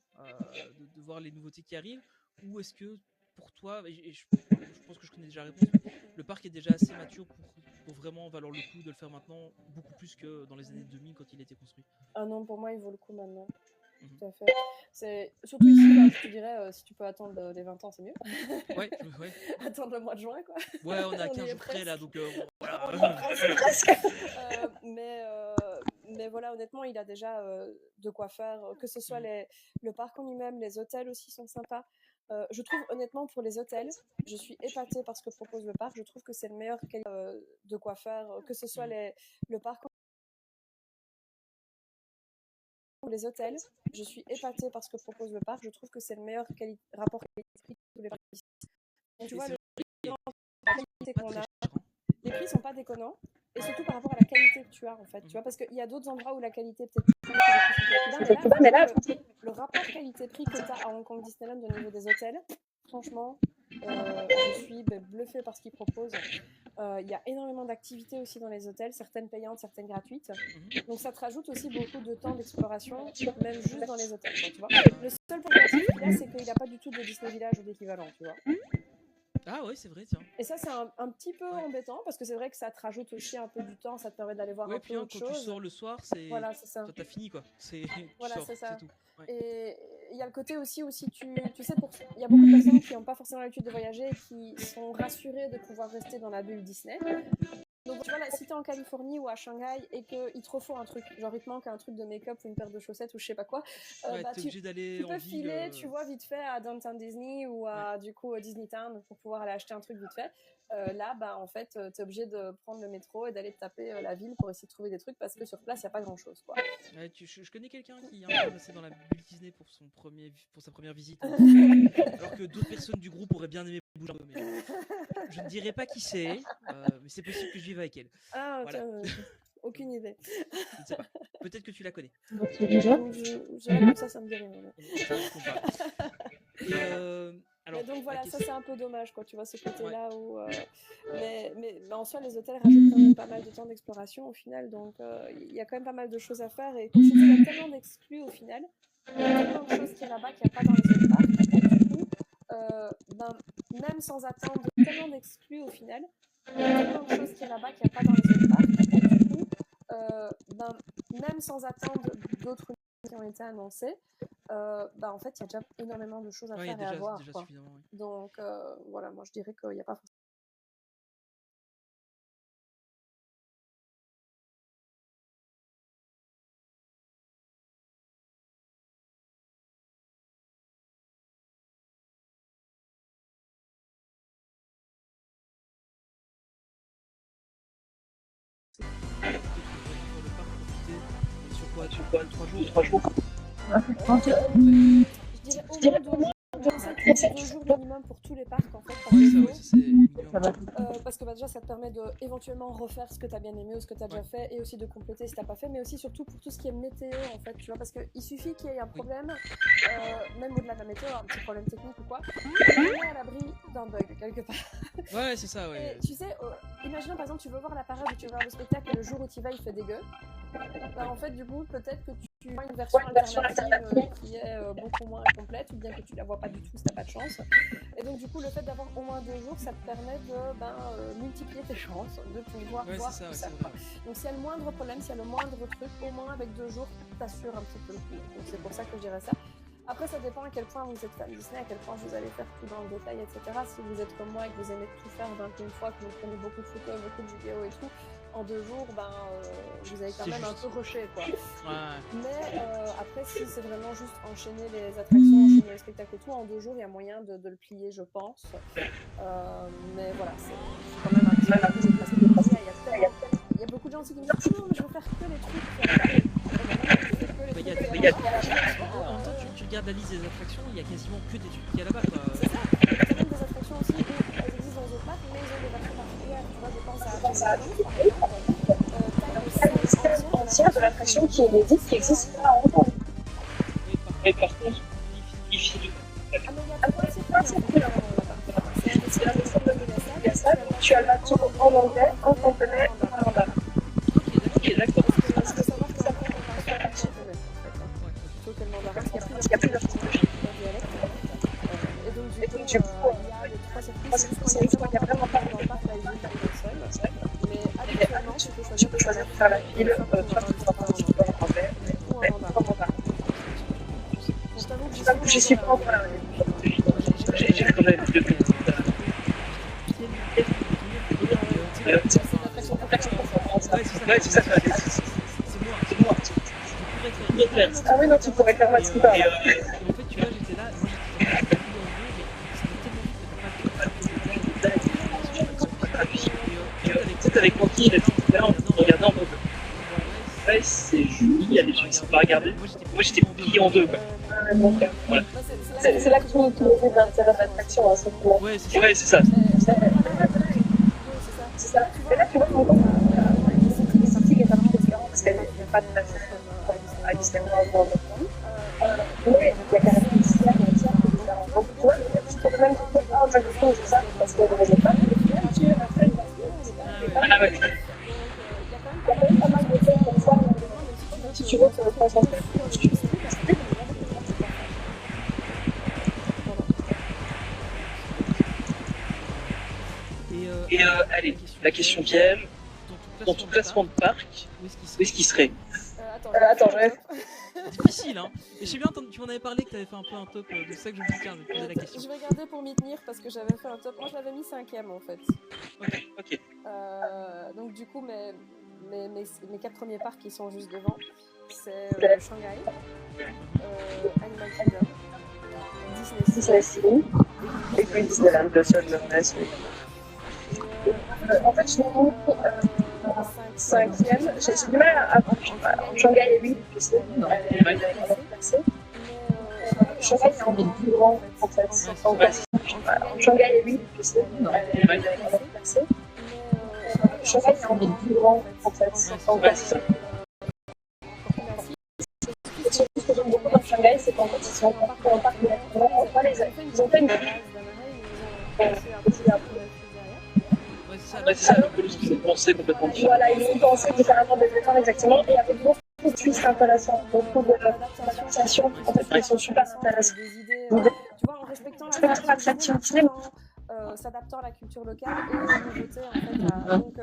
[SPEAKER 2] de voir les nouveautés qui arrivent, ou est-ce que pour toi, et je pense que je connais déjà la réponse, mais le parc est déjà assez mature pour vraiment valoir le coup de le faire maintenant, beaucoup plus que dans les années 2000 quand il a été construit?
[SPEAKER 3] Ah non, pour moi il vaut le coup maintenant. Tout à fait. Surtout ici, là, je te dirais, si tu peux attendre les 20 ans, c'est mieux.
[SPEAKER 2] Ouais.
[SPEAKER 3] Attendre le mois de juin, quoi.
[SPEAKER 2] Ouais, on est à 15 jours près là, donc voilà.
[SPEAKER 3] Mais voilà, honnêtement, il a déjà de quoi faire, que ce soit le parc en lui-même, les hôtels aussi sont sympas. Je trouve honnêtement pour les hôtels, je suis épatée par ce que propose le parc. Je trouve que c'est le meilleur de quoi faire, que ce soit le parc. Pour les hôtels, je suis épatée par ce que propose le parc. Je trouve que c'est le meilleur rapport qualité-prix de tous les parcs ici. Donc, tu vois, les prix sont pas déconnants. Et surtout par rapport à la qualité que tu as, en fait. Tu vois, parce qu'il y a d'autres endroits où la qualité peut-être plus mais là, le rapport qualité-prix que tu as à Hong Kong Disneyland au niveau des hôtels, franchement, je suis bluffée par ce qu'ils proposent. Il y a énormément d'activités aussi dans les hôtels, certaines payantes, certaines gratuites. Donc ça te rajoute aussi beaucoup de temps d'exploration, même juste dans les hôtels. Quoi, tu vois. Le seul point négatif qu'il a, c'est qu'il n'a pas du tout de Disney Village ou d'équivalent, tu vois.
[SPEAKER 2] Ah ouais, c'est vrai, tiens.
[SPEAKER 3] Et ça, c'est un petit peu embêtant, parce que c'est vrai que ça te rajoute aussi un peu du temps, ça te permet d'aller voir un peu autre chose.
[SPEAKER 2] Quand tu sors le soir,
[SPEAKER 3] voilà, c'est ça.
[SPEAKER 2] T'as fini, quoi.
[SPEAKER 3] Voilà, c'est ça.
[SPEAKER 2] Tout. Ouais.
[SPEAKER 3] Et il y a le côté aussi tu sais, il y a beaucoup de personnes qui n'ont pas forcément l'habitude de voyager et qui sont rassurées de pouvoir rester dans la bulle Disney. Donc voilà, si t'es en Californie ou à Shanghai et qu'il te faut un truc, genre il te manque un truc de make-up ou une paire de chaussettes ou je sais pas quoi,
[SPEAKER 2] tu
[SPEAKER 3] peux filer, tu vois, vite fait à Downtown Disney ou à du coup Disney Town pour pouvoir aller acheter un truc vite fait. Là, en fait, t'es obligé de prendre le métro et d'aller te taper la ville pour essayer de trouver des trucs parce que sur place, il n'y a pas grand-chose, quoi.
[SPEAKER 2] Ouais, je connais quelqu'un qui est passé dans la bulle Disney pour sa première visite, alors que d'autres personnes du groupe auraient bien aimé bouger un peu, mais je ne dirais pas qui c'est, mais c'est possible que je vive avec elle.
[SPEAKER 3] Ah,
[SPEAKER 2] voilà.
[SPEAKER 3] Aucune idée.
[SPEAKER 2] Je ne sais pas. Peut-être que tu la connais.
[SPEAKER 3] Comme ça me dit rien.
[SPEAKER 2] Alors,
[SPEAKER 3] donc voilà, ça c'est un peu dommage, quoi, tu vois, ce côté-là où... mais en soi, les hôtels rajoutent quand même pas mal de temps d'exploration au final, donc il y a quand même pas mal de choses à faire, et comme je te dis, il y a tellement d'exclus au final, il y a tellement de choses qu'il y a là-bas qu'il n'y a pas dans les autres parcs, du coup, même sans attendre, tellement d'exclus au final, il y a tellement de choses qu'il y a là-bas qu'il n'y a pas dans les autres parcs, du coup, même sans attendre d'autres qui ont été annoncés, en fait, il y a déjà énormément de choses à faire et à voir. Quoi. Oui. Donc, voilà, moi je dirais qu'il n'y a pas forcément.
[SPEAKER 2] Sur quoi 3 jours.
[SPEAKER 3] Je dirais au moins 2 jours minimum pour tous les parcs en fait. Parce que déjà ça te permet de éventuellement refaire ce que tu as bien aimé ou ce que tu as déjà fait et aussi de compléter si tu n'as pas fait, mais aussi surtout pour tout ce qui est météo en fait, tu vois, parce qu'il suffit qu'il y ait un problème, même au-delà de la météo, un petit problème technique ou quoi, on est à l'abri d'un bug quelque part.
[SPEAKER 2] Ouais, c'est ça, ouais.
[SPEAKER 3] Et tu sais, imaginons par exemple tu veux voir la parade ou tu veux voir le spectacle et le jour où tu y vas il fait dégueu. En fait du coup peut-être que tu vois une version alternative qui est beaucoup moins complète ou bien que tu la vois pas du tout si t'as pas de chance. Et donc du coup le fait d'avoir au moins 2 jours ça te permet de multiplier tes chances de pouvoir voir tout ça. Donc s'il y a le moindre problème, s'il y a le moindre truc, au moins avec 2 jours t'assures un petit peu le coup. Donc c'est pour ça que je dirais ça. Après ça dépend à quel point vous êtes fan Disney, à quel point vous allez faire tout dans le détail, etc. Si vous êtes comme moi et que vous aimez tout faire 21 fois, que vous prenez beaucoup de photos, beaucoup de vidéos et tout, en 2 jours, vous avez quand même un peu rushé, quoi. Ouais. Mais après, si c'est vraiment juste enchaîner les attractions, enchaîner les spectacles et tout, en 2 jours, il y a moyen de le plier, je pense. Mais voilà, c'est quand même un petit peu parce que il y a beaucoup de gens qui me disent non, mais je veux faire que les trucs.
[SPEAKER 2] En même temps, tu regardes la liste des attractions, il y a quasiment que des trucs qu'il y a là-bas, quoi.
[SPEAKER 3] C'est ça. Il y a même des attractions aussi où elles existent dans les autres parcs, mais ils ont des versions particulières. Tu vois, je pense à t'as une entière de l'attraction qui est inédite, qui existe pas à Hong Kong.
[SPEAKER 4] Et par contre, il finit.
[SPEAKER 3] Ah, mais il y a trois circuits là-bas. C'est la version de la salle.
[SPEAKER 4] Tu as le bateau en anglais, en complet, en mandarin. Ok, d'accord.
[SPEAKER 3] Parce que savoir que la Hong Kong est un seul japonais, en fait. Plutôt que le mandarin, parce qu'il y a plusieurs dialectes. Et donc, du coup, il y a les trois circuits. C'est juste qu'il y a vraiment pas dans le parc, là, il y a une seule. Mais habituellement, tu peux choisir de faire la file, soit en anglais, ou en mandarin.
[SPEAKER 4] t'avoue, j'y suis pas encore là. J'ai quand même deux ouais, c'est ça. C'est moi. Ah oui, non, tu pourrais faire Max Cooper.
[SPEAKER 2] Et en fait, tu vois, j'étais là, moi j'étais
[SPEAKER 4] peut-être avec mon petit, là, on regardait en mode. Ouais, c'est joli, il y a des choses qui sont pas regardées. Moi j'étais plié en deux, quoi. Voilà. C'est là que tu trouves l'intérêt de l'attraction, hein, simplement.
[SPEAKER 2] Ouais,
[SPEAKER 4] c'est ça. C'est ça. Et là, tu vois, mon compte, la sortie est vraiment différente parce qu'elle n'est pas de place à Disney World. Mais il y a quand même une histoire qui est différente. Donc, tu vois, je trouve même que Jack Frost, c'est ça, parce qu'elle ne raisonne pas. Ah ouais. Il y a quand même pas mal de choses comme ça. Si tu veux te concentrer. Et allez, la question piège. Dans tout classement de parc, où est-ce qu'il serait? Attends,
[SPEAKER 2] c'est difficile, hein. Et je sais bien, tu m'en avais parlé que tu avais fait un peu un top de ça que je me suis dit, tiens, je vais poser la question.
[SPEAKER 3] Je vais garder pour m'y tenir parce que j'avais fait un top. Moi, je l'avais mis 5ème en fait.
[SPEAKER 4] Ok.
[SPEAKER 3] Donc, du coup, mes 4 premiers parcs qui sont juste devant, c'est Shanghai, Animal Kingdom, Disney Sea et puis Disneyland, le seul le reste. En fait, je l'ai mis 5ème. J'ai du mal à Shanghai est 8, je sais. Non. Shanghai est un peu plus grand, en fait. Shanghai est 8, je sais. Non. Shanghai est un peu plus grand, en fait. Ce que j'aime beaucoup dans Shanghai, c'est qu'en fait, ils sont en parc ils ont fait une
[SPEAKER 2] ouais, c'est ça,
[SPEAKER 4] ils ont pensé complètement différemment. Voilà, ils ont pensé différemment des efforts exactement, et avec beaucoup de twists intéressants, beaucoup d'adaptations, en fait, qui sont super intéressantes.
[SPEAKER 3] Tu vois, en respectant l'attraction Disney, s'adaptant à la culture locale et aux nouveautés, en fait. Donc,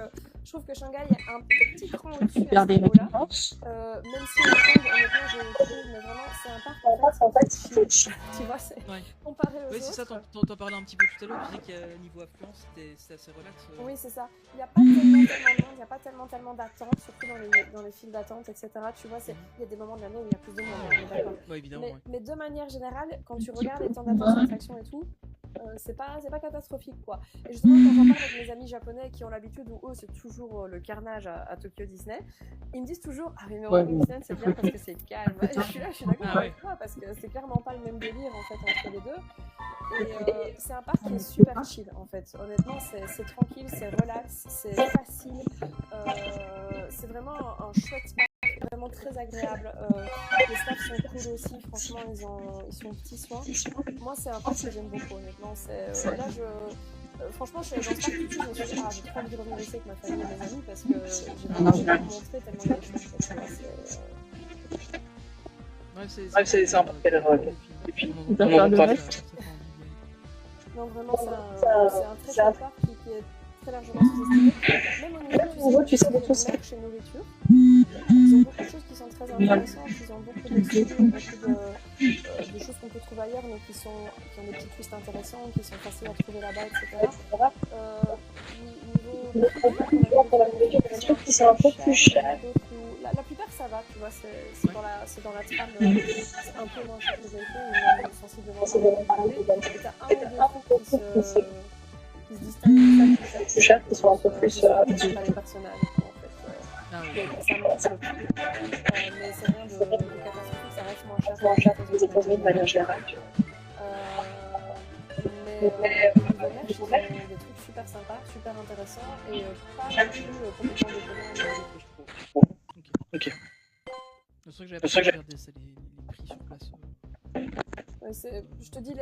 [SPEAKER 3] je trouve que Shanghai est un petit cran au-dessus à ce niveau-là. Même si, honnêtement, je trouve, mais vraiment, c'est un parc, en fait, tu vois, c'est comparé aux autres.
[SPEAKER 2] Oui, c'est ça, t'en parlais un petit peu tout à l'heure, tu disais qu'à niveau affluence, c'était assez relax.
[SPEAKER 3] Oui, c'est ça. Il n'y a pas tellement de monde, il n'y a pas tellement d'attente, surtout dans les files d'attente, etc. Tu vois, il y a des moments de l'année où il y a plus de monde, on est d'accord.
[SPEAKER 2] Ouais, évidemment.
[SPEAKER 3] Mais de manière générale, quand tu regardes les temps d'attente sur l'attraction et tout, c'est pas catastrophique, quoi. Et justement, quand j'en parle avec mes amis japonais qui ont l'habitude, où eux, c'est toujours le carnage à Tokyo Disney, ils me disent toujours: ah, mais World Disney, c'est bien parce que c'est calme. Je suis d'accord avec toi, parce que c'est clairement pas le même délire, en fait, entre les deux. Et c'est un parc qui est super chill, en fait. Honnêtement, c'est tranquille, c'est relax, c'est facile. C'est vraiment un chouette parc, vraiment très agréable. Les staffs sont cool aussi, franchement, ils sont petits soins. Moi, c'est un parc que j'aime beaucoup, honnêtement. Là, franchement, je suis allée dans ce parc tout de suite, je me suis dit: ah, j'ai trop envie de revenir ici avec ma famille et mes amis parce que j'ai vraiment envie de montrer tellement il y a des choses.
[SPEAKER 4] C'est un parc qui a l'air. Et puis, on en parle.
[SPEAKER 3] Non, vraiment, c'est un très chouette parc qui est très largement sous-estimé. Même au niveau, tu sais, de tout ce chez nourriture, ils ont beaucoup de choses qui sont très intéressantes, ils ont beaucoup d'exclus, beaucoup de choses qu'on peut trouver ailleurs, mais qui ont des petits twists intéressants, qui sont faciles à trouver là-bas, etc. Niveau pour la nourriture, des trucs qui sont un peu plus chers. La plupart, ça va, tu vois, c'est dans la trame, c'est un peu moins cher que les iPhones, mais sensiblement parler. Et t'as un ou deux trucs qui se distinguent plus cher, qui sont un peu plus pas les personnages, en fait. Ça monte le prix. Mais c'est rien de catastrophique, ça reste moins cher que les États-Unis de manière générale. Mais au niveau merch, ils ont des trucs super sympas, super intéressants, et pas non plus complètement déconnants, je trouve.
[SPEAKER 4] Ok.
[SPEAKER 2] C'est vrai que j'avais pas regardé ça, les prix sur place.
[SPEAKER 3] Je te dis,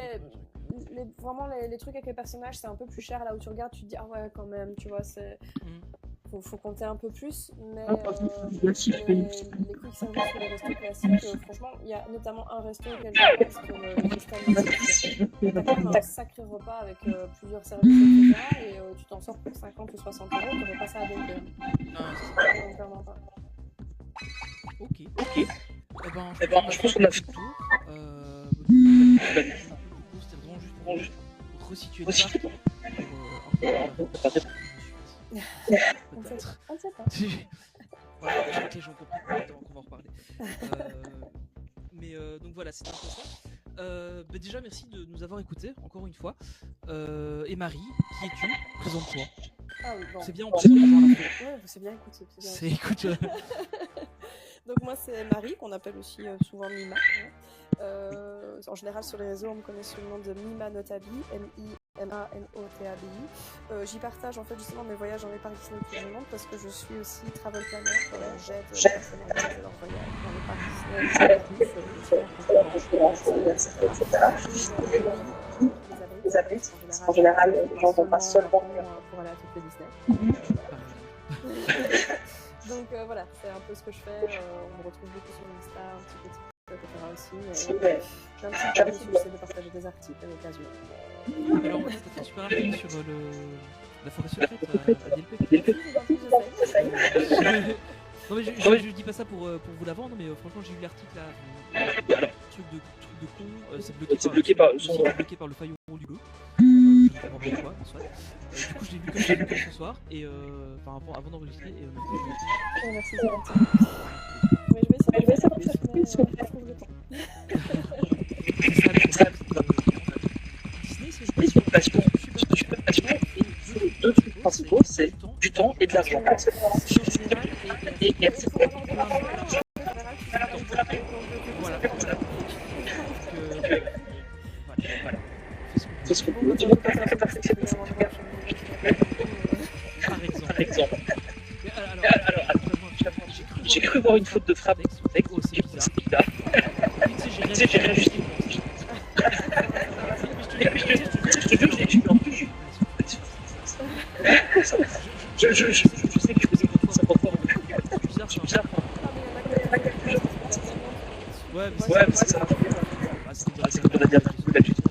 [SPEAKER 3] vraiment les trucs avec les personnages, c'est un peu plus cher. Là où tu regardes, tu te dis: ah ouais, quand même, tu vois, faut compter un peu plus. Mais les quick service ou les restos classiques, franchement, il y a notamment un resto auquel je pense que le Festin, t'as quand même un sacré repas avec plusieurs services, etc. Et tu t'en sors pour 50 ou 60 euros, tu n'aurais pas ça à Dunkerque. Non, clairement pas.
[SPEAKER 2] Ok. Eh ben, je pense qu'on a fait le tour. C'était vraiment juste pour resituer le parc. Peut-être.
[SPEAKER 3] On ne sait pas.
[SPEAKER 2] Voilà, je crois que les gens comprennent qu'on va en reparler. Donc voilà, c'est un peu ça. Déjà, merci de nous avoir écoutés, encore une fois. Et Marie, qui es-tu? Présente-toi.
[SPEAKER 3] Ah oui, bon.
[SPEAKER 2] C'est bien, on peut voir la fin.
[SPEAKER 3] Ouais, c'est bien écouté.
[SPEAKER 2] C'est écoute.
[SPEAKER 3] Donc moi c'est Marie, qu'on appelle aussi souvent Mima. Hein. En général sur les réseaux on me connaît sous le nom de Mima Notabi, M-I-M-A-N-O-T-A-B-I. J'y partage en fait justement mes voyages dans les parcs Disney tout le monde parce que je suis aussi travel planner, j'aide les personnes à organiser leurs voyages dans les parcs Disney, les abrites. En général, les gens vont pas seulement pour aller à toutes les Disney. Donc voilà, c'est un peu ce que je fais. On me retrouve beaucoup sur Insta, un petit peu TikTok, etc. aussi. J'ai un petit peu j'essaie de partager des articles à l'occasion.
[SPEAKER 2] Alors, c'était un super article sur la forêt secrète à DLP. Non mais je dis pas ça pour vous la vendre, mais franchement j'ai eu l'article là. Truc de con, c'est bloqué par le firewall du Go. Je ne comprends pas pourquoi, en soit. Du coup je l'ai vu que ce soir et avant d'enregistrer et
[SPEAKER 3] merci, c'est gentil. Mais je vais essayer de faire plus si on trouve le temps.
[SPEAKER 2] C'est ça, Disney, c'est une passion.
[SPEAKER 5] Deux trucs principaux, c'est du temps et de l'argent. Et c'est ce que vous dites. Par exemple. J'ai cru voir une faute de frappe. Oh, c'est bizarre. Tu sais, j'ai rien juste. Je te jure, j'ai eu un peu. Je sais que je faisais beaucoup ça pour toi. C'est bizarre.
[SPEAKER 2] Ouais, mais
[SPEAKER 5] c'est ça. C'est qu'on a bien beaucoup d'habitude.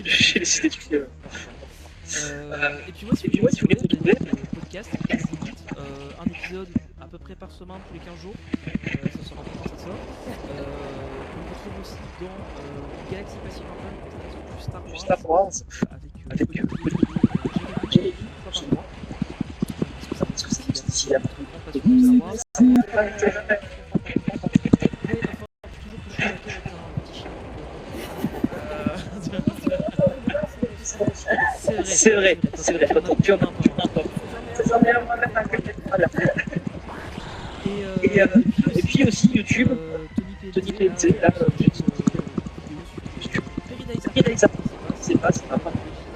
[SPEAKER 5] J'ai laissé des trucs.
[SPEAKER 2] Et puis moi, si vous voulez retrouver le podcast, vous dites un épisode à peu près par semaine, tous les 15 jours. Ça sort un peu quand ça sort. On me retrouve aussi dans Galaxy Pacific Campagne, plus Star Wars, avec j'ai une fois par mois. Parce que c'est difficile à trouver. Parce que Star Wars,
[SPEAKER 5] c'est vrai, tu en as un top. Et puis aussi YouTube, Tony PNC, là, c'est pas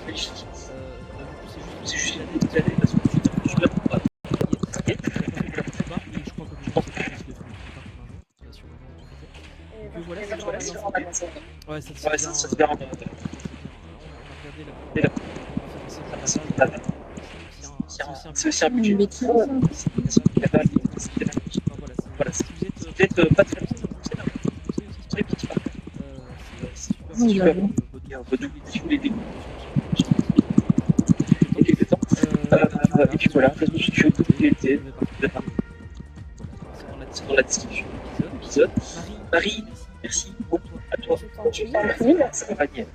[SPEAKER 5] magnifique. C'est juste une année parce que je ne l'aime pas.
[SPEAKER 2] Ouais, ça
[SPEAKER 5] se verra bien. C'est aussi un budget. Voilà, si vous êtes pas très bon, c'est les petits parcs. C'est super bon. Il y a un peu tout si vous voulez découvrir. Et puis voilà, réseaux sociaux, TNT, c'est dans la description de l'épisode. Marie, merci beaucoup à toi. Merci Daniel.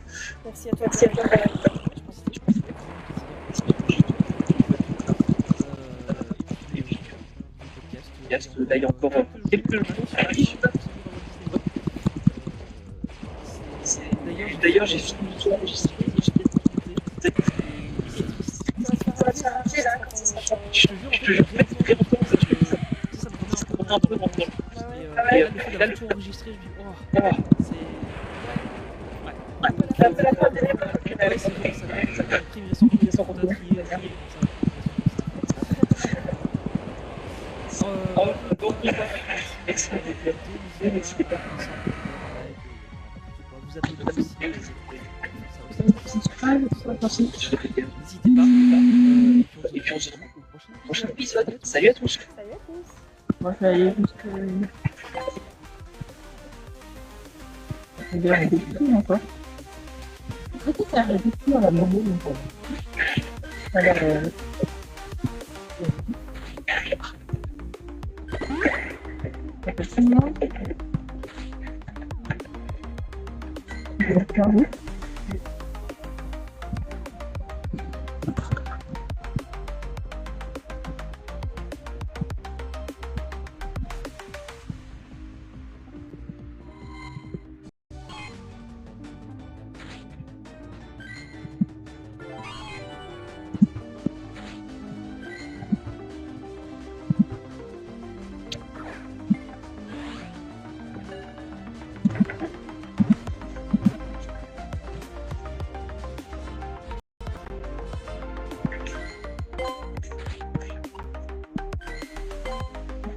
[SPEAKER 3] Merci à toi.
[SPEAKER 5] Là, il y a encore quelques jours sur la fiche. D'ailleurs, j'ai fini tout enregistré. Je te jure, très longtemps, ça me remet un peu dans le temps.
[SPEAKER 2] Et là, le tout enregistré, je dis, oh, c'est. Ouais, c'est vrai, ça va imprimer sans compter, trier, comme ça.
[SPEAKER 5] N'hésitez pas.
[SPEAKER 2] Vous abonnez aussi.
[SPEAKER 5] Et puis on se retrouve au prochain épisode. Salut à tous.
[SPEAKER 1] Moi, je vais aller jusque... C'est bien, on découvre encore. Peut-être ça arrive ici à la maison. Alors, ça fait 5 mois. J'avoue.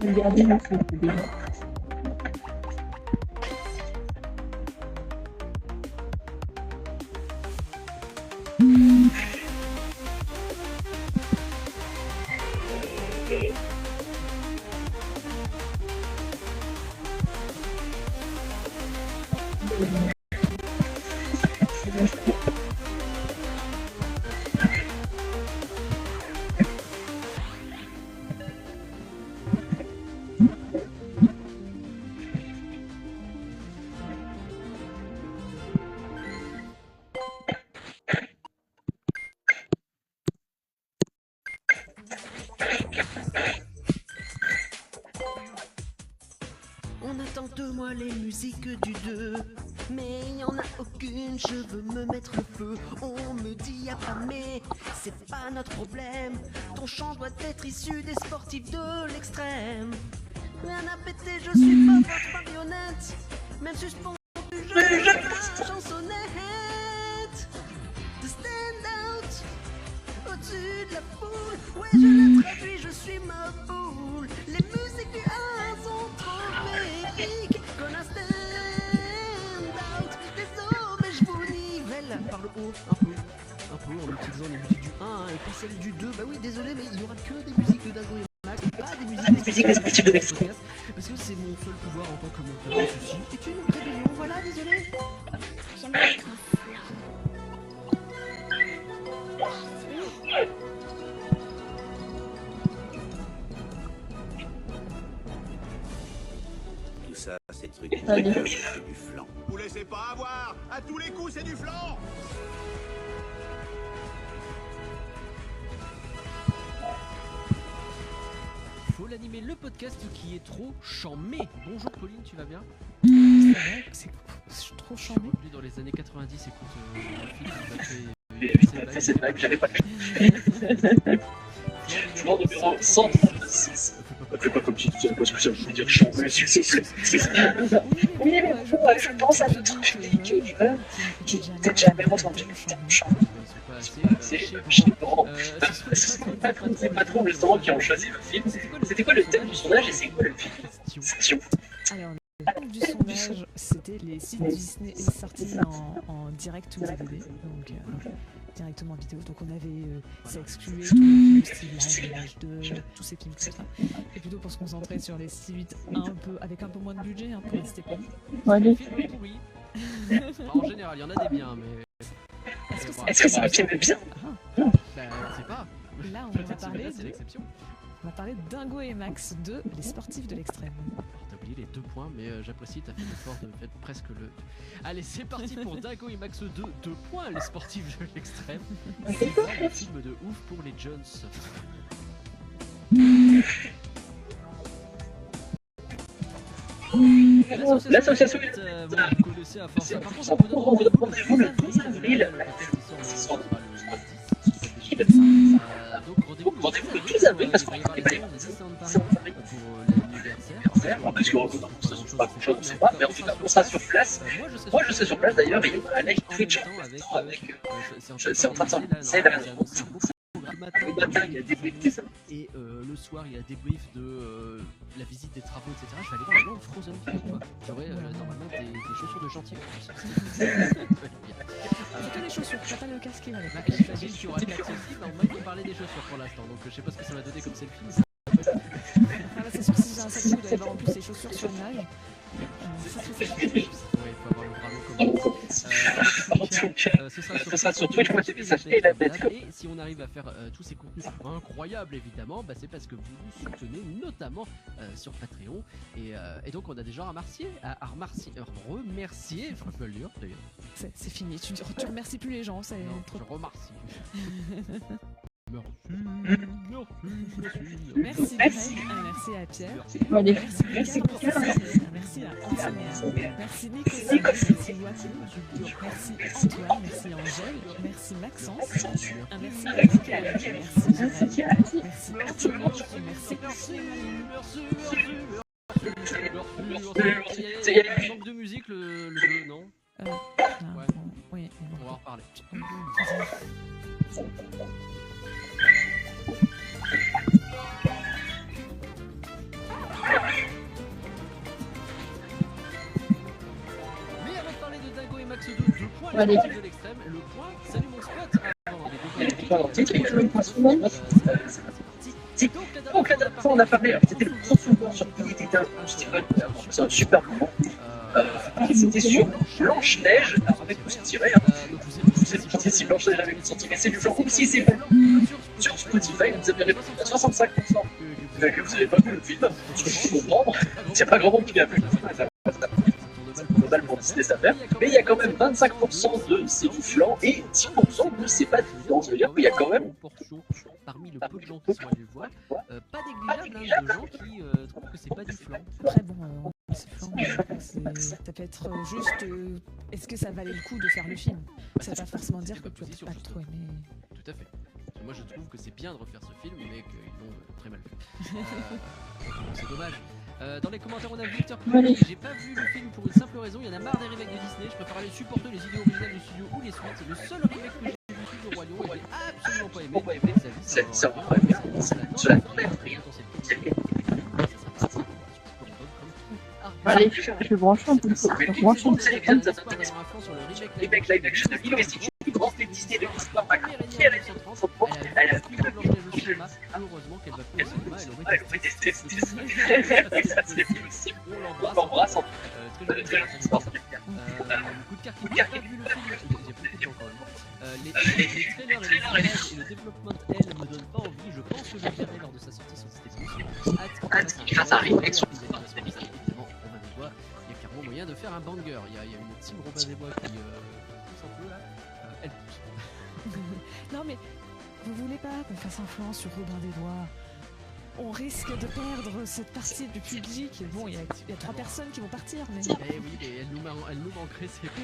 [SPEAKER 1] Regardez là, c'est déjà.
[SPEAKER 6] On attend de moi les musiques du 2, mais y en a aucune, je veux me mettre le feu. On me dit y'a pas mais, c'est pas notre problème. Ton chant doit être issu des sportifs de l'extrême. Rien à péter, je suis pas votre marionnette. Même suspendu, je suis la chansonnette. The stand out, au-dessus de la foule. Ouais, je la traduis, je suis ma boule. Les musiques du 1 sont trop mépiques. Qu'on a stand out. Désolé, mais je vous nivelle par le haut, un peu en utilisant les musiques du 1 et pas celles du 2. Bah oui, désolé, mais il y aura que des musiques de Dago et Max, pas des musiques des sportifs de l'extrême. Parce que c'est mon seul pouvoir en tant que monteur. Ceci est une rébellion, voilà, désolé.
[SPEAKER 7] J'aimerais être un
[SPEAKER 8] Tout ça, c'est truc du flan.
[SPEAKER 9] Vous laissez pas avoir. À tous les coups, c'est du flan.
[SPEAKER 2] Faut l'animer, le podcast qui est trop chambé. Bonjour Pauline, tu vas bien?
[SPEAKER 10] C'est trop
[SPEAKER 2] Je suis
[SPEAKER 10] chambé.
[SPEAKER 2] revenu dans les années 90, écoute, un film qui m'a fait
[SPEAKER 5] C'est vrai que j'avais pas
[SPEAKER 2] Flore
[SPEAKER 5] de bureau 136. Fais pas comme si tu savais pas ce que ça veut dire changer, s'il te plaît.
[SPEAKER 4] Oui, mais bon, je pense à d'autres filles qui n'ont jamais entendu chanter.
[SPEAKER 5] C'est chez Laurent. C'est pas trop le restaurant qui ont choisi le film. C'était quoi le thème du sondage et c'est quoi le film? Question.
[SPEAKER 10] Alors, le thème du sondage, c'était les sites Disney sortis en direct ou DVD, donc directement en vidéo. Donc on avait ça excluait tous les films style L'Âge de tous ces films comme ça. Et plutôt pour se concentrer sur les sites avec un peu moins de budget, hein, pour rester poli.
[SPEAKER 2] Les films pourris. En général, il y en a des biens, mais...
[SPEAKER 4] Est-ce que c'est un film bien?
[SPEAKER 2] Bah, je sais pas.
[SPEAKER 10] Là, on
[SPEAKER 2] Peut-être
[SPEAKER 10] va parler
[SPEAKER 2] c'est l'exception.
[SPEAKER 10] on va parler de Dingo et Max 2, les sportifs de l'extrême.
[SPEAKER 2] Alors, t'as oublié les 2 points, mais j'apprécie, t'as fait l'effort de faire presque le... Allez, c'est parti pour Dingo et Max 2, 2 points, les sportifs de l'extrême. C'est un film de ouf pour les Jones.
[SPEAKER 5] L'association
[SPEAKER 2] vous connaissez à force. Par contre, on vous donne
[SPEAKER 5] rendez-vous le 12 avril.
[SPEAKER 2] Donc rendez-vous le 12 avril parce qu'on va y avoir les Disneyland Paris pour l'anniversaire.
[SPEAKER 5] Parce qu'on ne pas grand-chose, on sait pas, mais en tout cas, on sera sur place. Moi, je serai sur place d'ailleurs, et il y aura un live Twitch avec. C'est en train de s'organiser là. Le matin, il y a des briefs.
[SPEAKER 2] Et le soir, il y a des briefs de la visite des travaux, etc. Je vais aller voir la lampe Frozen. J'aurai normalement des chaussures de chantier.
[SPEAKER 10] Que les chaussures, t'as pas le casque qui va avec.
[SPEAKER 2] J'imagine qu'il y aura le casque aussi, mais on m'a parlé des chaussures pour l'instant, donc je sais pas ce que ça va donner comme selfie.
[SPEAKER 10] Ah bah c'est sûr que si j'ai un sac, vous doit y avoir en plus les chaussures sur l'image.
[SPEAKER 2] Ouais, il faut avoir le bras long comme
[SPEAKER 5] ce sera sur Twitch.tv et la bête.
[SPEAKER 6] Et si on arrive à faire tous ces contenus incroyables, évidemment, bah, c'est parce que vous nous soutenez, notamment sur Patreon. Et donc, on a des gens à remercier, enfin, je peux le dire d'ailleurs.
[SPEAKER 10] C'est fini, tu remercies plus les gens, c'est trop.
[SPEAKER 6] Je remercie.
[SPEAKER 10] Merci Greg, merci à Pierre,
[SPEAKER 1] Allez.
[SPEAKER 10] merci à Antoine, merci Nicolas, merci Joachim, merci Antoine, merci Angèle, merci Maxence, merci Michael, merci Gérald, merci Arthur,
[SPEAKER 6] Il y a un manque de musique le jeu, non?
[SPEAKER 10] Oui,
[SPEAKER 6] on va en reparler. Mais avant de parler de Dingo et Max 2, 2 points de l'extrême, le point, salut mon spot
[SPEAKER 5] Donc la dernière fois on a parlé, c'était le profondeur sur c'est un super moment. C'était sur Blanche-Neige, avec vous tiré. Vous êtes parti si Blanche-Neige avait tiré, c'est du genre, ou si c'est pas sur Spotify, vous avez répondu à 65%. Que vous n'avez pas vu le film, ce que je peux comprendre, il n'y a pas grand monde qui l'a vu. Global pour Disney sa mère, mais il y a quand même 25% de c'est du flan et 10% de c'est pas du flan. Ça veut dire qu'il y a quand même
[SPEAKER 6] parmi le peu de gens qui sont allés le voir, pas négligeable de gens qui trouvent que c'est pas du flan.
[SPEAKER 10] Après bon, ce flan, ça peut être juste est-ce que ça valait le coup de faire le film? Ça veut pas forcément dire que tu as pas trop aimé.
[SPEAKER 6] Tout à fait. Moi je trouve que c'est bien de refaire ce film, mais qu'ils l'ont très mal fait. C'est dommage. Dans les commentaires on a Victor qui dit j'ai pas vu le film pour une simple raison, il y en a marre des remakes de Disney, je préfère aller supporter les idées originales du studio ou les suites. Le seul remake que j'ai vu c'est le Roi Lion et j'ai absolument pas aimé.
[SPEAKER 5] ça va pas bien. Cela n'enlève rien.
[SPEAKER 1] Allez, je vais brancher un peu. Je branche un peu.
[SPEAKER 5] Remake live action de Lilo et Stitch, le grand film Disney de l'histoire a créé la elle a vu le cinéma.
[SPEAKER 6] Heureusement qu'elle va plus au cinéma,
[SPEAKER 5] Elle aurait détesté. Ça c'est possible. On l'embrasse en très coup
[SPEAKER 6] de carte qui n'a pas vu le film, j'ai beaucoup de temps quand même. Les trailers et le développement elle me donnent pas envie, je pense que je le verrai lors de sa sortie sur cette émission.
[SPEAKER 5] Hâte qu'il fasse un remake sur
[SPEAKER 6] évidemment, Robin des Bois, il y a clairement moyen de faire un banger. Il y a une team Robin des Bois qui pousse un peu là, elle pousse.
[SPEAKER 10] Non mais vous voulez pas qu'on fasse influence sur Robin des Bois? On risque de perdre cette partie du public. Bon, il y a 3 personnes qui vont partir, mais...
[SPEAKER 6] Eh oui, mais elle nous manquerait, c'est vrai.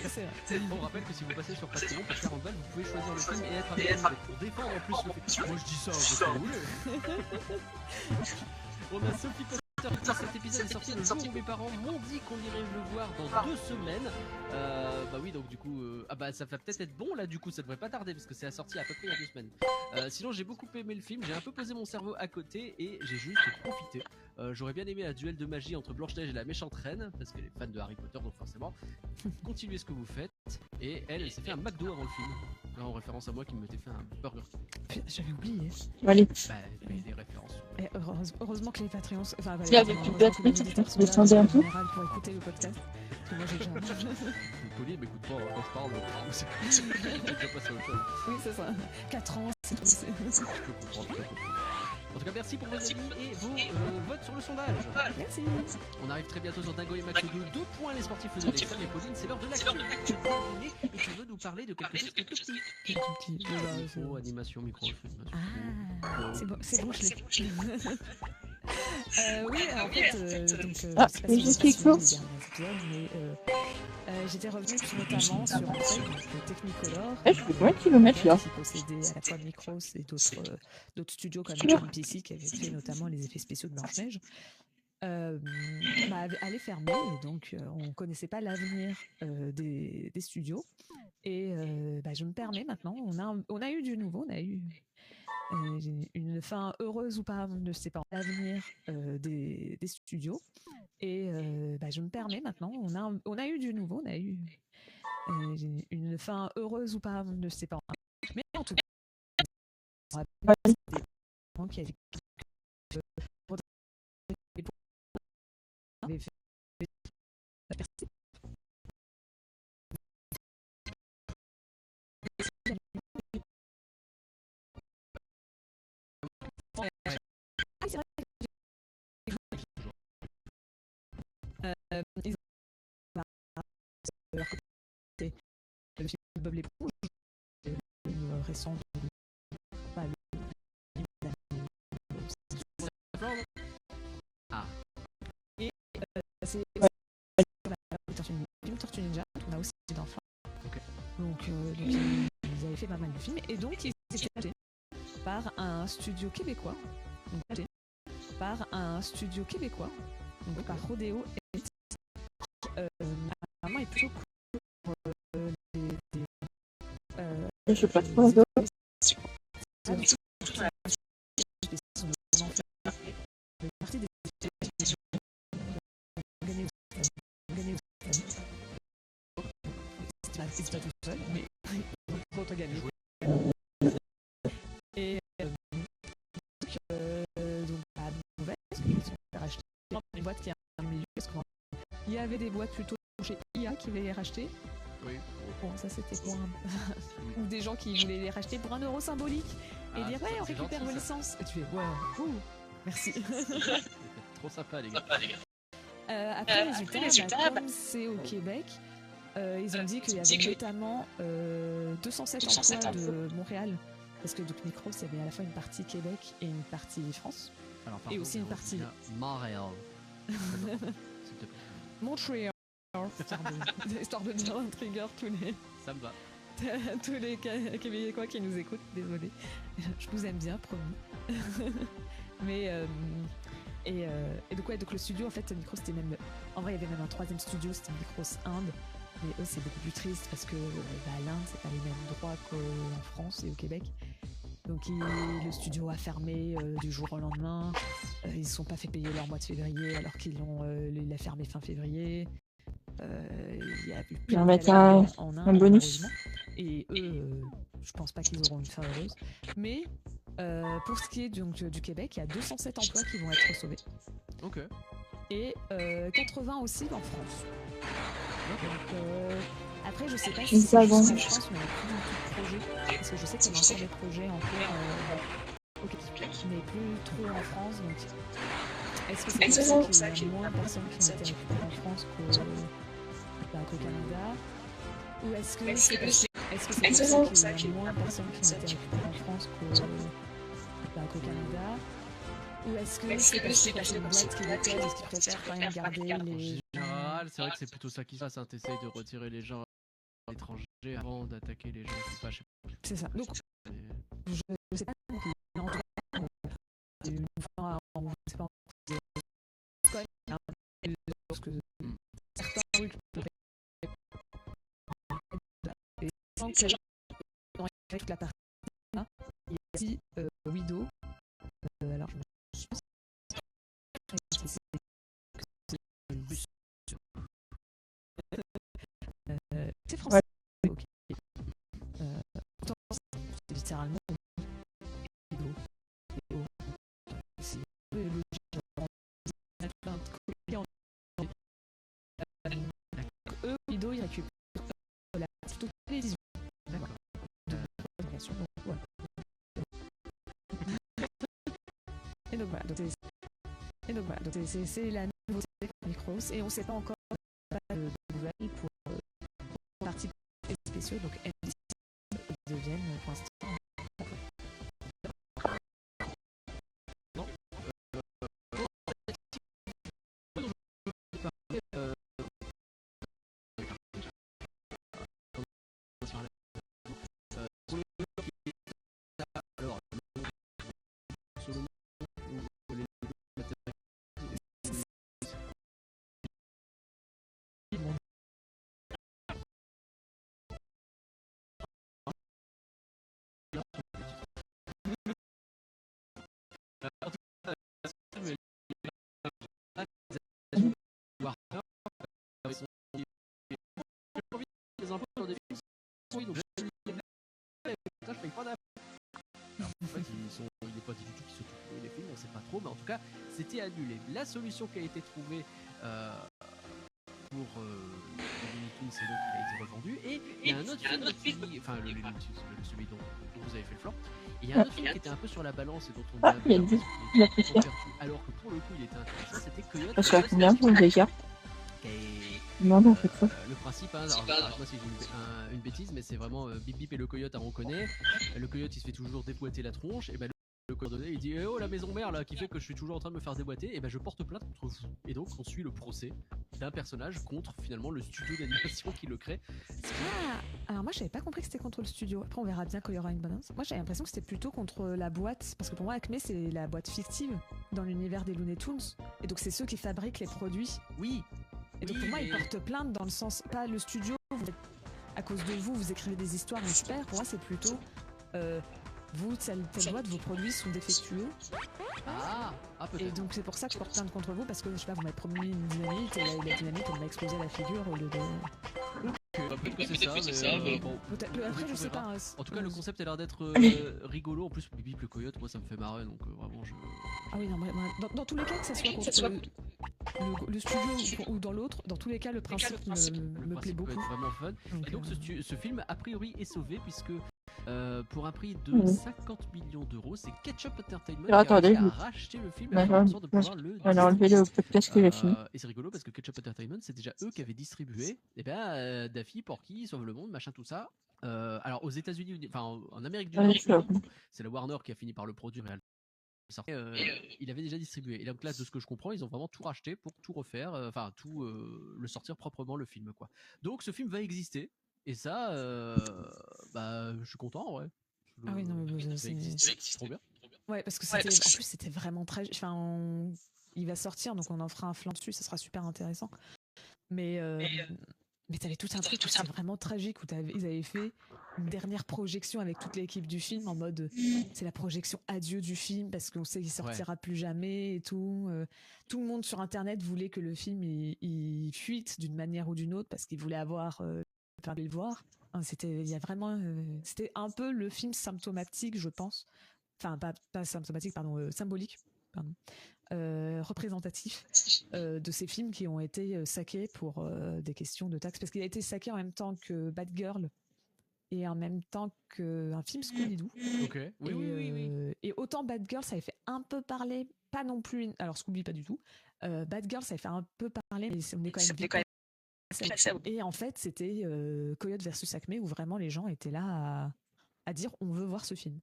[SPEAKER 6] On rappelle que si vous passez sur Patreon pour 40 balles, vous pouvez choisir le film et être avec nous pour défendre en plus le film. Moi je dis ça, vous savez où. On a Sophie Potter. Cet épisode est sorti le jour où mes parents m'ont dit qu'on irait le voir dans 2 semaines. Bah oui, donc du coup, ça va peut-être être bon là, du coup, ça devrait pas tarder parce que c'est sorti à peu près il y a 2 semaines. Sinon, j'ai beaucoup aimé le film, j'ai un peu posé mon cerveau à côté et j'ai juste profité. J'aurais bien aimé un duel de magie entre Blanche-Neige et la méchante reine parce qu'elle est fan de Harry Potter, donc forcément, continuez ce que vous faites. Et elle s'est fait un McDo avant le film. Là, en référence à moi qui m'étais fait un burger.
[SPEAKER 10] J'avais oublié.
[SPEAKER 1] Allez.
[SPEAKER 6] Bah, des références.
[SPEAKER 10] Et heureusement que les Patreons. Enfin,
[SPEAKER 1] il y avait plus de batterie, tu descendais un peu.
[SPEAKER 10] Pour écouter le podcast. Parce que moi j'ai déjà.
[SPEAKER 6] Pauline m'écoute pas quand je parle, c'est déjà passé à autre chose.
[SPEAKER 10] Oui, c'est ça. 4 ans, c'est tout.
[SPEAKER 6] Je peux comprendre. En tout cas, merci pour vos avis et vos votes sur le sondage.
[SPEAKER 10] Merci.
[SPEAKER 6] On arrive très bientôt sur Dingo et Max 2. 2 points les sportifs de l'extrême. Et Pauline, c'est l'heure de l'actu. Et tu veux nous parler de quelque chose qui est tout petit. Micro, animation, micro.
[SPEAKER 10] Ah, c'est bon, je l'ai. Oui, en fait, donc,
[SPEAKER 1] mais j'ai quelque chose.
[SPEAKER 10] J'étais revenue notamment sur le Technicolor.
[SPEAKER 1] Je fais combien de kilomètres là?
[SPEAKER 10] Qui possédait à la fois Micros et d'autres studios comme MPC qui avaient fait notamment les effets spéciaux de Blanche-Neige. Allait fermer et donc on ne connaissait pas l'avenir des studios. Et je me permets maintenant, on a eu du nouveau, on a eu une fin heureuse ou pas, on ne sait pas, l'avenir des studios. Et je me permets maintenant, on a eu du nouveau, on a eu une fin heureuse ou pas, on ne sait pas. Mais en tout cas, qui avait fait c'est vrai. Ils ont le film Bob l'éponge, le récent pas le et c'est film Tortue Ninja, on a aussi d'enfants. Donc ils avaient fait pas mal de films et donc ils étaient achetés par un studio québécois. Donc par Rodeo et apparemment est plutôt pour
[SPEAKER 1] Je sais pas trop.
[SPEAKER 10] C'est pas tout seul, mais quand on gagne. Et donc pas de nouvelles, parce qu'ils ont racheté une boîte qui a un milieu. Il y avait des boîtes plutôt chez IA qui voulaient les racheter.
[SPEAKER 5] Oui.
[SPEAKER 10] Bon, ça c'était pour ou des gens qui voulaient les racheter pour 1 euro symbolique et dire ouais, on récupère vos licences. Et tu fais wow, merci.
[SPEAKER 5] Trop sympa, les gars.
[SPEAKER 10] Après, résultat, comme c'est au Québec, ils ont dit qu'il y avait notamment 207 emplois de Montréal. Parce que donc Micros, il y avait à la fois une partie Québec et une partie France.
[SPEAKER 5] Alors, pardon,
[SPEAKER 10] et aussi une partie
[SPEAKER 5] Montréal.
[SPEAKER 10] Montréal. Histoire de bien trigger
[SPEAKER 5] Ça me va.
[SPEAKER 10] tous les Québécois qui nous écoutent, désolé. Je vous aime bien, promis. Mais et donc ouais, donc le studio en fait Micros c'était même en vrai il y avait même un 3e studio, c'était Micros Inde. Mais eux c'est beaucoup plus triste parce que l'Inde c'est pas les mêmes droits qu'en France et au Québec. Donc le studio a fermé du jour au lendemain. Ils se sont pas fait payer leur mois de février alors qu'ils l'ont il a fermé fin février. Il y a eu plein de galères en Inde,
[SPEAKER 1] un bonus.
[SPEAKER 10] Et eux, je pense pas qu'ils auront une fin heureuse. Mais pour ce qui est donc, du Québec, il y a 207 emplois qui vont être sauvés.
[SPEAKER 5] Ok.
[SPEAKER 10] Et 80 aussi en France.
[SPEAKER 5] Okay.
[SPEAKER 10] Donc, après, je sais pas si c'est juste en France, mais il n'y a plus du tout de projet. Parce que je sais qu'il y a encore des projets en cours au Québec, mais plus trop en France. Donc, est-ce que c'est pour ça qu'il y a moins de personnes qui ont été récupérées en France qu'au Canada? Ou est-ce que c'est pour ça qu'il y a moins de personnes qui ont été récupérées en France qu'au Canada? Ou est-ce que c'est parce que une boîte qui les thèse et qui préfère quand même garder les...
[SPEAKER 5] En général, c'est vrai que c'est plutôt ça qui se passe, hein. T'essayes de retirer les gens à l'étranger avant d'attaquer les gens qui se fâchent.
[SPEAKER 10] C'est ça. Donc, je sais pas si l'endroit une fois, on ne sait pas parce que certains trucs avec la partie là, il y a aussi Widow. Alors je me c'est français. Ouais. Ok. C'est littéralement Widow. C'est eux, Widow, ils récupèrent la télévision. D'accord. Voilà. Et donc voilà, donc c'est la nouveauté de Micros et on ne sait pas encore pas de nouvelles pour partie spéciaux, donc NBC deviennent pour l'instant.
[SPEAKER 5] Il n'est pas dit du tout qu'ils se trouvent les films, on ne sait pas trop, mais en tout cas, c'était annulé. La solution qui a été trouvée pour limiter Twins, et donc il a été revendu. Et il y a un autre film qui, enfin celui dont vous avez fait le flanc. Et il y a un autre film qui était un peu sur la balance et dont on a
[SPEAKER 1] il a dit, il a fait ça.
[SPEAKER 5] alors que pour le coup il était intéressant, c'était Coyote.
[SPEAKER 1] Parce qu'à combien pour les gars? Non, non, c'est ça.
[SPEAKER 5] Le principe, hein, alors, arrête-moi si j'ai une bêtise, mais c'est vraiment Bip Bip et le coyote, on connaît. Le coyote il se fait toujours déboîter la tronche, et ben le coyote il dit oh la maison mère là qui fait que je suis toujours en train de me faire déboîter, et ben je porte plainte contre vous. Et donc on suit le procès d'un personnage contre finalement le studio d'animation qui le crée.
[SPEAKER 10] Alors moi j'avais pas compris que c'était contre le studio. Après on verra bien quand il y aura une balance. Moi j'avais l'impression que c'était plutôt contre la boîte, parce que pour moi Acme c'est la boîte fictive dans l'univers des Looney Tunes, et donc c'est ceux qui fabriquent les produits.
[SPEAKER 5] Oui.
[SPEAKER 10] Et donc pour moi, ils portent plainte dans le sens, pas le studio, à cause de vous, vous écrivez des histoires super. Pour moi, c'est plutôt vous, telle boîte, vos produits sont défectueux.
[SPEAKER 5] Peut-être.
[SPEAKER 10] Et donc c'est pour ça que je porte plainte contre vous, parce que je sais pas, vous m'avez promis une dynamite et la dynamite elle m'a explosé à la figure au lieu de.
[SPEAKER 5] Peut-être que c'est ça, mais bon.
[SPEAKER 10] Après, je sais pas.
[SPEAKER 5] En tout cas, le concept a l'air d'être rigolo. En plus, Bip Bip le coyote, moi ça me fait marrer, donc vraiment je.
[SPEAKER 10] Ah oui, non, dans tous les cas, que ça soit contre le studio ou dans l'autre, dans tous les cas, le principe me plaît beaucoup.
[SPEAKER 5] Peut être vraiment fun.
[SPEAKER 10] Donc,
[SPEAKER 5] et donc ce film, a priori, est sauvé puisque pour un prix de 50 millions d'euros, c'est Ketchup Entertainment qui a racheté le film et fait en sorte de pouvoir le distribuer.
[SPEAKER 1] Alors enlever le podcast que j'ai fini.
[SPEAKER 5] Et c'est rigolo parce que Ketchup Entertainment, c'est déjà eux qui avaient distribué Daffy, Porky, Sauve le Monde, machin tout ça. Alors aux États-Unis, enfin en Amérique du Nord, c'est la Warner qui a fini par le produire. Il avait déjà distribué. Et donc là, de ce que je comprends, ils ont vraiment tout racheté pour tout refaire, enfin tout le sortir proprement le film, quoi. Donc ce film va exister. Et ça, je suis content en vrai.
[SPEAKER 10] Ah oui, non, mais
[SPEAKER 5] c'est trop bien.
[SPEAKER 10] Ouais, parce que en plus c'était vraiment très. Enfin, il va sortir, donc on en fera un flanc dessus, ça sera super intéressant. Mais t'avais tout un truc, c'est vraiment tragique où ils avaient fait une dernière projection avec toute l'équipe du film en mode c'est la projection adieu du film parce qu'on sait qu'il sortira plus jamais et tout. Tout le monde sur internet voulait que le film il fuite d'une manière ou d'une autre parce qu'il voulait avoir le voir. C'était un peu le film symptomatique, je pense. Enfin, pas symptomatique, pardon, symbolique. Pardon. Représentatif de ces films qui ont été saqués pour des questions de taxes, parce qu'il a été saqué en même temps que Bad Girl et en même temps qu'un film Scooby-Doo.
[SPEAKER 5] Ok. Oui.
[SPEAKER 10] Et autant Bad Girl ça avait fait un peu parler, pas non plus, alors Scooby pas du tout. Bad Girl ça avait fait un peu parler, mais on est quand même et en fait c'était Coyote versus Acme où vraiment les gens étaient là à dire on veut voir ce film.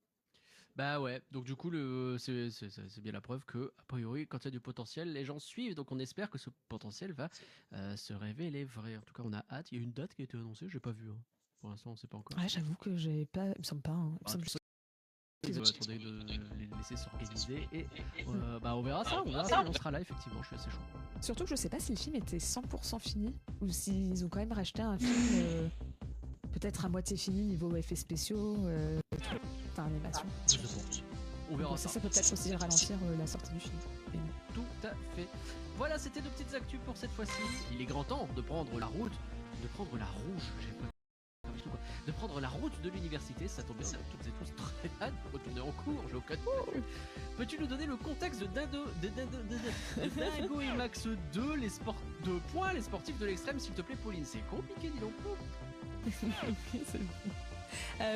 [SPEAKER 5] Bah ouais, donc du coup c'est bien la preuve que a priori quand il y a du potentiel les gens suivent, donc on espère que ce potentiel va se révéler vrai. En tout cas on a hâte, il y a une date qui a été annoncée, j'ai pas vu, hein. Pour l'instant on sait pas encore.
[SPEAKER 10] Ouais, j'avoue que j'ai pas, il me semble pas, hein.
[SPEAKER 5] Il va attendre de les laisser s'organiser et on verra ça, on sera là effectivement, je suis assez chaud.
[SPEAKER 10] Surtout que je sais pas si le film était 100% fini ou s'ils ont quand même racheté un film peut-être à moitié fini niveau effets spéciaux, enfin animation.
[SPEAKER 5] On verra
[SPEAKER 10] ça. Ça peut peut-être aussi ralentir la sortie du film.
[SPEAKER 5] Tout à fait. Voilà, c'était nos petites actus pour cette fois-ci. Il est grand temps de prendre la route, de prendre la route de l'université. Ça tombe bien, toutes et tous très hâte de retourner en cours. J'ai aucun doute. Peux-tu nous donner le contexte de Dingo et Max 2, les sportifs de l'extrême, s'il te plaît, Pauline? C'est compliqué, dis donc.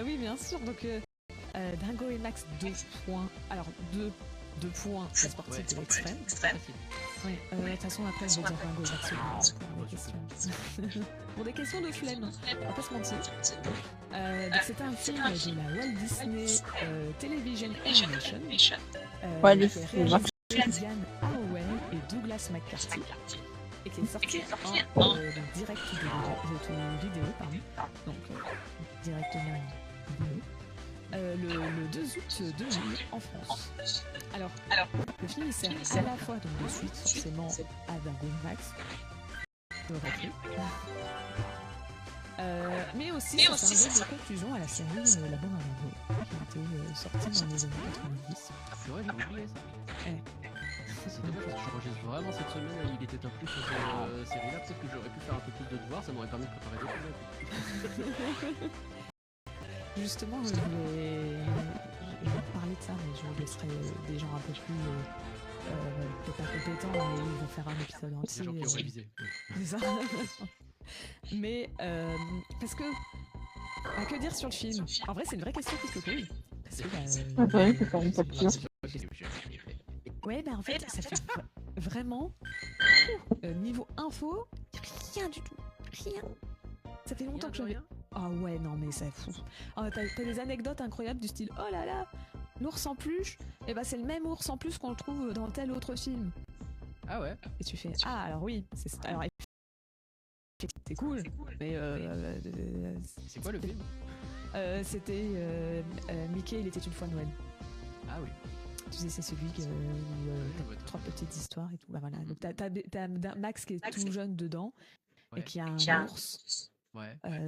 [SPEAKER 10] Oui, bien sûr. Donc, Dingo et Max 2 points. Alors, 2 points, les sportifs de l'extrême. Oui, de toute façon, après, je vais dire Dingo et Max pour des questions de flemme. On va pas se mentir. C'était un film de la Walt Disney Television Animation. Qui est réalisé par Ian Howell et Douglas McCarthy. Et qui est sorti en direct vidéo, pardon. Donc, directement vidéo. Le 2 août 2000 en France. Alors, le film il sert à la fois donc de suite forcément à Dingo et Max, mais aussi ça servait de conclusion à la série La Bonne Arnaud qui a été sortie dans les années 90.
[SPEAKER 5] C'est vrai, j'ai oublié ça. C'est dommage parce que j'enregistre vraiment cette semaine, il était un plus sur cette série-là, peut-être que j'aurais pu faire un peu plus de devoirs, ça m'aurait permis de préparer d'autres.
[SPEAKER 10] Justement, je vais parler de ça, mais je laisserai des gens un peu plus peut-être pas compétents, mais ils vont faire un épisode entier.
[SPEAKER 5] Des gens qui ont révisé.
[SPEAKER 10] C'est ça. Mais parce que que dire sur le film? En vrai, c'est une vraie question qui se pose. Parce que
[SPEAKER 1] Ouais, c'est pas une capture.
[SPEAKER 10] ouais, bah en fait, ça fait vraiment niveau info, rien du tout, rien. Ça fait longtemps que je rien. Ah ouais, non mais ça fout. Oh, t'as des anecdotes incroyables du style oh là là, l'ours en peluche, et bah c'est le même ours en plus qu'on trouve dans tel autre film.
[SPEAKER 2] Ah ouais.
[SPEAKER 10] Et tu fais ah alors oui, alors c'est cool, mais
[SPEAKER 2] c'est quoi le film?
[SPEAKER 10] C'était Mickey, il était une fois Noël.
[SPEAKER 2] Ah oui.
[SPEAKER 10] Tu sais, c'est celui qui trois petites histoires et tout. Bah voilà. Donc t'as Max qui est tout jeune dedans et qui a un ours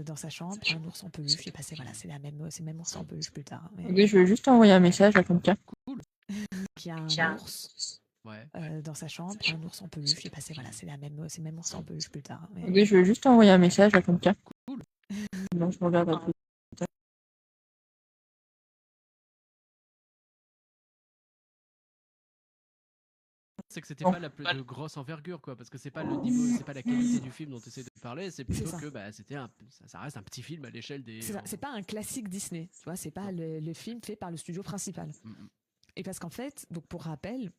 [SPEAKER 10] dans sa chambre, un ours en peluche. Et bah c'est le même ours en peluche plus tard. Mais...
[SPEAKER 1] Ok, je vais juste envoyer un message à quelqu'un.
[SPEAKER 2] Cool.
[SPEAKER 10] Qui a un ours dans sa chambre, un ours en peluche. Et bah c'est le même ours en peluche plus tard. Mais...
[SPEAKER 1] Ok, je vais juste envoyer un message à quelqu'un.
[SPEAKER 2] Cool.
[SPEAKER 1] Non, je regarde un peu.
[SPEAKER 2] C'est que c'était pas de grosse envergure, quoi, parce que c'est pas le niveau, c'est pas la qualité du film dont tu essaies de parler, c'est plutôt que bah, ça reste un petit film à l'échelle des.
[SPEAKER 10] C'est pas un classique Disney, tu vois, c'est pas le film fait par le studio principal. Et parce qu'en fait, donc pour rappel,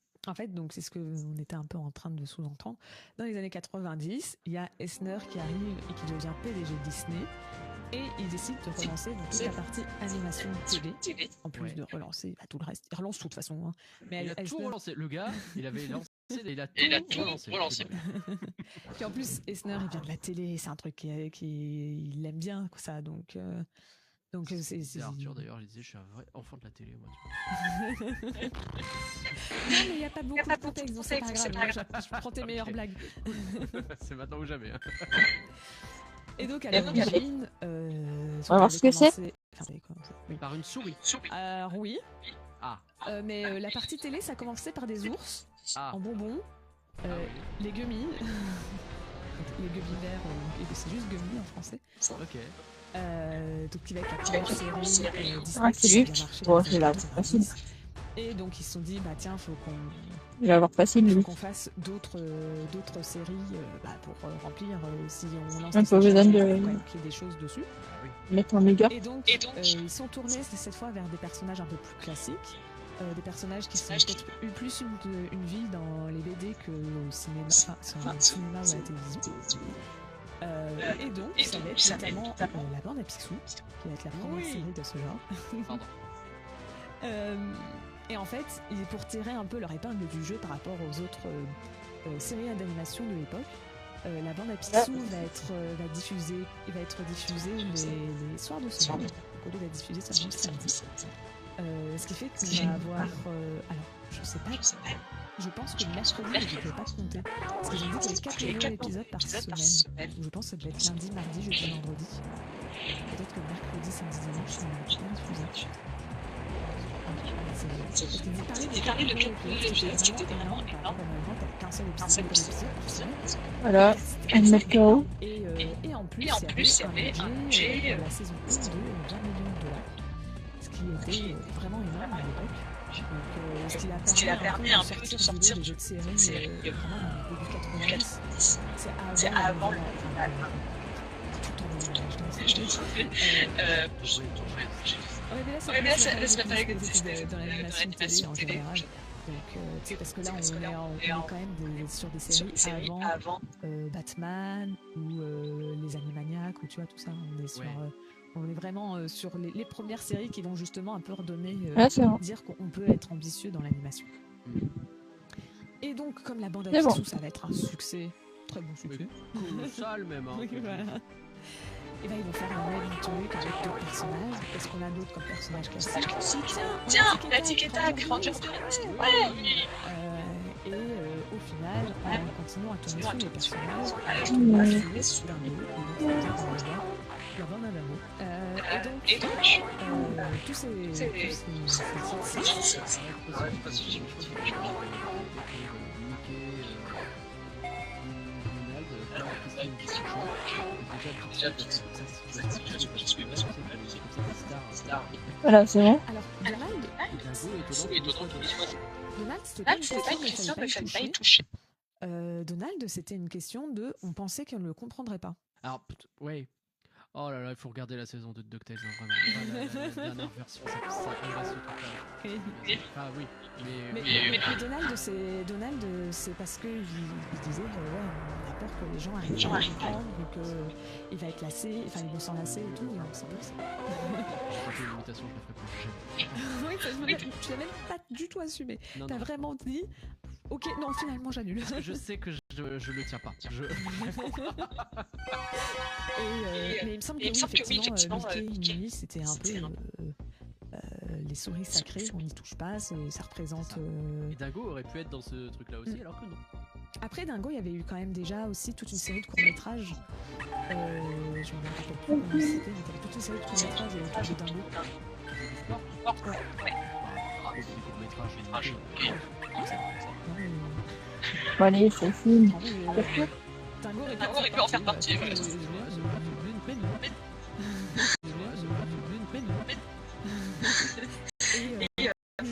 [SPEAKER 10] donc c'est ce que on était un peu en train de sous-entendre. Dans les années 90, il y a Eisner qui arrive et qui devient PDG de Disney. Et il décide de relancer toute la partie animation télé, en plus de relancer tout le reste. Il relance tout de toute façon. Hein. Mais
[SPEAKER 2] il a tout relancé. Le gars, il avait lancé, il a tout relancé.
[SPEAKER 10] Puis en plus, Eisner, il vient de la télé, c'est un truc qu'il aime bien, ça. Donc c'est
[SPEAKER 2] Arthur d'ailleurs, il disait, je suis un vrai enfant de la télé, moi.
[SPEAKER 10] Non, mais il n'y a pas beaucoup de contexte, donc c'est pas grave. Je prends tes meilleures blagues.
[SPEAKER 2] C'est maintenant ou jamais. Hein.
[SPEAKER 10] Et donc à l'origine,
[SPEAKER 1] on va voir ce que c'est.
[SPEAKER 2] Par une souris.
[SPEAKER 10] Alors oui.
[SPEAKER 2] Ah.
[SPEAKER 10] Mais la partie télé, ça commençait par des ours en bonbons, les gummies, les gummies verts, c'est juste gummies en français.
[SPEAKER 2] Ok.
[SPEAKER 10] Donc qui va être la première série
[SPEAKER 1] Ah, c'est lui. Bon, c'est là, facile.
[SPEAKER 10] Et donc ils se sont dit bah tiens, faut qu'on
[SPEAKER 1] il va avoir facile lui.
[SPEAKER 10] Qu'on fasse d'autres séries pour remplir si on lance
[SPEAKER 1] pas besoin de
[SPEAKER 10] qu'il y ait des choses dessus.
[SPEAKER 1] Mettre en méga.
[SPEAKER 10] Et donc ils sont tournés cette fois vers des personnages un peu plus classiques, des personnages qui sont peut-être eu plus une vie dans les BD que au cinéma, sur le cinéma ou à la télévision. Et donc ça va être notamment la bande à Picsou, qui va être la première série de ce genre. Et en fait, pour tirer un peu leur épingle du jeu par rapport aux autres séries d'animation de l'époque, la bande à Picsou va être diffusée les soirs de semaine, au lieu d'être diffusée seulement le samedi. Ce qui fait qu'on va avoir... alors, je sais pas, je pense que le mercredi, je ne peux pas compter. Parce que j'ai dit qu'il y avait 4 nouveaux épisodes par semaine. Je pense que ça devait être lundi, mardi, jeudi, vendredi. Peut-être que mercredi, samedi, dimanche, ça va être bien diffusé.
[SPEAKER 1] Voilà, Metro.
[SPEAKER 10] Et en plus, il y avait un budget la saison 1 de 20 millions de $, ce qui était vraiment énorme à l'époque. Donc, ce qui a permis un peu de sortir du jeu de série vraiment dans le début 90. C'est avant le ouais, mais là, ça va pas dans l'animation télé en général. Donc, tu sais, parce que là, on est quand même sur des séries avant Batman ou les Animaniacs ou tu vois, tout ça. On est vraiment sur les premières séries qui vont justement un peu redonner, dire qu'on peut être ambitieux dans l'animation. Et donc, comme la bande à Picsou, ça va être un succès, très bon succès.
[SPEAKER 2] Colossal même. Hein,
[SPEAKER 10] oui, voilà. Et là, ils vont faire un même truc avec d'autres personnages. Qu'est-ce qu'on a d'autre comme personnage classique? Tiens, la Tic et Tac, Ranger Spirit. Ouais. Et au final, on continue à tourner sur les personnages. Sous la bande à Namo. Et donc, tous ces
[SPEAKER 1] voilà, c'est bon.
[SPEAKER 10] Alors, Donald, c'était pas une question qu'il fallait pas y toucher. Donald, c'était une question de on pensait qu'on ne le comprendrait pas.
[SPEAKER 11] Alors, ouais. Oh là là, il faut regarder la saison 2 de DuckTales, hein, vraiment. La dernière version, ça embrasse ce truc-là. Ah oui,
[SPEAKER 10] mais Donald, c'est parce qu'il disait ouais, on a peur que les gens arrivent à comprendre et qu'il va être lassé, enfin ils vont s'en lasser et tout, donc c'est pour ça.
[SPEAKER 11] Je crois que l'imitation, je la ferai plus jamais.
[SPEAKER 10] Oui, tu l'as même pas du tout assumé. T'as vraiment dit, ok, non, finalement j'annule.
[SPEAKER 11] Je sais que je le tiens pas.
[SPEAKER 10] Mais il me semble que oui, effectivement, Mickey et Minnie, c'était un peu les souris sacrées, on n'y touche pas, ça représente...
[SPEAKER 11] Et Dingo aurait pu être dans ce truc-là aussi, alors que non.
[SPEAKER 10] Après Dingo, il y avait eu quand même déjà aussi toute une série de courts-métrages. Je me rappelle plus comment c'était, mais il y avait toute une série de courts-métrages autour de Dingo.
[SPEAKER 1] Bon, allez, c'est fini.
[SPEAKER 10] Dingo aurait pu en faire partie.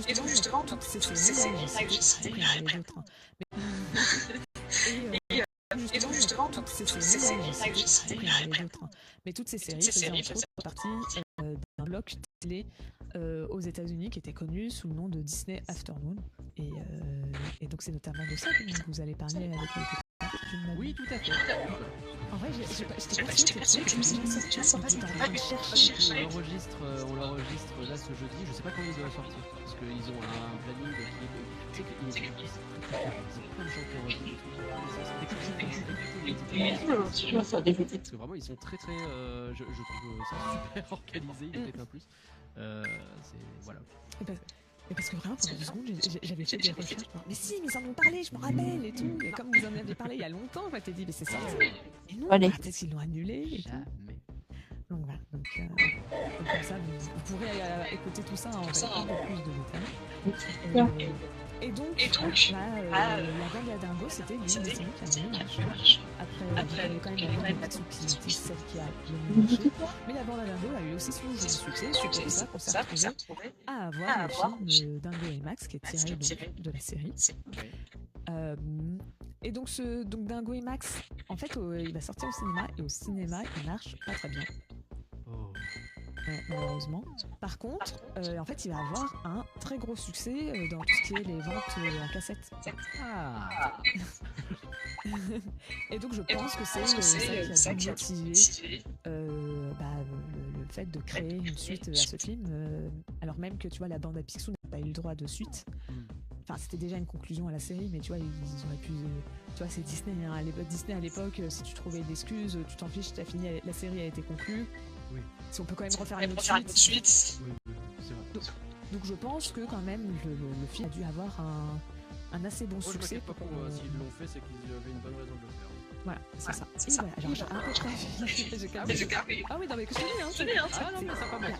[SPEAKER 10] Et donc justement, toutes ces séries, j'ai cité les autres. Et donc justement, toutes ces séries, j'ai cité les autres. Mais toutes ces séries faisaient entre autres partie d'un bloc télé aux États-Unis qui était connu sous le nom de Disney Afternoon. Et donc c'est notamment de ça que vous allez parler avec les
[SPEAKER 11] Oui, tout à fait.
[SPEAKER 10] En vrai, j'étais persuadée que tu es sorti dans le chercher.
[SPEAKER 11] On l'enregistre là ce jeudi. Je sais pas quand il doit sortir parce qu'ils ont un planning qui est. Tu sais qu'il y a plein de gens qui enregistrent. Parce que vraiment, ils sont très très. Je trouve ça super organisé. Il y a peut-être un plus. Voilà.
[SPEAKER 10] Mais parce que vraiment, pendant 2 secondes, j'avais fait des recherches. Mais si, mais ils en ont parlé, je me rappelle et tout. Et comme vous en avez parlé il y a longtemps, je m'étais dit, mais c'est ça. Et non, peut-être qu'ils l'ont annulé. Et
[SPEAKER 11] jamais.
[SPEAKER 10] Donc voilà. Donc comme ça, vous pourrez écouter tout ça en fait, un peu plus de détails. Et donc la bande à Dingo, c'était l'une des séries qui a mieux marché. Après, il y avait quand même la bande à Picsou qui était celle qui a le mieux marché. Mais la bande à Dingo a eu aussi son jeu de succès. C'est pour ça qu'on s'est retrouvé à avoir le film Dingo et Max qui est tiré donc, de la série. Et donc Dingo et Max, en fait, il va sortir au cinéma et au cinéma, il marche pas très bien. Malheureusement. Par contre, en fait, il va avoir un très gros succès dans tout ce qui est les ventes en cassette. Et donc, je pense que c'est ça qui a dû motiver le fait de créer une suite à ce film, alors même que tu vois, la bande à Picsou n'a pas eu le droit de suite. Enfin, c'était déjà une conclusion à la série, mais tu vois, ils auraient pu. Tu vois, c'est Disney. Hein, Disney à l'époque, si tu trouvais d'excuses, tu t'en fiches, t'as fini, la série a été conclue.
[SPEAKER 11] Oui.
[SPEAKER 10] Si on peut quand même refaire une autre suite.
[SPEAKER 11] Oui, c'est vrai.
[SPEAKER 10] Donc je pense que quand même le film a dû avoir un assez bon succès.
[SPEAKER 11] Pour s'ils l'ont fait, c'est qu'ils avaient une bonne raison de le faire.
[SPEAKER 10] Voilà, c'est ça. Et voilà, alors j'ai un peu près. Ah oui, non mais que je te dis, hein.
[SPEAKER 11] Ah non, mais ça pas mal.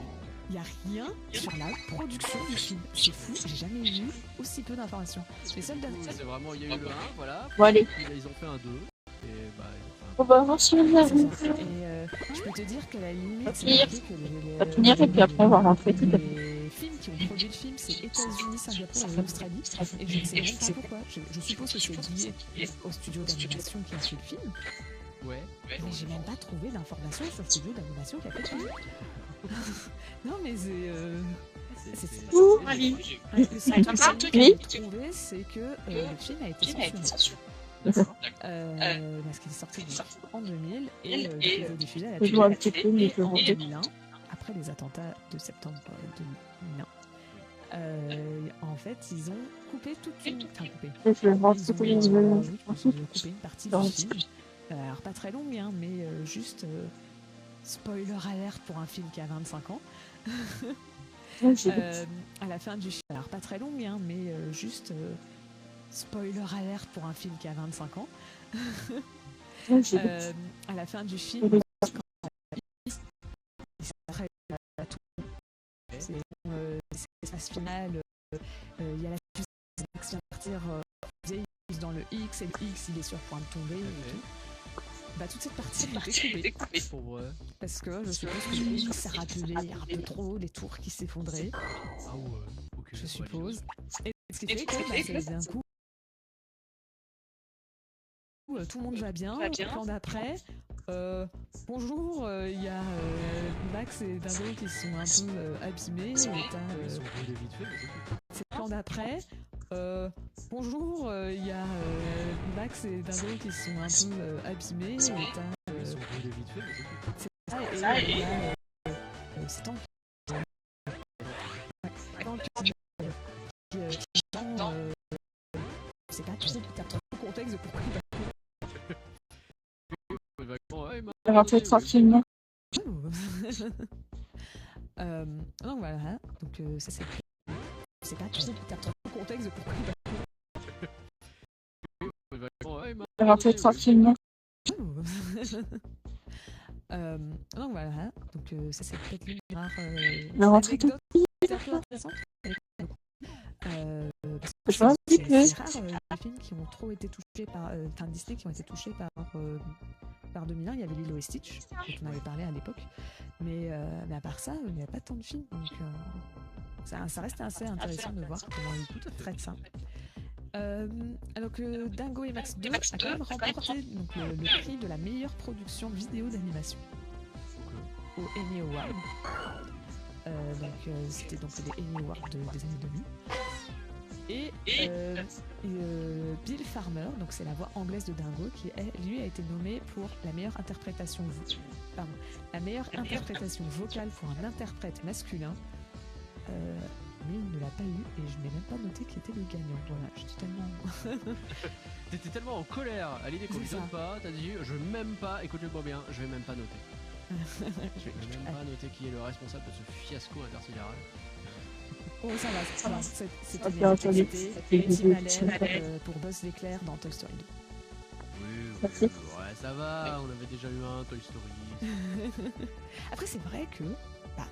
[SPEAKER 10] Il n'y a rien sur la production du film. C'est fou, j'ai jamais vu aussi peu d'informations. Les seules
[SPEAKER 11] c'est vraiment, il y a eu le 1, voilà.
[SPEAKER 1] Bon, allez.
[SPEAKER 11] Puis là, ils ont fait un 2. Et bah.
[SPEAKER 1] On va voir si on a vu.
[SPEAKER 10] Et je peux te dire que la limite,
[SPEAKER 1] on va finir et puis après on va rentrer tout à fait.
[SPEAKER 10] Les films qui ont produit le film, c'est États-Unis, Singapour et Australie. Et je ne sais même pas pourquoi. Je suppose que c'est lié au studio d'animation qui a fait le film.
[SPEAKER 11] Ouais.
[SPEAKER 10] Mais j'ai même pas trouvé d'informations sur le studio d'animation qui a fait le film. Non mais c'est
[SPEAKER 1] Ouh, allez.
[SPEAKER 10] Le seul truc que j'ai trouvé, c'est que le film a été censuré. Parce qu'il est sorti en 2000 et il était diffusé à la télé en 2001, après les attentats de septembre 2001. En fait, ils ont coupé toute une... Enfin, coupé. Ils ont coupé une partie du film. Alors, pas très longue, hein, mais juste... spoiler alert pour un film qui a 25 ans. À la fin du film... Alors, pas très longue, hein, mais juste... spoiler alert pour un film qui a 25 ans. À la fin du film, c'est l'espace final. Il y a la fusée qui vient partir dans le X et le X il est sur point de tomber et tout. Bah, toute cette partie a été coupée. Parce que je suppose que le X s'est rappelé un peu trop les tours qui s'effondraient.
[SPEAKER 11] Ah ouais, ok.
[SPEAKER 10] Je suppose. Et ce qui fait que d'un coup, tout le monde va bien. Plan d'après. Bonjour, il y a Max et Dingo qui sont un peu abîmés. C'est le plan d'après. Bonjour, il y a Max et Dingo qui sont un peu abîmés. C'est ça, et il y a c'est tant c'est pas trop le contexte de pourquoi
[SPEAKER 1] Il va rentrer tranquillement.
[SPEAKER 10] donc voilà, donc ça c'est pas trop le contexte de pourquoi
[SPEAKER 1] Il va rentrer tranquillement.
[SPEAKER 10] donc voilà, donc ça c'est peut-être l'une des rares
[SPEAKER 1] anecdotes
[SPEAKER 10] un peu intéressantes.
[SPEAKER 1] Je vois un petit peu.
[SPEAKER 10] C'est rare les films qui ont trop été touchés par, enfin Disney qui ont été touchés par 2001. Il y avait Lilo et Stitch, dont on avait parlé à l'époque, mais à part ça, il n'y a pas tant de films, donc ça reste assez intéressant de voir comment ils traitent ça. Donc Dingo et Max 2 a quand même remporté donc, le prix de la meilleure production vidéo d'animation au Emmy Award. C'était donc les Emmy Awards des années 2000. Et Bill Farmer, donc c'est la voix anglaise de Dingo, qui lui a été nommé pour la meilleure interprétation vocale pour un interprète masculin. Mais il ne l'a pas eu et je n'ai même pas noté qui était le gagnant. Voilà, j'étais tellement.
[SPEAKER 11] T'étais tellement en colère à l'idée qu'on lui donne pas, t'as dit je vais même pas, écoute-le-moi bien, je vais même pas noter. Je vais même pas noter qui est le responsable de ce fiasco intersidéral.
[SPEAKER 10] Oh ça va, c'était bien. C'était Tim Allen pour Buzz l'éclair dans Toy Story 2.
[SPEAKER 11] Oui, ouais, ça va, on avait déjà eu un Toy Story.
[SPEAKER 10] Après c'est vrai que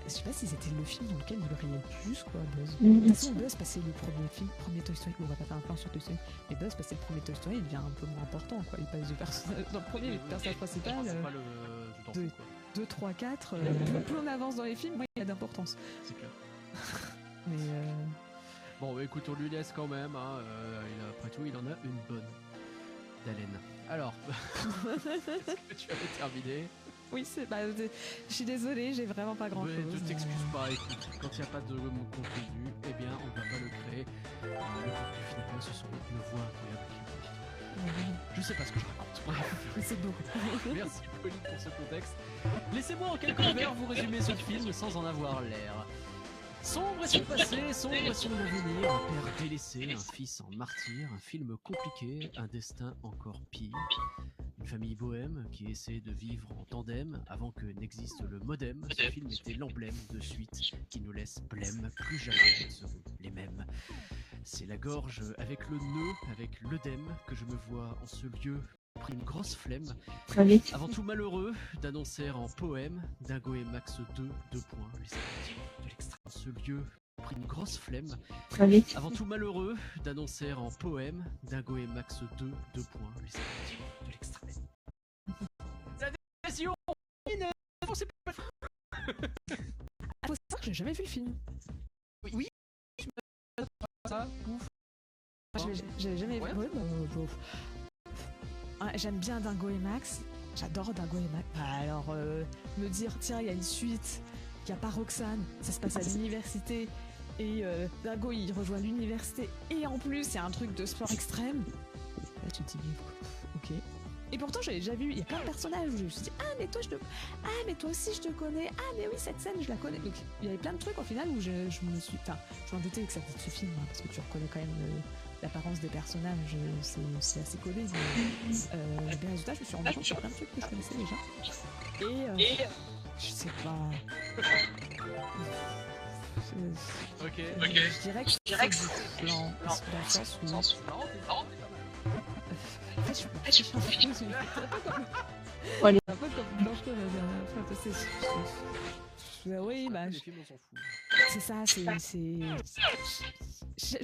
[SPEAKER 10] je sais pas si c'était le film dans lequel il brillait le plus, quoi, Buzz. De toute façon, Buzz passait le premier Toy Story, on va pas faire un plan sur Toy Story, mais Buzz passait le premier Toy Story, il devient un peu moins important, quoi. Il passe de personnage. Dans le premier, le personnage principal, 2, 3, 4, plus on avance dans les films, moins il y a d'importance.
[SPEAKER 11] C'est clair.
[SPEAKER 10] Mais
[SPEAKER 11] bon, bah, écoute, on lui laisse quand même, hein. Après tout, il en a une bonne d'haleine. Alors, est-ce que tu avais terminé?
[SPEAKER 10] Oui, je suis désolée, j'ai vraiment pas grand chose.
[SPEAKER 11] Ne t'excuse pas, écoute, quand il n'y a pas de contenu, eh bien on ne va pas le créer. Le contenu finalement, ce sont nos voix incroyables qui portent. Je sais pas ce que je raconte. Bref.
[SPEAKER 10] C'est beau.
[SPEAKER 11] Merci Pauline pour ce contexte. Laissez-moi en quelques vers vous résumer ce film sans en avoir l'air. Sombre est son passé, sombre est son avenir, un père délaissé, un fils en martyr, un film compliqué, un destin encore pire. Une famille bohème qui essaie de vivre en tandem avant que n'existe le modem. Ce film était l'emblème de suite qui nous laisse blême, plus jamais ne seront les mêmes. C'est la gorge avec le nœud, avec l'œdème que je me vois en ce lieu pris une grosse flemme. Avant tout malheureux d'annoncer en poème Dingo et Max 2, 2 points, les sentiments de l'extrême. Ce lieu pris une grosse flemme. Avant tout malheureux d'annoncer en poème Dingo et Max 2, 2 points, les sentiments de l'extrême. La décision c'est pas
[SPEAKER 10] faut savoir que j'ai jamais vu le film.
[SPEAKER 11] Oui. Ça, ouf.
[SPEAKER 10] J'ai jamais vu. Ouais, j'aime bien Dingo et Max. J'adore Dingo et Max. Alors, me dire, tiens, il y a une suite, il n'y a pas Roxane, ça se passe à l'université, et Dingo il rejoint l'université, et en plus, il y a un truc de sport extrême. Là, tu te dis, ok. Et pourtant, j'avais déjà vu, il y a plein de personnages où je me suis dit, mais toi aussi, je te connais. Ah, mais oui, cette scène, je la connais. Donc, il y avait plein de trucs, au final, où je me suis. Enfin, je m'en doutais que ça venait de ce film, hein, parce que tu reconnais quand même l'apparence des personnages, c'est assez collé. Mais bien résultat, je me suis rendu compte sur plein de trucs que je connaissais déjà. Et je sais pas.
[SPEAKER 11] Ok.
[SPEAKER 10] Je dirais que c'est du plan, dans le sens où. En fait, je suis un peu comme Blanche-Neige la dernière fois, parce que oui, bah. C'est ça, je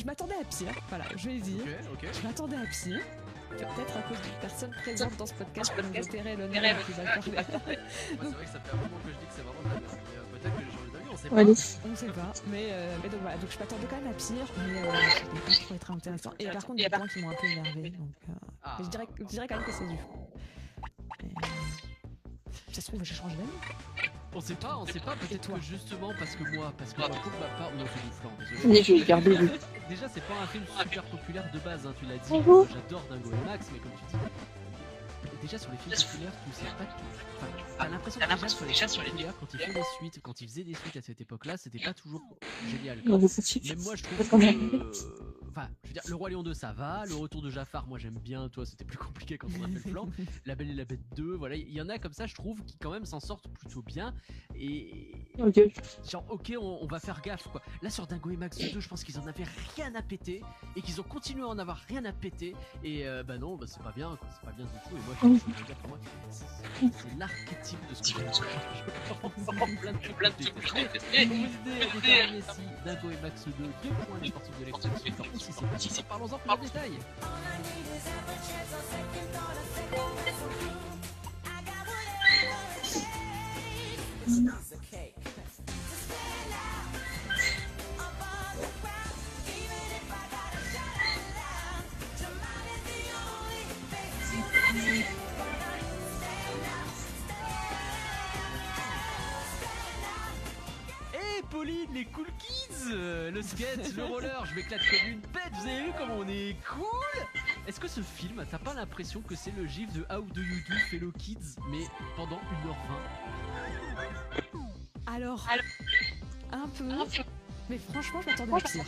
[SPEAKER 10] m'attendais à pire, voilà, je vais le dire.
[SPEAKER 11] Okay.
[SPEAKER 10] Je m'attendais à pire. Peut-être à cause d'une personne présente dans ce podcast, dont je tairai l'honneur qui va parler.
[SPEAKER 11] C'est vrai que ça fait un moment que je dis que c'est vraiment de la merde. Peut-être que j'ai changé d'avis, on sait pas.
[SPEAKER 10] On sait pas, mais donc voilà, donc je m'attendais quand même à pire, mais je n'ai pas trouvé très intéressant. Et par contre, il y a des points qui m'ont un peu énervé. Donc, Mais je dirais quand même que c'est du flan. Ça se trouve, j'ai changé d'avis.
[SPEAKER 11] On sait pas, peut-être que justement parce que moi, pour ma part, on fait du flan,
[SPEAKER 1] Mais
[SPEAKER 11] désolé.
[SPEAKER 1] je vais garder lui.
[SPEAKER 11] Déjà, c'est pas un film super populaire de base, hein, tu l'as dit.
[SPEAKER 1] Bonjour.
[SPEAKER 11] J'adore Dingo et Max, mais comme tu dis, déjà sur les films populaires, tu sais pas tout. Enfin, t'as l'impression que déjà sur les films populaires, quand ils font des suites, quand ils faisaient des suites à cette époque-là, c'était pas toujours génial.
[SPEAKER 1] Non, mais c'est
[SPEAKER 11] Même moi, je trouve
[SPEAKER 1] quand même.
[SPEAKER 11] que. Enfin, je veux dire, Le Roi Lion 2, ça va. Le Retour de Jafar, moi j'aime bien. Toi, c'était plus compliqué quand on a fait le flan. La Belle et la Bête 2, voilà. Il y en a comme ça, je trouve, qui quand même s'en sortent plutôt bien. Et.
[SPEAKER 1] Ok.
[SPEAKER 11] Genre, ok, on va faire gaffe, quoi. Là, sur Dingo et Max 2, je pense qu'ils en avaient rien à péter. Et qu'ils ont continué à en avoir rien à péter. Et bah non, bah c'est pas bien, quoi. C'est pas bien du tout. Et moi, je veux dire, pour moi, c'est l'archétype de ce que je veux. Plein de trucs. Pour vous aider à déterminer si Dingo et Max 2, 2 points les sportifs de l'extraction, ou si c'est parlons-en plus en détail. Hey Pauline, les cool kids, le skate, le roller, je m'éclate comme une bête, vous avez vu comment on est cool? Est-ce que ce film, t'as pas l'impression que c'est le gif de How Do You Do Fellow Kids, mais pendant 1h20?
[SPEAKER 10] Alors, un peu, mais franchement, je m'attendais à pire.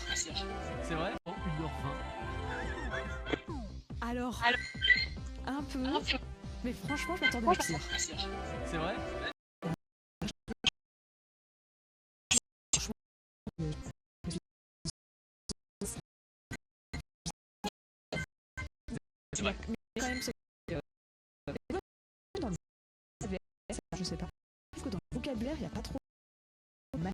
[SPEAKER 11] C'est vrai? Pendant 1h20.
[SPEAKER 10] Alors, un peu, mais franchement, je m'attendais à pire.
[SPEAKER 11] C'est vrai?
[SPEAKER 10] Mais quand même, c'est dans le VS, je sais pas. Je trouve que dans le vocabulaire, il n'y a pas trop de magie.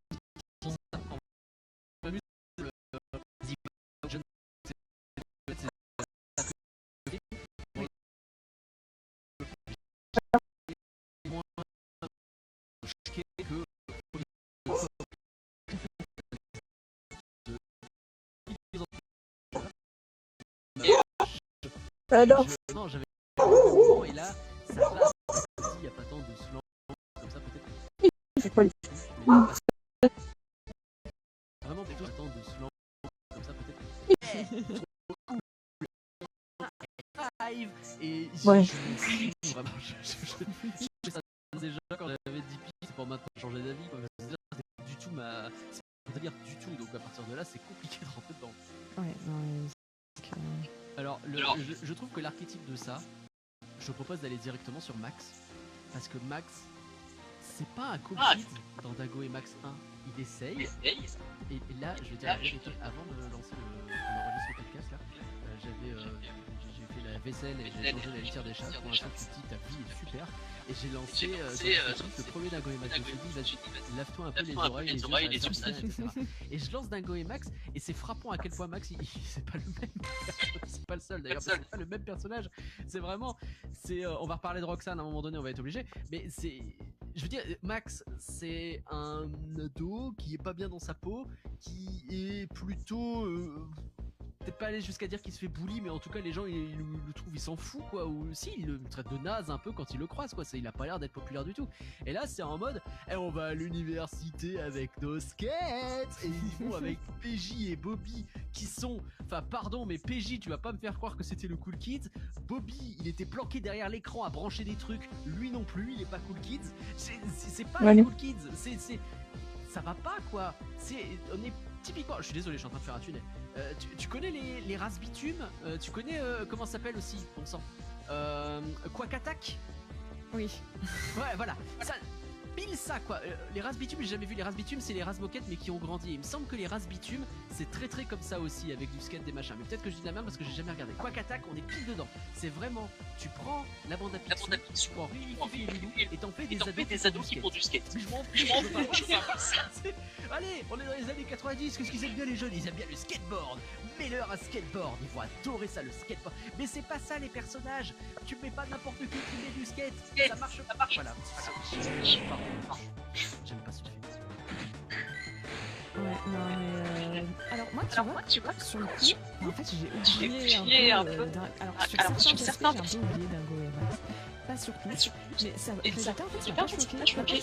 [SPEAKER 1] Alors.
[SPEAKER 11] Non, j'avais et là, ça va. Il n'y a pas tant de slang comme ça, peut-être.
[SPEAKER 1] C'est quoi les...
[SPEAKER 11] Vraiment, plutôt tant de slang comme ça, peut-être. Live et
[SPEAKER 1] ouais.
[SPEAKER 11] Vraiment, je ça déjà quand j'avais 10 piges, c'est pour maintenant changer d'avis, quoi. C'est du tout ma. C'est pas dire du tout, donc à partir de là, c'est compliqué de rentrer dedans.
[SPEAKER 10] Ouais, non,
[SPEAKER 11] alors, je trouve que l'archétype de ça, je propose d'aller directement sur Max, parce que Max, c'est pas un cool kid dans Dingo et Max 1, il essaye, et là, je vais dire la vérité, avant de lancer le podcast là, j'ai fait la vaisselle et j'ai changé la litière des chats, pour l'instant tu dis ta vie est super, et j'ai lancé le premier Dingo et Max, je me suis dit lave-toi un peu les oreilles, les yeux, etc. Et je lance Dingo et Max, et c'est frappant à quel point Max, c'est pas le même personnage, c'est pas le seul d'ailleurs, c'est pas le même personnage, c'est vraiment, on va reparler de Roxane à un moment donné, on va être obligé, mais c'est, je veux dire, Max, c'est un ado qui est pas bien dans sa peau, qui est plutôt... peut-être pas aller jusqu'à dire qu'il se fait bully, mais en tout cas les gens ils le trouvent, il s'en fout quoi, ou si il le traite de naze un peu quand il le croise quoi, il a pas l'air d'être populaire du tout. Et là c'est en mode on va à l'université avec nos skates, et ils vont avec PJ et Bobby qui sont, enfin pardon mais PJ tu vas pas me faire croire que c'était le cool kids, Bobby il était planqué derrière l'écran à brancher des trucs, lui non plus il est pas cool kids, c'est pas le cool kids, ça va pas quoi, on est typiquement, je suis désolé, je suis en train de faire un tunnel. Tu connais les races bitume, tu connais comment ça s'appelle aussi, bon sang, Quack Attack.
[SPEAKER 10] Oui.
[SPEAKER 11] Ouais, voilà. Ça, pile ça quoi. Les races bitume, j'ai jamais vu les races bitume, c'est les races moquettes mais qui ont grandi. Il me semble que les races bitume, c'est très comme ça aussi avec du skate des machins. Mais peut-être que je dis de la merde parce que j'ai jamais regardé. Quack Attack, on est pile dedans. C'est vraiment, tu prends la bande à pixels, tu prends Rifi et Loulou et t'en fais des ados qui font du skate. Mais je m'en fous. Allez, on est dans les années 90, qu'est-ce qu'ils aiment bien les jeunes? Ils aiment bien le skateboard. Mets-leur un skateboard, ils vont adorer ça le skateboard. Mais c'est pas ça les personnages. Tu mets pas n'importe qui met du skate. Ça marche pas. Voilà. J'aime pas ce film.
[SPEAKER 10] Ouais, non mais Alors moi, tu vois, sur le coup, en fait, j'ai oublié un peu. Alors sur certains aspects, j'ai un peu oublié Dingo et Max. Pas sur tout, mais ça, le résultat, en fait, ça m'a pas choqué.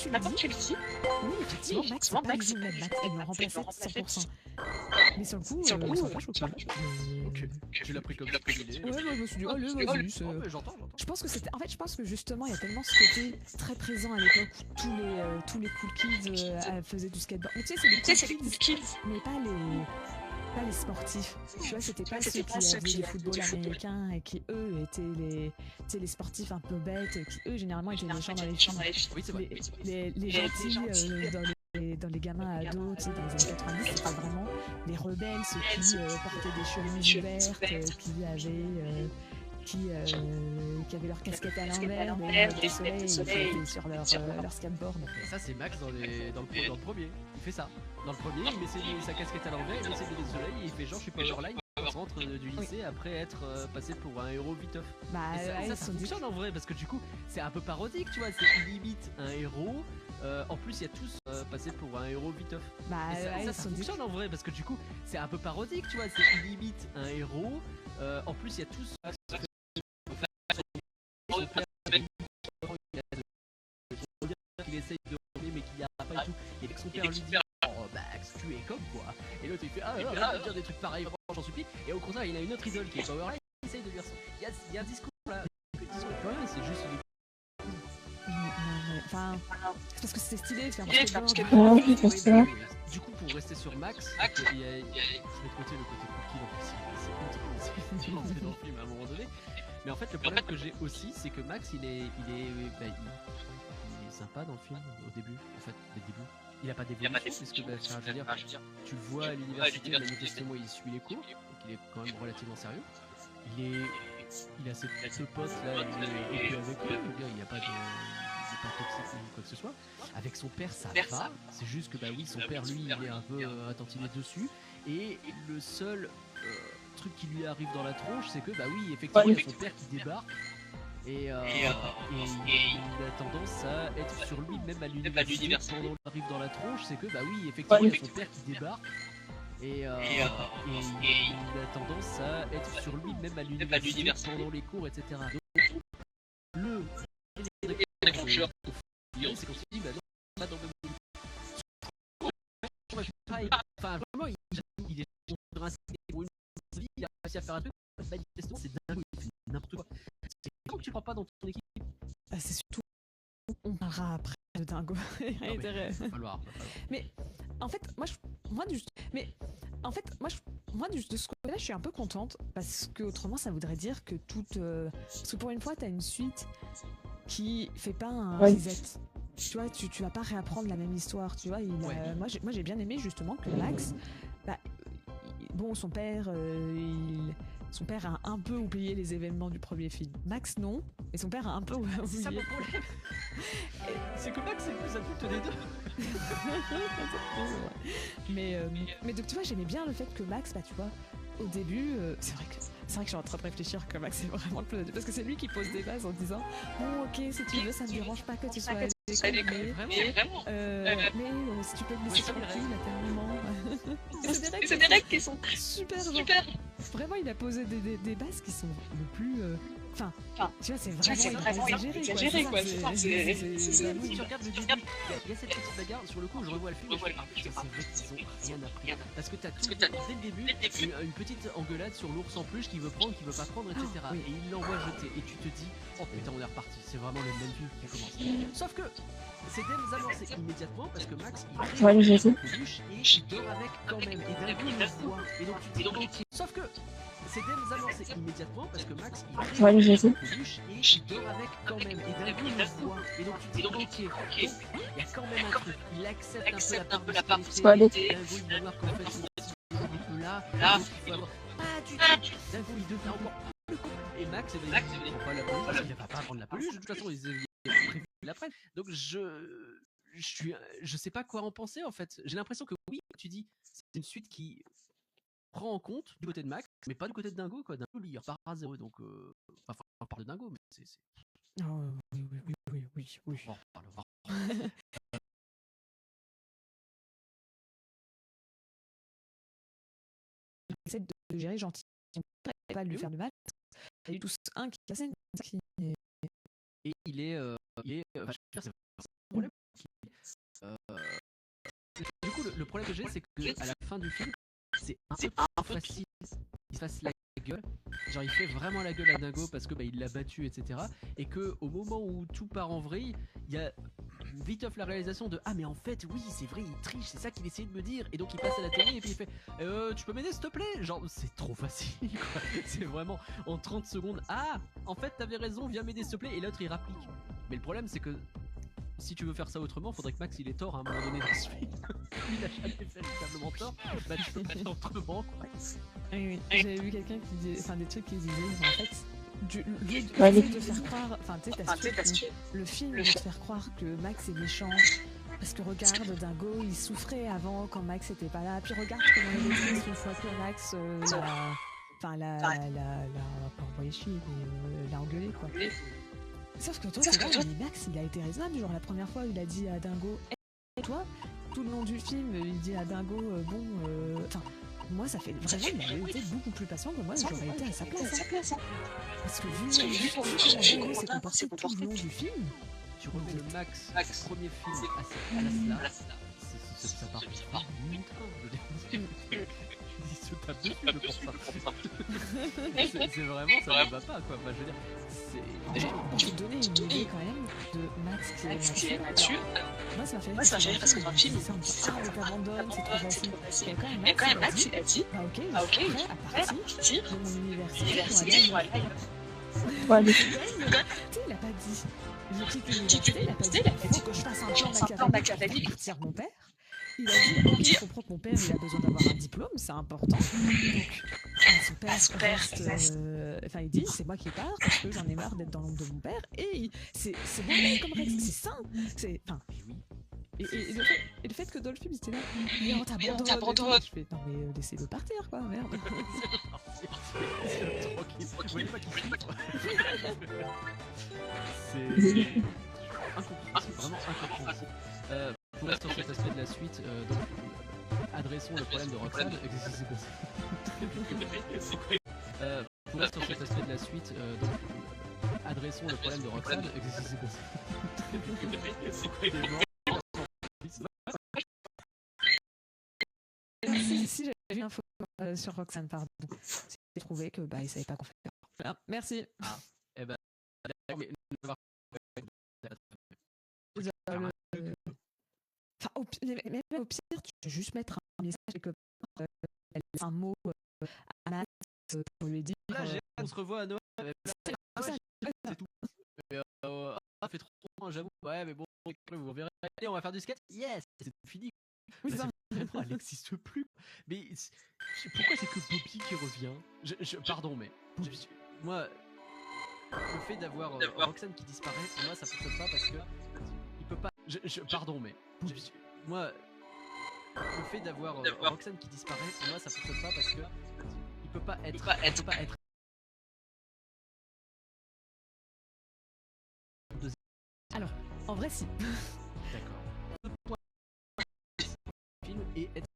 [SPEAKER 10] Maintenant que tu le dis, oui, effectivement, Max, c'est pas du même Max, ils l'ont remplacé 100%. Mais sur le coup, ça m'a pas choqué.
[SPEAKER 11] Ok, tu l'as pris comme ça.
[SPEAKER 10] Ouais, moi, je me suis dit, allez, vas-y.
[SPEAKER 11] J'entends.
[SPEAKER 10] Je pense que justement, il y a tellement ce côté très présent à l'époque où tous les cool kids faisaient du skateboard. Mais tu sais, c'est les cool kids, mais pas les sportifs. Tu vois, c'était pas ceux qui faisaient du football américain et qui, eux, étaient les sportifs un peu bêtes, qui, eux, généralement, étaient méchants dans les films.
[SPEAKER 11] Oui, c'est vrai.
[SPEAKER 10] Les gentils dans les gamins ados, tu sais, dans les années 90, c'était vraiment les rebelles, ceux qui portaient des chemises ouvertes, qui avaient leur casquette à l'envers, des soleils, et qui étaient sur leur skateboard.
[SPEAKER 11] Et ça, c'est Max dans le premier. Il fait ça. Dans le premier, il met sa casquette à l'envers, il essaie de des soleils, et il fait genre, je suis Powerline. Il rentre du lycée après être passé pour un héros viteuf. Ça fonctionne en vrai, parce que du coup, c'est un peu parodique, tu vois. C'est limite un héros. En plus, il y a tous passé pour un héros viteuf. Ça fonctionne en vrai, parce que du coup, c'est un peu parodique, tu vois. C'est limite un héros. En plus, il y a tous. Il essaye de revenir mais qu'il n'y a pas et tout. Et dès que son père lui dit oh Max, tu es comme quoi. Et l'autre il fait arrête de dire des trucs pareils, j'en supplie. Et au contraire, il a une autre idole qui est Powerline, il essaye de dire ça. Il y a un discours là. C'est juste
[SPEAKER 10] enfin, c'est parce que c'était stylé de faire un skateboard.
[SPEAKER 11] Du coup, pour rester sur Max, je mets de côté le côté cookie, donc c'est dans le film à un moment donné. Mais en fait, le problème que j'ai aussi, c'est que Max, il est sympa dans le film au début. En fait, dès le début, il a pas d'évolution, parce que je veux dire, tu le vois à l'université, manifestement, il suit les cours, donc il est quand même relativement sérieux. Il a ses potes là, il est avec eux, il n'y a pas de toxique ou quoi que ce soit. Avec son père, ça va. C'est juste que oui, son père, lui, il est un peu attentionné dessus. Et le seul truc qui lui arrive dans la tronche, c'est que oui, effectivement, il y a son père qui débarque. Et il a tendance à être sur lui même à l'université. Pendant qu'il arrive dans la tronche, c'est que oui, effectivement, il y a son père qui débarque. Et il a tendance à être sur lui même à l'université pendant les cours, etc. Donc, c'est qu'on se dit non, pas dans le même. Enfin, vraiment, il est rincé pour une vie, il a réussi à faire un truc, manifestement, c'est dingue, il fait n'importe quoi. C'est quand tu le prends pas dans ton équipe.
[SPEAKER 10] C'est surtout, on parlera après de Dingo.
[SPEAKER 11] Va falloir.
[SPEAKER 10] Mais en fait, moi, de ce côté-là, je suis un peu contente parce que autrement, ça voudrait dire que parce que pour une fois, t'as une suite qui fait pas un reset. Tu vois, tu vas pas réapprendre la même histoire, tu vois. Moi, j'ai bien aimé justement que Max, son père, son père a un peu oublié les événements du premier film. Max, non, et son père a un peu oublié.
[SPEAKER 11] C'est ça mon problème. C'est que Max, c'est le plus adulte des deux.
[SPEAKER 10] mais donc, tu vois, j'aimais bien le fait que Max, tu vois, au début, c'est vrai que je suis en train de réfléchir que Max est vraiment le plus adulte, parce que c'est lui qui pose des bases en disant bon, ok, si tu veux, ça me dérange pas que tu sois à l'école, mais si tu peux me laisser tranquille, à tel moment. C'est des règles qui sont super. Vraiment, il a posé des bases qui sont le plus. Enfin, tu vois, c'est vraiment exagéré, quoi.
[SPEAKER 11] Si tu regardes le début, il y a cette petite bagarre. Sur le coup, je revois le film. C'est vrai qu'ils ont rien appris. Parce que t'as dès le début une petite engueulade sur l'ours en peluche qui veut prendre, qui veut pas prendre, etc. Et il l'envoie jeter. Et tu te dis, oh putain, on est reparti. C'est vraiment le même film qui commence. Sauf que c'est désamorcé immédiatement parce que Max il prend la peluche et il dort avec quand même. Et d'un coup, il le voit. Et donc tu te dis, ok. Sauf que c'est désamorcé immédiatement parce que Max il prend la peluche et il dort avec quand même. Et d'un coup, il le voit. Et donc tu te dis, ok. Donc il y a quand même un truc. Il accepte un peu la participalité. D'un coup, il va voir qu'en fait, c'est un peu là. Il faut avoir pas du tout. D'un coup, il devient encore plus con. Et Max, il prend pas la peluche parce qu'il ne va pas prendre la peluche. De toute façon, il prévu l'après. Donc je sais pas quoi en penser en fait. J'ai l'impression que oui, tu dis, c'est une suite qui prend en compte du côté de Max, mais pas du côté de Dingo quoi. Dingo il repart à zéro, donc enfin on parle de Dingo, mais c'est.
[SPEAKER 10] Oui.
[SPEAKER 11] On reparle.
[SPEAKER 10] essaie de gérer gentiment, pas de lui faire de mal. Il y a eu tous un qui cassait une qui...
[SPEAKER 11] Et il est, enfin, je veux dire, c'est un problème. Du coup, le problème que j'ai, c'est que à la fin du film, c'est un peu facile. Il se fasse la gueule, genre il fait vraiment la gueule à Dingo parce que il l'a battu, etc. Et que au moment où tout part en vrille, il y a vite off la réalisation de ah mais en fait oui c'est vrai il triche, c'est ça qu'il essayait de me dire, et donc il passe à la télé et puis il fait tu peux m'aider s'il te plaît, genre c'est trop facile quoi. C'est vraiment en 30 secondes, ah en fait t'avais raison, viens m'aider s'il te plaît, et l'autre il rapplique. Mais le problème c'est que si tu veux faire ça autrement, faudrait que Max il ait tort à un moment donné dans ce film. Il a jamais véritablement tort, bah tu peux pas faire autrement quoi.
[SPEAKER 10] Oui. J'avais vu quelqu'un qui disait, enfin des trucs qui disaient en fait de faire croire, enfin tu sais le film veut te faire croire que Max est méchant parce que regarde Dingo il souffrait avant quand Max était pas là, puis regarde comment il est triste une fois que Max l'a pas envoyé chier mais l'a engueulé quoi. Sauf que toi, Max, il a été raisonnable. Genre, la première fois, il a dit à Dingo, et toi, tout le long du film, il dit à Dingo, moi, ça fait vraiment, il a été beaucoup plus patient que moi, j'aurais été à sa place. Parce que vu comment Dingo s'est comporté tout le long du film,
[SPEAKER 11] tu remets le Max, premier film à la ça part il se tape dessus pour ça. C'est vraiment, ça ne va pas quoi. Enfin, je veux dire,
[SPEAKER 10] on peut donner une idée quand même de Max qui est là-dessus. Moi ça m'a fait rire parce que dans le film, il t'abandonne, c'est trop facile. Et quand même Max il a dit, ok, je suis prêt à partir de mon université pour aller ailleurs. Il a pas dit, je quitte l'université, il a pas dit, il faut que je fasse un plan Machiavélique pour partir mon père. Il a dit, ok, je comprends que mon père il a besoin d'avoir un diplôme, c'est important. Donc, son père reste, il dit, c'est moi qui pars parce que j'en ai marre d'être dans l'ombre de mon père. Et c'est bon comme règle, c'est sain. Et le fait que dans le film, c'était là, on t'abandonne. Je fais, non mais laissez-le partir quoi, merde.
[SPEAKER 11] C'est incompréhensible, vraiment incompréhensible. Pour rester sur cet aspect de la suite, donc adressons le problème de Roxane. Pour rester sur cet aspect de la suite, donc adressons le problème de Roxane.
[SPEAKER 10] Si j'avais vu une info sur Roxane, pardon, j'ai trouvé que il savait pas quoi faire. Voilà, merci.
[SPEAKER 11] Ah, et ben, mais
[SPEAKER 10] au pire, tu peux juste mettre un message quelque part, un mot à Max pour lui dire.
[SPEAKER 11] Là, on se revoit à Noël. C'est tout. Ça fait trop loin, j'avoue. Ouais, mais bon, vous verrez. Allez, on va faire du skate. Yes, c'est fini. Oui, ça, vraiment, elle n'existe plus. Mais pourquoi c'est que Bobby qui revient? Pardon, mais moi, le fait d'avoir Roxane qui disparaît, pour moi, ça fonctionne pas parce que il peut pas. Pardon, mais moi, le fait d'avoir Roxane qui disparaît, pour moi, ça fonctionne pas parce que il peut pas être.
[SPEAKER 10] Alors, en vrai, si.
[SPEAKER 11] D'accord. Film et être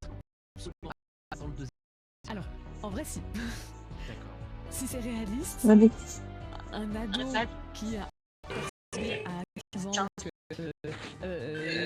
[SPEAKER 11] absolument dans le deuxième.
[SPEAKER 10] Alors, en vrai, si.
[SPEAKER 11] D'accord.
[SPEAKER 10] Si c'est réaliste, un ado qui a à 15 ans que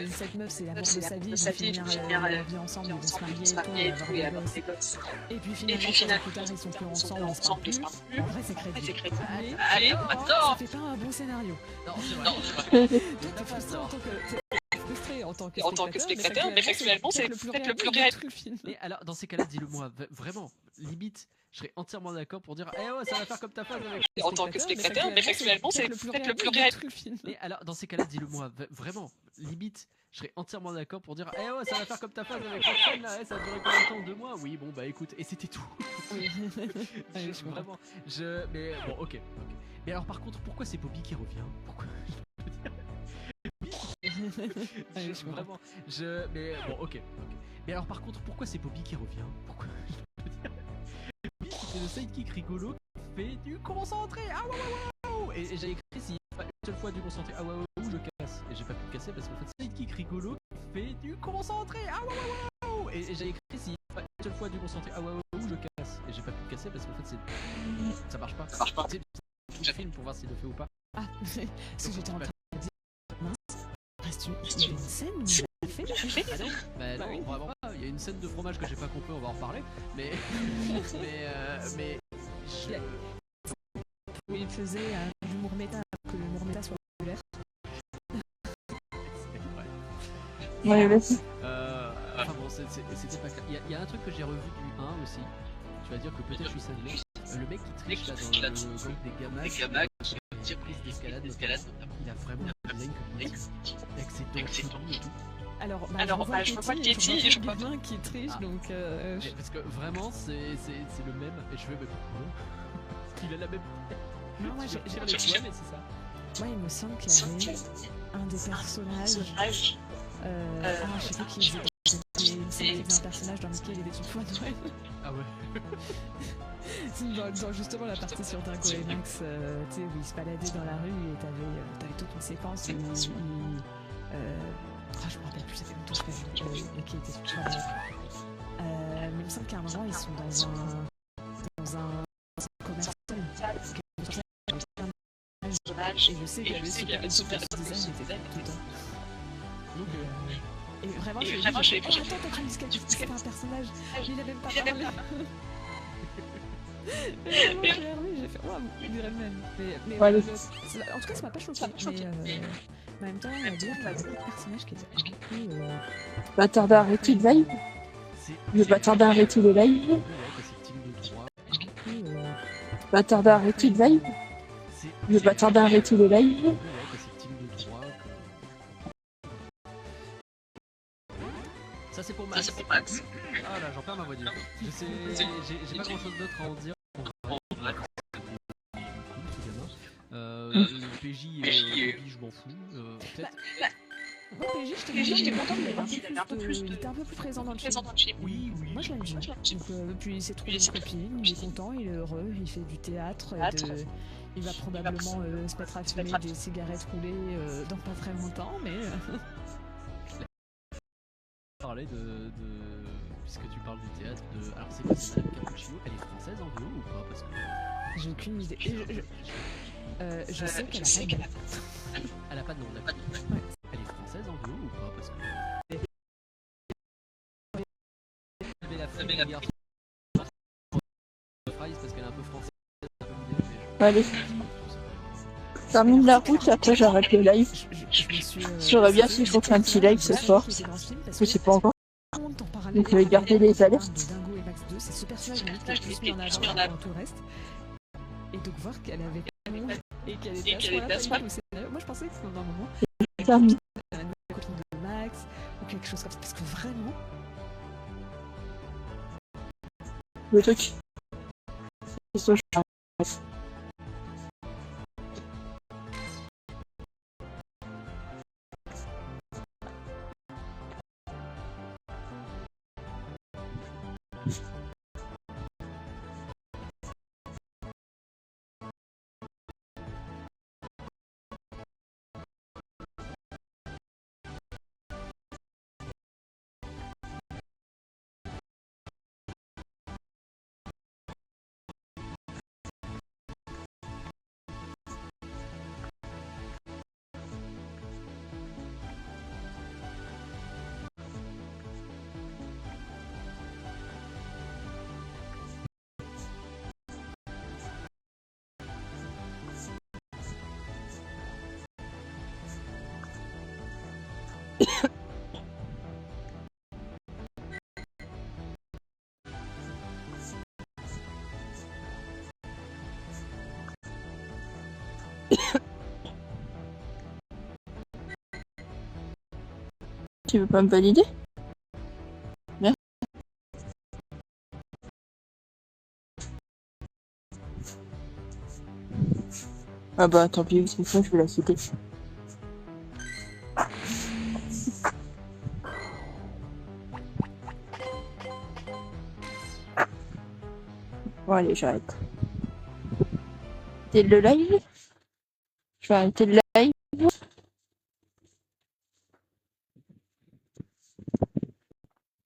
[SPEAKER 10] cette meuf c'est l'amour de sa vie, ils vont finir la vie ensemble, ils vont se marier et tout, et avoir des gosses. Et puis finalement, plus tard, ils sont plus ensemble, ils se parlent plus. En vrai, c'est crédible. Mais ça fait pas un bon scénario.
[SPEAKER 11] Non, c'est vrai.
[SPEAKER 10] T'es frustré en tant que spectateur, mais factuellement, c'est peut-être le plus réaliste du film.
[SPEAKER 11] Mais alors, dans ces cas-là, dis-le moi, vraiment, limite. Je serais entièrement d'accord pour dire ça va faire comme ta phase avec
[SPEAKER 10] en tant que spectateur, mais factuellement c'est peut-être le plus réaliste du film.
[SPEAKER 11] Mais alors dans ces cas-là, dis-le moi, vraiment, limite, je serais entièrement d'accord pour dire ça va faire comme ta phase avec Roxane là, ça a duré combien de temps, 2 mois? Oui, bon bah écoute, et c'était tout. Vraiment, mais bon, ok. Mais alors par contre, pourquoi c'est Bobby qui revient? Pourquoi? Vraiment, mais bon, ok. Mais alors par contre, pourquoi c'est Bobby qui revient? Pourquoi? C'est le sidekick rigolo qui fait du concentré. Ah waouh. Et j'ai écrit si une seule fois du concentré. Ah waouh, je casse. Et j'ai pas pu le casser parce qu'en fait sidekick rigolo qui fait du concentré. Ah waouh. Et j'ai écrit si seule fois dû concentrer. Ah ouais, je casse. Et j'ai pas pu le casser parce qu'en fait, ça marche pas. C'est tout le film pour voir s'il le fait ou pas.
[SPEAKER 10] Ah, parce que j'étais en train de dire, mince, reste une scène où il a fait.
[SPEAKER 11] Ah non, bah non, vraiment pas. Il y a une scène de fromage que j'ai pas compris, on va en reparler. Mais
[SPEAKER 10] où il faisait l'humour méta, alors que l'humour méta soit populaire.
[SPEAKER 1] Ouais, vas-y.
[SPEAKER 11] Enfin bon, c'était pas clair. Il y a un truc que j'ai revu du 1 aussi. Tu vas dire que peut-être je suis cinglé. Le mec qui triche là dans le gang des gamins, qui prise d'escalade, il a vraiment une ligne avec ses dents et tout.
[SPEAKER 10] Alors, je vois pas le Katie, je vois pas gamin qui triche, donc...
[SPEAKER 11] Parce que vraiment, c'est le même, et je fais, mais pourquoi il a la même...
[SPEAKER 10] Non, moi, j'ai
[SPEAKER 11] les poils, mais c'est ça.
[SPEAKER 10] Moi, il me semble qu'il y avait un des personnages... je sais pas qui faisait... Il me semble qu'il y avait un personnage dans lequel il y avait son poids Noël.
[SPEAKER 11] Ah ouais.
[SPEAKER 10] Dans justement la partie sur Dingo et Max, tu sais, où il se baladait dans la rue et t'avais toute une séquence où il... je me rappelle plus, ça fait longtemps que je l'ai vu, qui était super bien. Mais il me semble qu'à un moment, ils sont dans un commercial. Et je sais qu'il y avait super design, était tout le temps. Donc, et vraiment, je l'ai dit, attends, t'as dit que c'était un personnage, il a même pas parlé. Et vraiment, j'ai revu, j'ai fait, on dirait le même. Mais en tout cas, ça m'a pas choqué. Mais en même temps, on va dire qu'il y a beaucoup de personnages qui étaient un peu...
[SPEAKER 1] Va tarder à arrêter le live. Je vais tarder à arrêter le live. Va tarder à arrêter le live. Je vais tarder à arrêter le live.
[SPEAKER 11] Ça c'est pour Max. Ah là, j'en perds ma voix dire. J'ai pas grand chose d'autre à en dire. PJ et je m'en fous. Peut-être.
[SPEAKER 10] Moi, PJ, j'étais content de l'avoir. Il était un peu plus présent dans le film.
[SPEAKER 11] Oui.
[SPEAKER 10] Moi, je l'aime bien. Donc, puis il s'est trouvé une copine, il est content, il est heureux, il fait du théâtre. Il va probablement se mettre à fumer des cigarettes roulées dans pas très longtemps, mais...
[SPEAKER 11] Parler de... Puisque tu parles du théâtre, de... Alors c'est quoi, c'est Madame Cappuccino? Elle est française en VO ou pas? Parce que...
[SPEAKER 10] J'ai aucune idée. Je sais qu'elle a pas de nom.
[SPEAKER 11] Elle a pas de nom, d'accord. Ouais. Elle est française en VO ou pas? Parce que... Elle la familière parce qu'elle est un peu française.
[SPEAKER 1] Allez. Termine la route, après j'arrête le live. J'aurais bien si je refais un petit live ce soir. Je sais pas encore. Donc je vais garder les alertes.
[SPEAKER 10] C'est ce personnage qui est plus mis en avant tout le reste. Et donc voir qu'elle avait et qu'elle était à ce point-là. Moi je pensais que c'était dans un moment.
[SPEAKER 1] Termine.
[SPEAKER 10] La copine de Max ou quelque chose comme ça. Parce que vraiment.
[SPEAKER 1] Le truc. C'est ça, je Tu veux pas me valider? Merci. Ah bah tant pis, c'est ça, je vais la citer. Bon allez, j'arrête. Arrêter le live. Je vais arrêter le live.